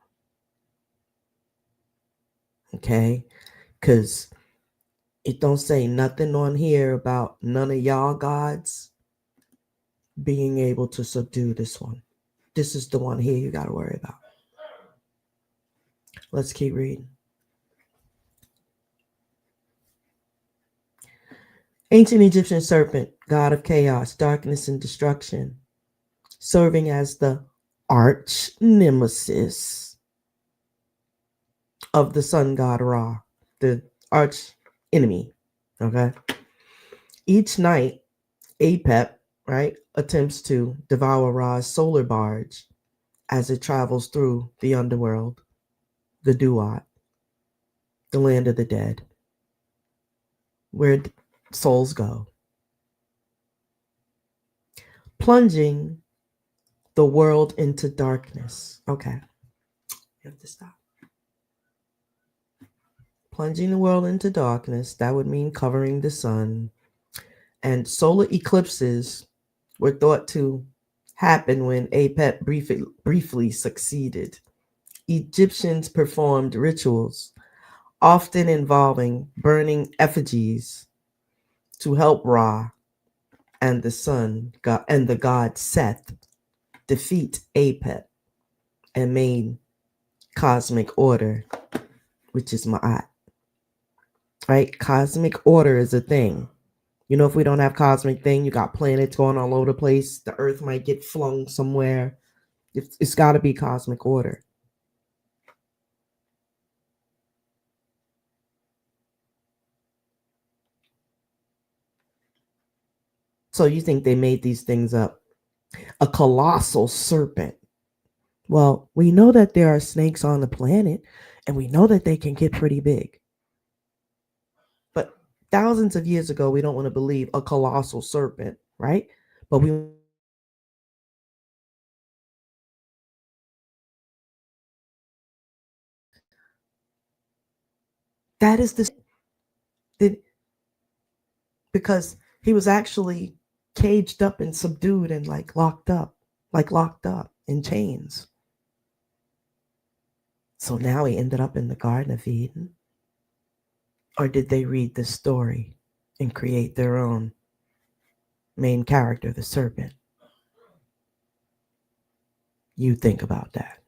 [SPEAKER 3] Okay, because it don't say nothing on here about none of y'all gods being able to subdue this one. This is the one here you got to worry about. Let's keep reading. Ancient Egyptian serpent, god of chaos, darkness, and destruction, serving as the arch nemesis of the sun god Ra, the arch enemy. Okay. Each night, Apep, right, attempts to devour Ra's solar barge as it travels through the underworld, the Duat, the land of the dead, where souls go, plunging the world into darkness. Okay, you have to stop. Plunging the world into darkness, that would mean covering the sun, And solar eclipses were thought to happen when Apep briefly succeeded. Egyptians performed rituals, often involving burning effigies to help Ra and the sun god and the god Seth defeat Apep and made cosmic order, which is Ma'at. Right? Cosmic order is a thing. You know, if we don't have cosmic thing, you got planets going all over the place. The earth might get flung somewhere. It's got to be cosmic order. So you think they made these things up? A colossal serpent. Well, we know that there are snakes on the planet, and we know that they can get pretty big. But thousands of years ago, we don't want to believe a colossal serpent, right? But we that is the because he was actually caged up and subdued and locked up in chains. So now he ended up in the Garden of Eden. Or did they read the story and create their own main character, the serpent? You think about that.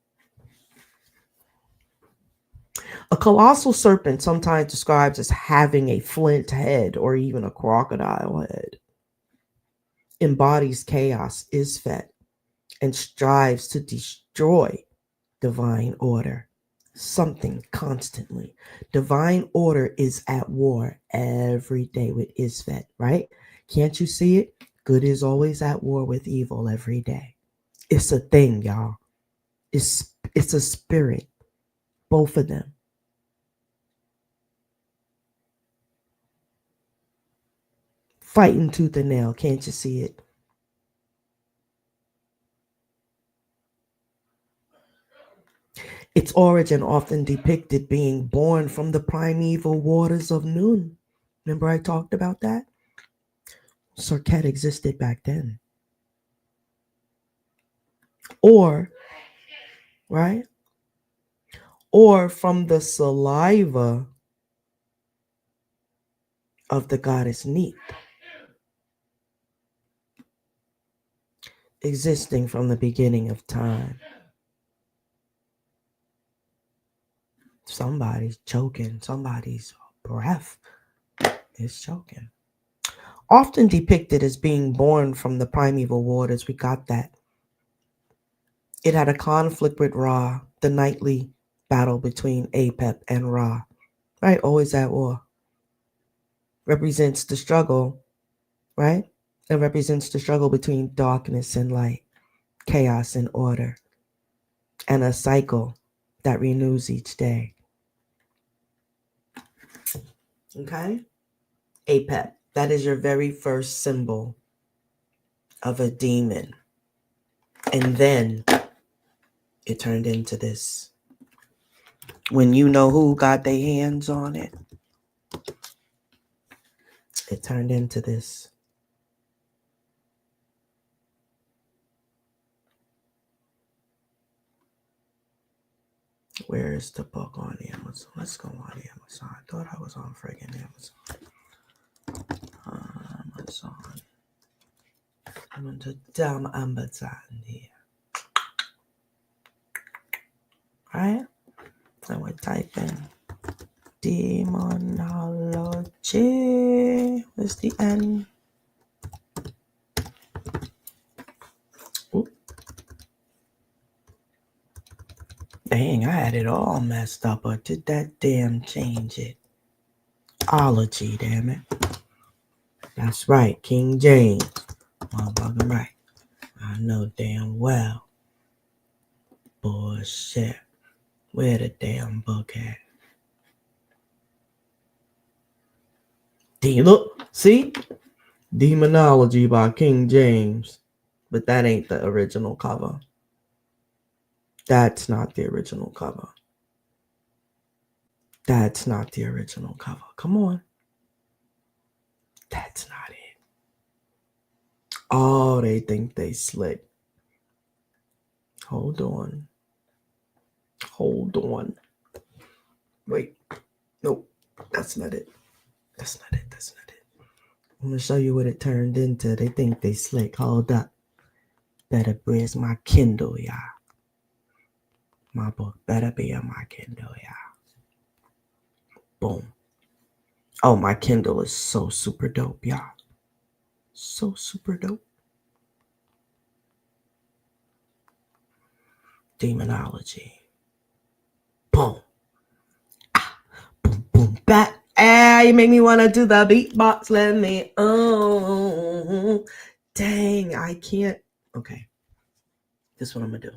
[SPEAKER 3] A colossal serpent, sometimes described as having a flint head or even a crocodile head, embodies chaos, Isfet, and strives to destroy divine order. Something constantly. Divine order is at war every day with Isfet, right? Can't you see it? Good is always at war with evil every day. It's a thing, y'all. It's a spirit. Both of them. Fighting tooth and nail. Can't you see it? Its origin often depicted being born from the primeval waters of Nun. Remember I talked about that? Serqet existed back then. Or, right? Or from the saliva of the goddess Neith, existing from the beginning of time. Somebody's choking. Somebody's breath is choking. Often depicted as being born from the primeval waters, we got that. It had a conflict with Ra, the nightly battle between Apep and Ra, right? Always at war. Represents the struggle, right? It represents the struggle between darkness and light, chaos and order, and a cycle that renews each day. Okay? Apep, that is your very first symbol of a demon. And then it turned into this. When you know who got their hands on it, it turned into this. Where is the book on Amazon? Let's go on Amazon. I thought I was on friggin' Amazon. Amazon. I'm into damn Amazon here. Right? I would type in demonology. Where's the N? Oop. Dang, I had it all messed up, but did that damn change it? Ology, damn it. That's right, King James. Motherfucking right. I know damn well. Bullshit. Where the damn book at? Look, see? Demonology by King James. But that ain't the original cover. That's not the original cover. That's not the original cover. Come on. That's not it. Oh, they think they slick. Hold on. Wait. Nope. That's not it. I'm going to show you what it turned into. They think they slick. Hold up. Better where's my Kindle, y'all? My book better be on my Kindle, y'all. Boom. Oh, my Kindle is so super dope, y'all. So super dope. Demonology. Boom. Boom, boom, back. You make me want to do the beatbox. Let me. Oh, dang. I can't. Okay. This is what I'm going to do.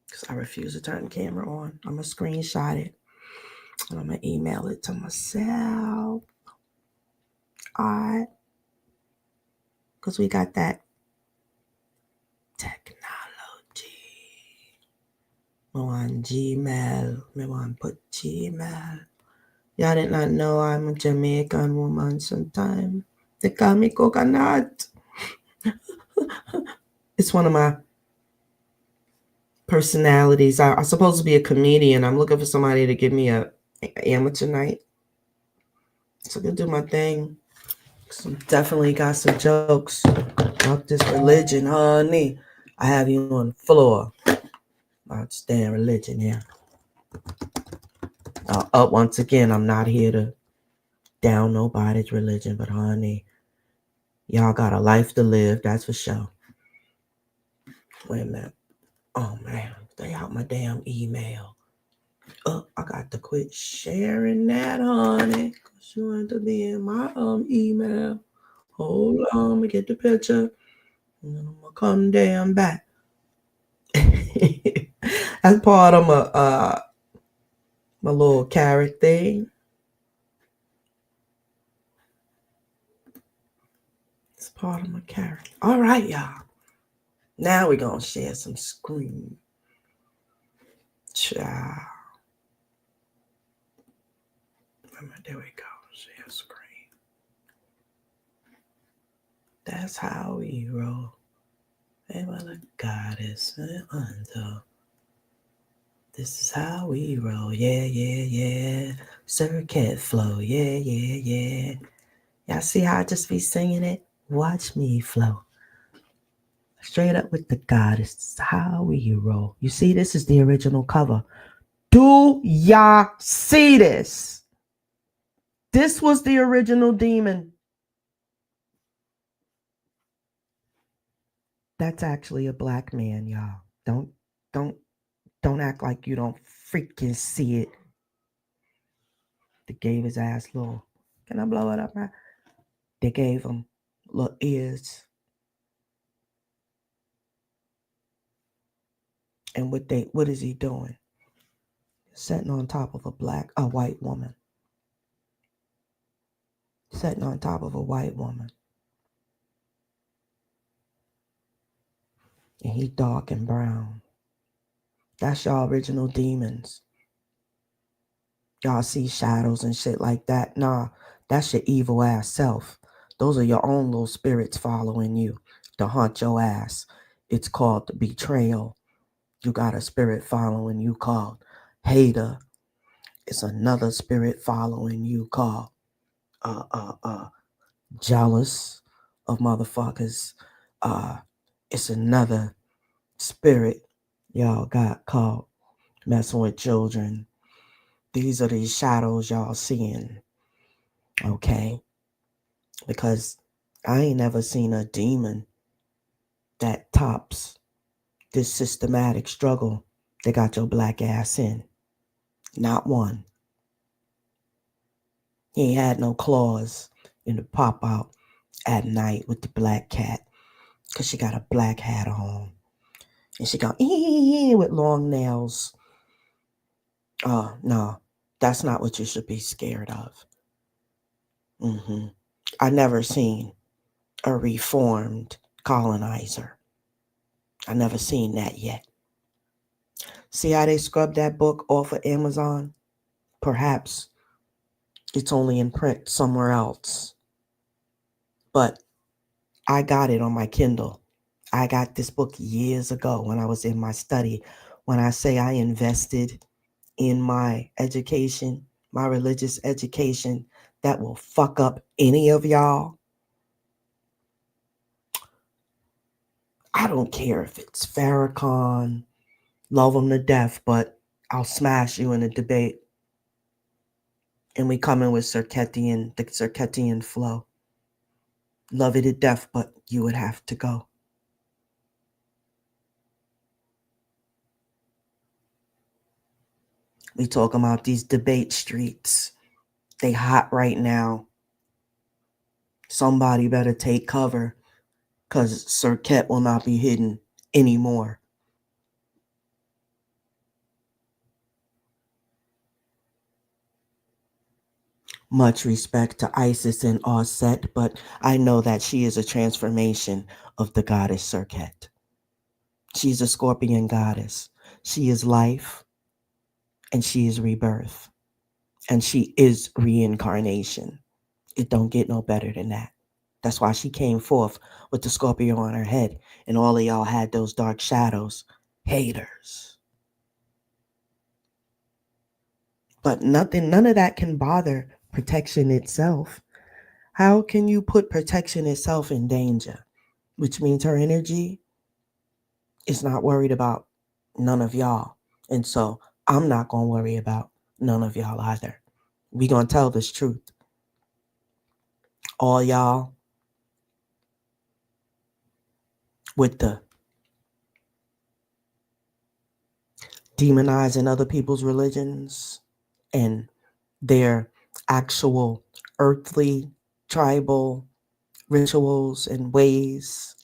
[SPEAKER 3] Because I refuse to turn the camera on. I'm going to screenshot it. And I'm going to email it to myself. Alright. Because we got that technology. Me want Gmail. Me want put Gmail. Y'all did not know I'm a Jamaican woman sometime. They call me coconut. It's one of my personalities. I'm supposed to be a comedian. I'm looking for somebody to give me a amateur night. So I can do my thing. So definitely got some jokes about this religion, honey. I have you on the floor. About stand religion here. Once again, I'm not here to down nobody's religion, but honey, y'all got a life to live, that's for sure. Wait a minute. Oh man, stay out my damn email. I got to quit sharing that, honey. Cause you want to be in my email. Hold on, let me get the picture. And then I'm gonna come damn back. That's part of my little character. It's part of my character. All right, y'all. Now we're gonna share some screen. Ciao. There we go. Share screen. That's how we roll. Hey, well, the goddess under. This is how we roll. Yeah. Serqet flow. Yeah. Y'all see how I just be singing it? Watch me flow. Straight up with the goddess. This is how we roll. You see, this is the original cover. Do y'all see this? This was the original demon. That's actually a black man, y'all. Don't act like you don't freaking see it. They gave his ass little. Can I blow it up, man? They gave him little ears. And what is he doing? Sitting on top of a white woman. Sitting on top of a white woman. And he dark and brown. That's y'all original demons. Y'all see shadows and shit like that. Nah, that's your evil ass self. Those are your own little spirits following you to haunt your ass. It's called the betrayal. You got a spirit following you called hater. It's another spirit following you called jealous of motherfuckers. It's another spirit y'all got called messing with children. These are these shadows y'all seeing. Okay? Because I ain't never seen a demon that tops this systematic struggle that got your black ass in. Not one. He ain't had no claws in the pop out at night with the black cat. Because she got a black hat on. And she go with long nails. Oh, no. That's not what you should be scared of. I never seen a reformed colonizer. I never seen that yet. See how they scrubbed that book off of Amazon? Perhaps it's only in print somewhere else. But I got it on my Kindle. I got this book years ago when I was in my study. When I say I invested in my education, my religious education, that will fuck up any of y'all. I don't care if it's Farrakhan, love him to death, but I'll smash you in a debate. And we come in with the Serqetian flow. Love it to death, but you would have to go. We talk about these debate streets. They hot right now. Somebody better take cover, because Serqet will not be hidden anymore. Much respect to Isis and Osset, but I know that she is a transformation of the goddess Serqet. She's a scorpion goddess. She is life, and she is rebirth, and she is reincarnation. It don't get no better than that. That's why she came forth with the Scorpio on her head, and all of y'all had those dark shadows. Haters. But none of that can bother protection itself. How can you put protection itself in danger? Which means her energy is not worried about none of y'all. And so I'm not going to worry about none of y'all either. We going to tell this truth. All y'all with the demonizing other people's religions and their actual earthly tribal rituals and ways.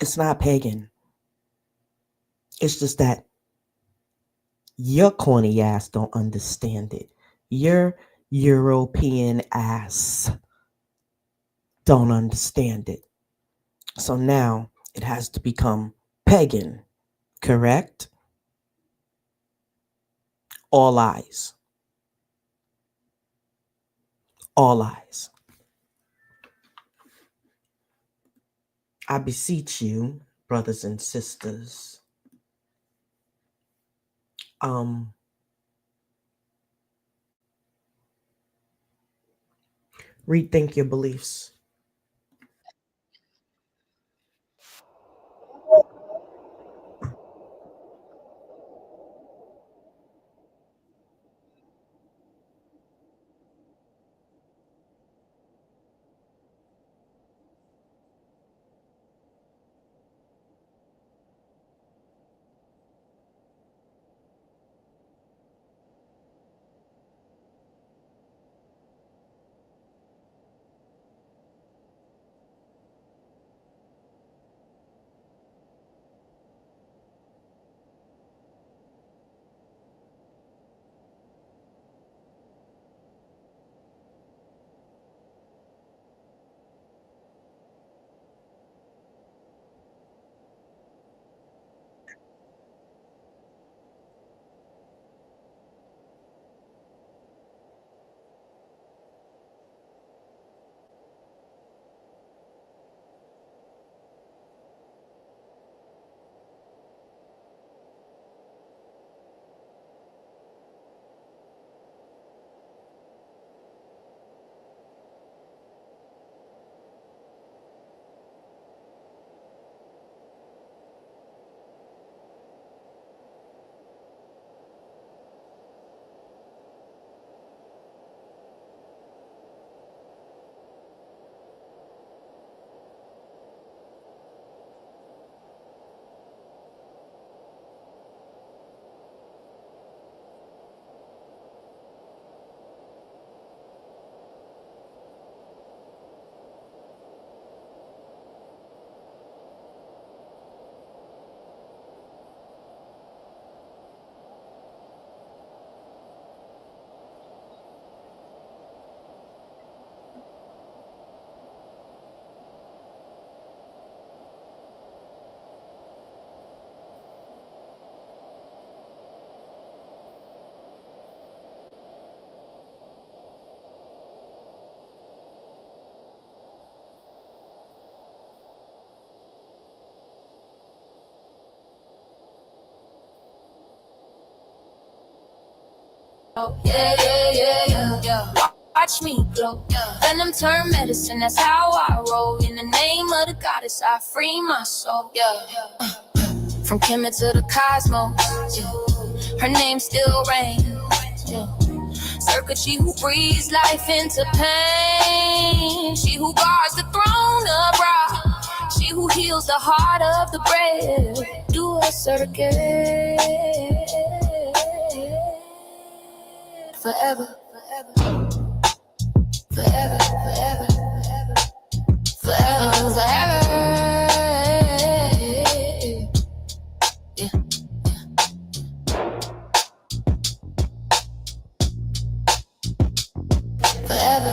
[SPEAKER 3] It's not pagan. It's just that your corny ass don't understand it. Your European ass don't understand it. So now it has to become pagan, correct? All eyes. All eyes. I beseech you, brothers and sisters, rethink your beliefs.
[SPEAKER 2] Yeah. Watch me glow. Venom turn medicine, that's how I roll. In the name of the goddess, I free my soul. From Kemet to the cosmos, her name still reigns. Serqet, she who breathes life into pain. She who guards the throne of Ra. She who heals the heart of the brave. Do a Serqet. Forever, forever, forever, forever, forever, forever. Yeah. Forever.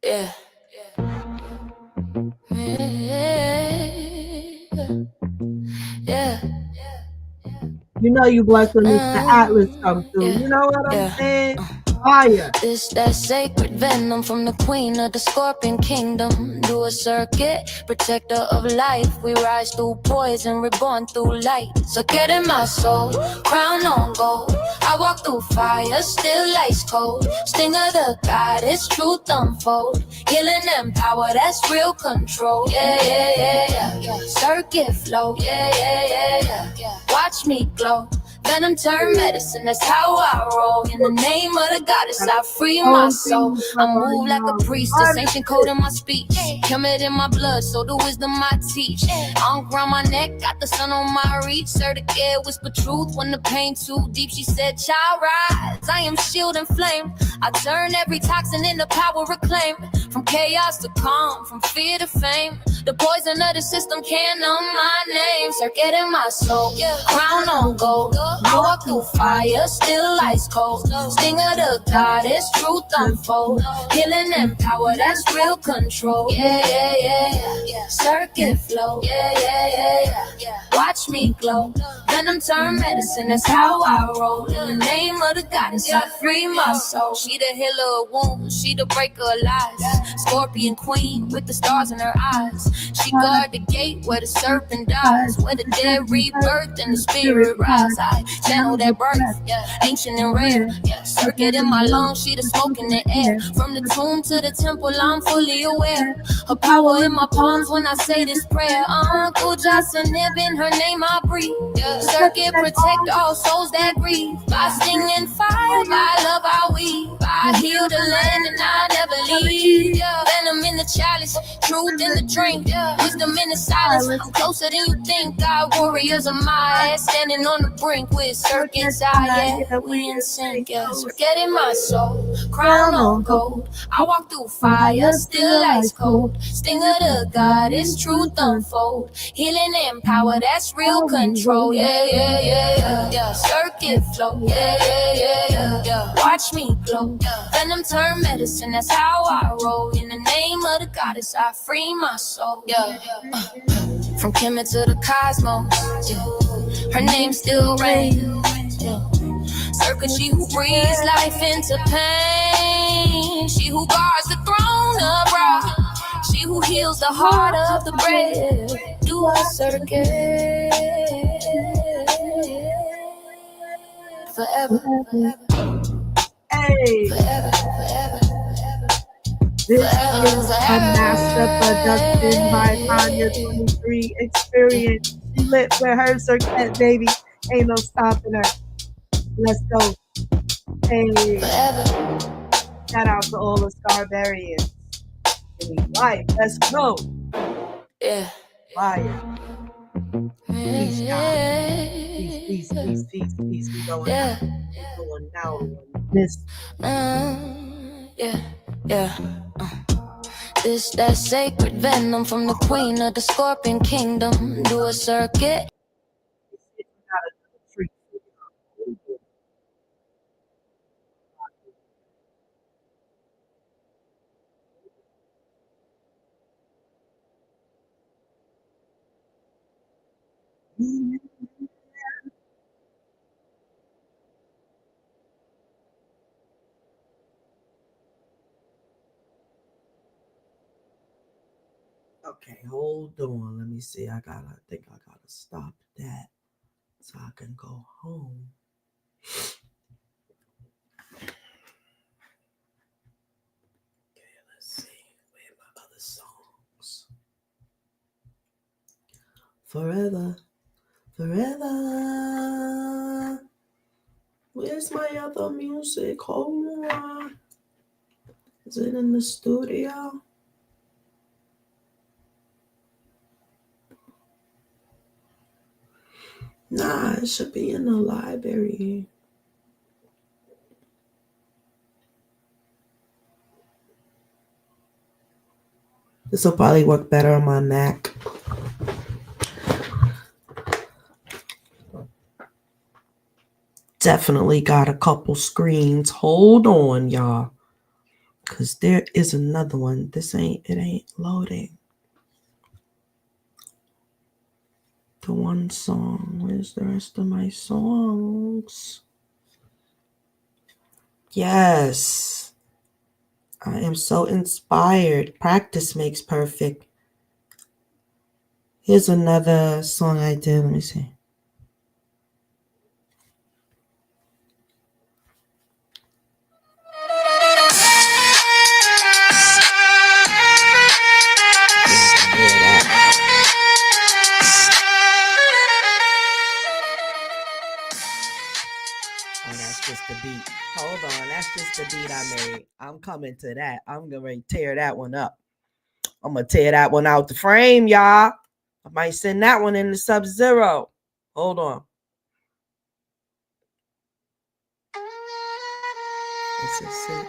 [SPEAKER 2] Yeah. Yeah.
[SPEAKER 1] You know you blessed when the Atlas come through. You know what I'm
[SPEAKER 2] Yeah.
[SPEAKER 1] saying? Fire.
[SPEAKER 2] This that sacred venom from the queen of the scorpion kingdom. Do a Serqet, protector of life. We rise through poison, reborn through light. Serqet in my soul, crown on gold. I walk through fire, still ice cold. Sting of the goddess, truth unfold. Healing and power, that's real control. Yeah. Serqet flow, yeah. Watch me glow. Venom turn medicine, that's how I roll. In the name of the goddess, I free my soul. I move like a priestess, ancient code in my speech. Kemet in my blood, so the wisdom I teach. Ankh around my neck, got the sun on my reach. Serqet, whisper truth when the pain too deep. She said, child, rise. I am shield and flame. I turn every toxin into power reclaimed. From chaos to calm, from fear to fame. The poison of the system can't numb my name. Serqet in my soul, crown on gold. I walk through fire, still ice cold. Sting of the goddess, truth unfold. Healing and power, that's real control. Yeah. Serqet flow, yeah. Watch me glow. Venom turn medicine, that's how I roll. In the name of the goddess, I free my soul. She the healer of wounds, she the breaker of lies. Scorpion queen with the stars in her eyes. She guard the gate where the serpent dies, where the dead rebirth and the spirit rise. I channel that birth, ancient and rare. Serqet in my lungs, she the smoke in the air. From the tomb to the temple, I'm fully aware. Her power in my palms when I say this prayer. Uncle Johnson, in her name I breathe. Serqet protect all souls that grieve. By sting and fire, by love I weave. I heal the land and I never leave. Venom in the chalice, truth in the drink, wisdom in the silence. I'm closer than you think. God warriors of my ass, standing on the brink with Serqet's eye. Yeah, we in sync. Serqet in my soul, crown on gold. I walk through fire, still ice cold. Sting of the goddess, truth unfold. Healing and power, that's real control. Yeah. Serqet flow, yeah. Watch me glow. Venom turn medicine, that's how I roll. In the name of the goddess, I free my soul. From Kemet to the cosmos, her name still reigns. Serqet, she who breathes life into pain. She who guards the throne of Ra. She who heals the heart of the brave. Do a Serqet. Forever.
[SPEAKER 1] Hey.
[SPEAKER 2] Forever.
[SPEAKER 1] This is a master production by Tonya 23 Experience. She lit with her Serqet, baby. Ain't no stopping her. Let's go. Hey. Shout out to all the Scarbarians. Right. Let's go.
[SPEAKER 2] Yeah.
[SPEAKER 1] Fire. Peace, God. Peace. We going out. We going out on this.
[SPEAKER 2] Yeah. This that sacred venom from the queen of the scorpion kingdom. Do a Serqet.
[SPEAKER 3] Okay. Okay, hold on. Let me see. I think I gotta stop that so I can go home. Okay, let's see. Where are my other songs? Forever, forever. Where's my other music? Hold on. Is it in the studio? Nah, it should be in the library. This will probably work better on my Mac. Definitely got a couple screens. Hold on, y'all. Because there is another one. It ain't loading. The one song. Where's the rest of my songs? Yes. I am so inspired. Practice makes perfect. Here's another song I did. Let me see. Oh, that's just the beat. Hold on, that's just the beat I made. I'm coming to that. I'm gonna tear that one up. I'm gonna tear that one out the frame, y'all. I might send that one in the Sub-Zero. Hold on. This is it.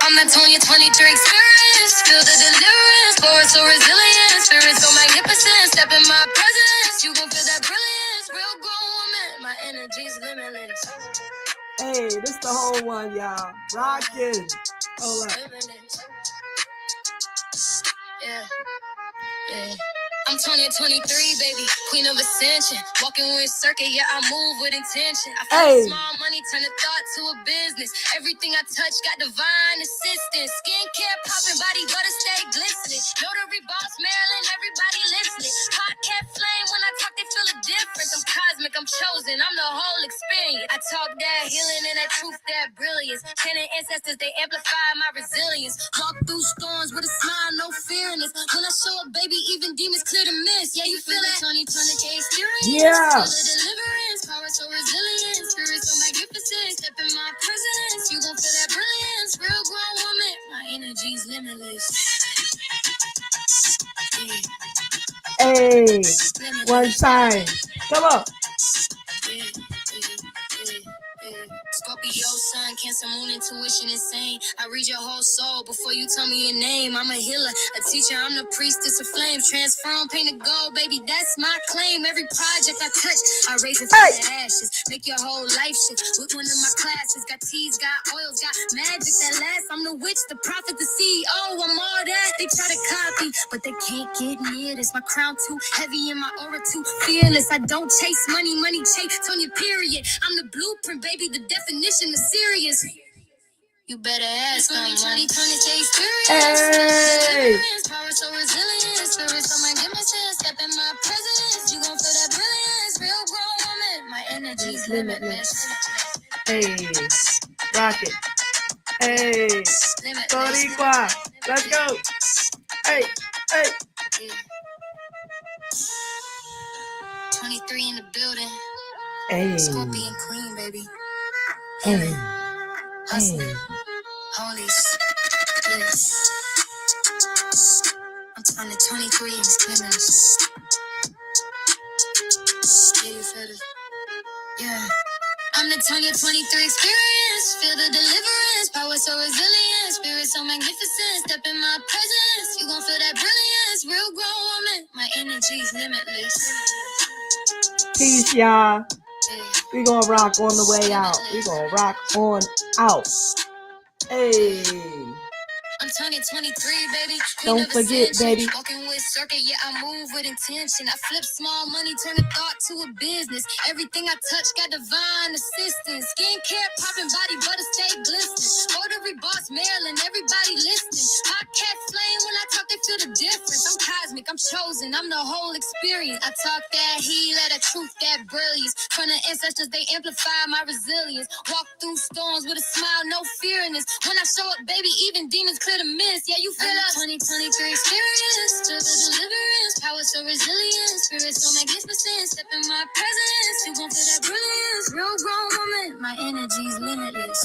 [SPEAKER 2] I'm the Tonya 23 experience. Feel the deliverance. Forward so resilient. Spirit so magnificent. Step in my presence. You gon' feel that brilliance. Real grown woman. My energy's limitless.
[SPEAKER 3] Hey, this the whole one, y'all. Rockin'. Hold up.
[SPEAKER 2] Yeah. Yeah. I'm Tonya 23, baby, queen of ascension. Walking with Serqet, yeah, I move with intention. I feel small money turn a thought to a business. Everything I touch got divine assistance. Skincare popping, body butter stay glistening. Notary boss Maryland, everybody listening. Podcast flame, when I talk, they feel a difference. I'm cosmic, I'm chosen, I'm the whole experience. I talk that healing and that truth, that brilliance. Chanting ancestors, they amplify my resilience. Walk through storms with a smile, no feariness. When I show up, baby, even demons clear the mist. Yeah, you feel it? 2020 experience.
[SPEAKER 3] Yeah.
[SPEAKER 2] Feel the deliverance. Power so resilient. Spirit so magnificent. Step in my presence. You gon' feel that brilliance. Real grown woman. My energy's limitless.
[SPEAKER 3] Hey, one time. Come on.
[SPEAKER 2] Scorpio, sun, Cancer, moon, intuition, insane. I read your whole soul before you tell me your name. I'm a healer, a teacher, I'm the priestess of flames. Transform, paint of gold, baby, that's my claim. Every project I touch, I raise it from the ashes. Make your whole life shift with one of my classes. Got teas, got oils, got magic that lasts. I'm the witch, the prophet, the CEO. I'm all that. They try to copy, but they can't get near this. My crown too heavy and my aura too fearless. I don't chase money, money chase Tonya, period. I'm the blueprint, baby, the definition of serious. You better ask them. 2020 experience.
[SPEAKER 3] Hey.
[SPEAKER 2] Power so resilient. Spirit so magnificent. Step in my presence. You gon' feel that brilliance. Real grown woman. My energy's limitless.
[SPEAKER 3] Hey, rock it. Hey, Boricua. Let's go. Hey, hey.
[SPEAKER 2] 23 in the building.
[SPEAKER 3] Hey.
[SPEAKER 2] Scorpion queen, baby.
[SPEAKER 3] Hey.
[SPEAKER 2] Hustling. Holy bliss. I'm turning 23 and screaming. Yeah, you feel it? Yeah. I'm the Tonya 23 experience. Feel the deliverance. Power so resilient. Spirit so magnificent. Step in my presence. You gon' feel that brilliance. Real grown woman. My energy's limitless.
[SPEAKER 3] Peace, y'all. We gonna rock on the way out. We gonna rock on out. Hey.
[SPEAKER 2] I'm turning 23, baby.
[SPEAKER 1] Don't forget, baby.
[SPEAKER 2] Walking with Serqet, yeah, I move with intention. I flip small money, turn a thought to a business. Everything I touch got divine assistance. Skincare popping, body butter stay glistening. Rotary boss Maryland, everybody listening. Podcast flame when I talk, they feel the difference. I'm cosmic, I'm chosen, I'm the whole experience. I talk that heat, that truth, that brilliance. From the ancestors, they amplify my resilience. Walk through storms with a smile, no fear in this. When I show up, baby, even demons clear the mist. Yeah, you feel us. 2023 experience, to the deliverance, power so resilient, spirit so magnificent. Step in my presence, you gon' feel that brilliance. Real grown woman, my energy's limitless.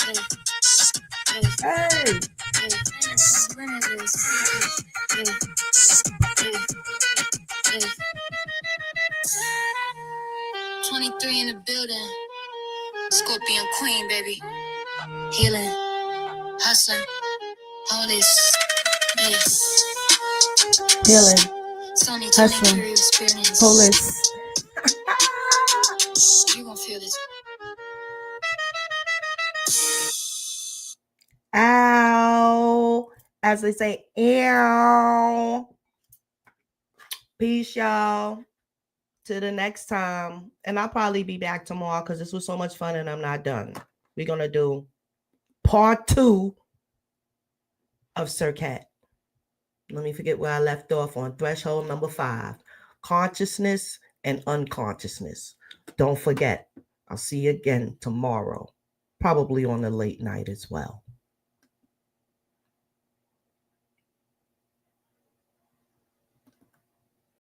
[SPEAKER 2] Hey, hey,
[SPEAKER 1] Hey,
[SPEAKER 2] hey, energy's limitless. Hey, hey, hey. 23 in the building. Scorpion Queen, baby. Healing, hustling, all this.
[SPEAKER 1] healing,
[SPEAKER 2] Sony
[SPEAKER 1] hustling,
[SPEAKER 2] 23 experience.
[SPEAKER 1] wholeness.
[SPEAKER 2] You gon' feel this.
[SPEAKER 1] Ow. As they say, ow. Peace, y'all. Till the next time. And I'll probably be back tomorrow because this was so much fun and I'm not done. We're going to do part 2 of Serqet. Let me forget where I left off on threshold number 5. Consciousness and unconsciousness. Don't forget. I'll see you again tomorrow. Probably on the late night as well.